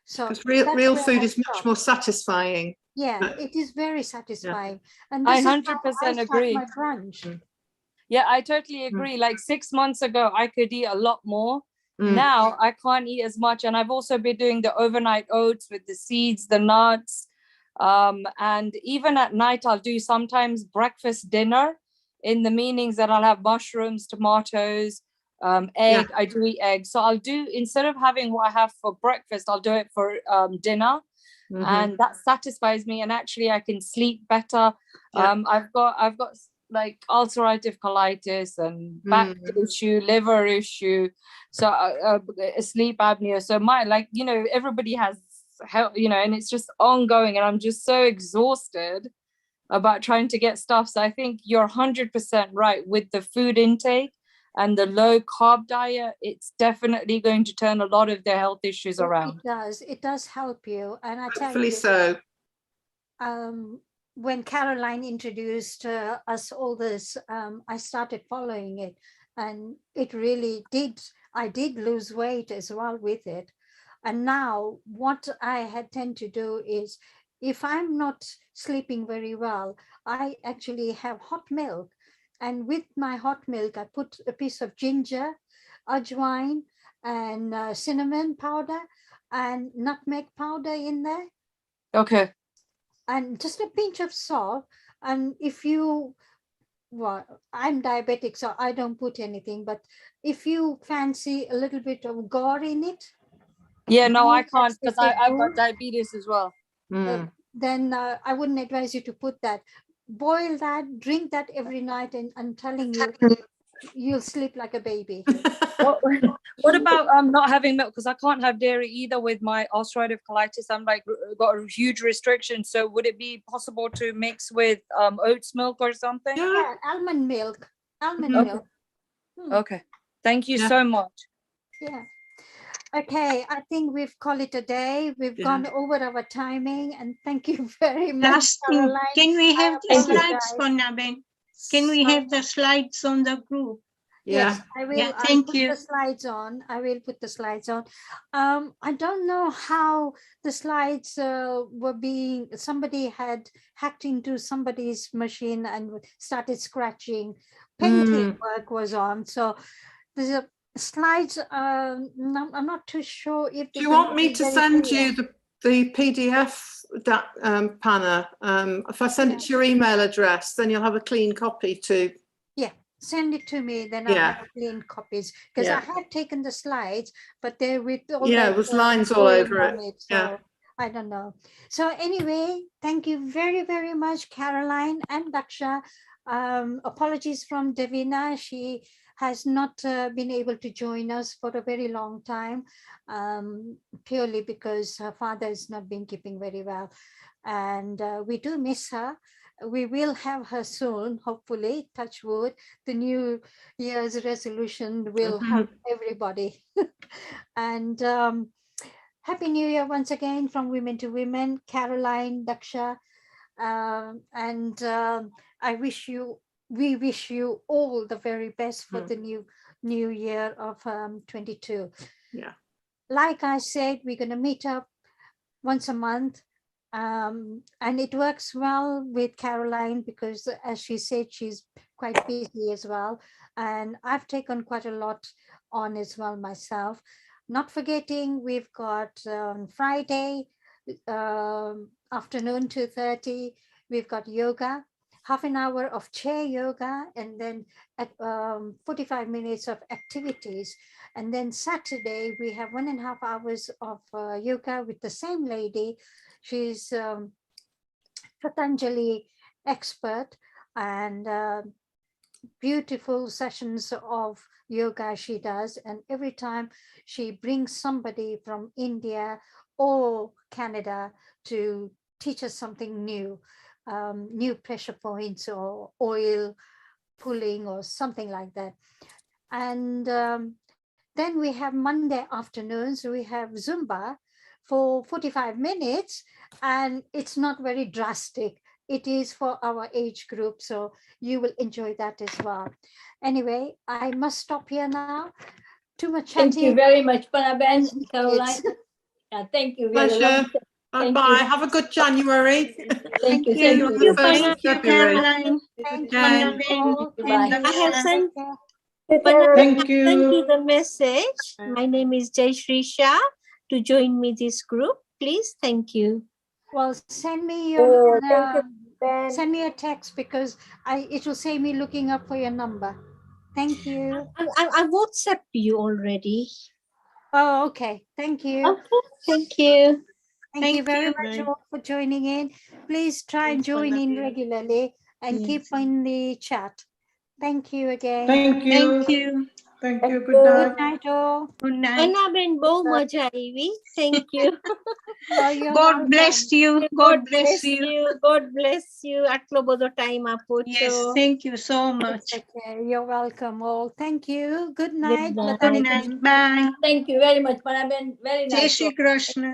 So because real food is much more satisfying. Yeah, it is very satisfying. And I this 100% agree. my brunch. Yeah, I totally agree. Like 6 months ago, I could eat a lot more. Now I can't eat as much. And I've also been doing the overnight oats with the seeds, the nuts. And even at night, I'll do sometimes breakfast dinner, in the meanings that I'll have mushrooms, tomatoes, egg. I do eat eggs. So I'll do, instead of having what I have for breakfast, I'll do it for dinner. And that satisfies me, and actually I can sleep better. I've got like ulcerative colitis and back issue, liver issue, so sleep apnea. So my, like, you know, everybody has help, you know, and it's just ongoing, and I'm just so exhausted about trying to get stuff. So I think you're 100% right with the food intake and the low carb diet. It's definitely going to turn a lot of their health issues around. It does help you. And I tell Hopefully you, so. When Caroline introduced us all this, I started following it, and it really did. I did lose weight as well with it. And now what I tend to do is, if I'm not sleeping very well, I actually have hot milk. And with my hot milk, I put a piece of ginger, ajwain, and cinnamon powder and nutmeg powder in there. Okay. And just a pinch of salt. And if you, well, I'm diabetic, so I don't put anything. But if you fancy a little bit of gore in it. Yeah, no, I can't, because I've got diabetes as well. Then I wouldn't advise you to put that. Boil that, drink that every night, and I'm telling you, you'll sleep like a baby. What about not having milk? Because I can't have dairy either with my ulcerative colitis. I'm like got a huge restriction. So would it be possible to mix with oats milk or something? Yeah, almond milk. Almond milk. Okay. Thank you Yeah. so much. Yeah. Okay, I think we've called it a day. We've gone over our timing, and thank you very much, Last thing, Caroline. can we have the Thank you. slides for Nabin? Can we have the slides on the group? Yes, I will. Yeah, I'll thank put you. the slides on. I will put the slides on. I don't know how the slides were being. Somebody had hacked into somebody's machine and started scratching. Painting work was on, so there's a slides. I'm not too sure if. Do you want me to send you the PDF, that Panna? If I send it to your email address, then you'll have a clean copy to. Yeah, send it to me, then I'll have clean copies, because I had taken the slides, but they're with all it was lines all over it. So I don't know. So anyway, thank you very, very much, Caroline and Daksha. Apologies from Davina. She has not been able to join us for a very long time, purely because her father has not been keeping very well. And we do miss her. We will have her soon, hopefully, touch wood. The new year's resolution will help everybody. And Happy New Year once again from Women to Women, Caroline, Daksha. We wish you all the very best for the new year of 22. Yeah. Like I said, we're going to meet up once a month. And it works well with Caroline because, as she said, she's quite busy as well. And I've taken quite a lot on as well myself. Not forgetting, we've got Friday afternoon 2:30, we've got yoga, half an hour of chair yoga, and then at 45 minutes of activities. And then Saturday, we have 1.5 hours of yoga with the same lady. She's Patanjali expert, and beautiful sessions of yoga she does. And every time she brings somebody from India or Canada to teach us something new, new pressure points or oil pulling or something like that. And then we have Monday afternoons, we have Zumba for 45 minutes, and it's not very drastic. It is for our age group, so you will enjoy that as well. Anyway, I must stop here now. Too much chatting. Thank you very much, Panna, Caroline. Thank you. Pleasure. Bye-bye. Have a good January. Thank you. Thank you, Caroline. Thank you. I have sent Thank you. Send you the message. My name is Jayashree Shah to join me this group. Please, thank you. Well, send me your send me a text, because it will save me looking up for your number. Thank you. I WhatsApped you already. Oh, okay. Thank you. Okay, thank you. Thank you very much all for joining in. Please try and join in regularly and keep in the chat. Thank you again. Thank you. Thank you. Thank you. Good night. Good night, all. Good night. Panna bau maja Ivy. Thank you. God bless you. God bless you. God bless you. Atlo bodo time apo. Yes, thank you so much. Okay, you're welcome all. Thank you. Good night. Good night. Bye. Thank you very much, Panna. Very nice. Jai Shri Krishna.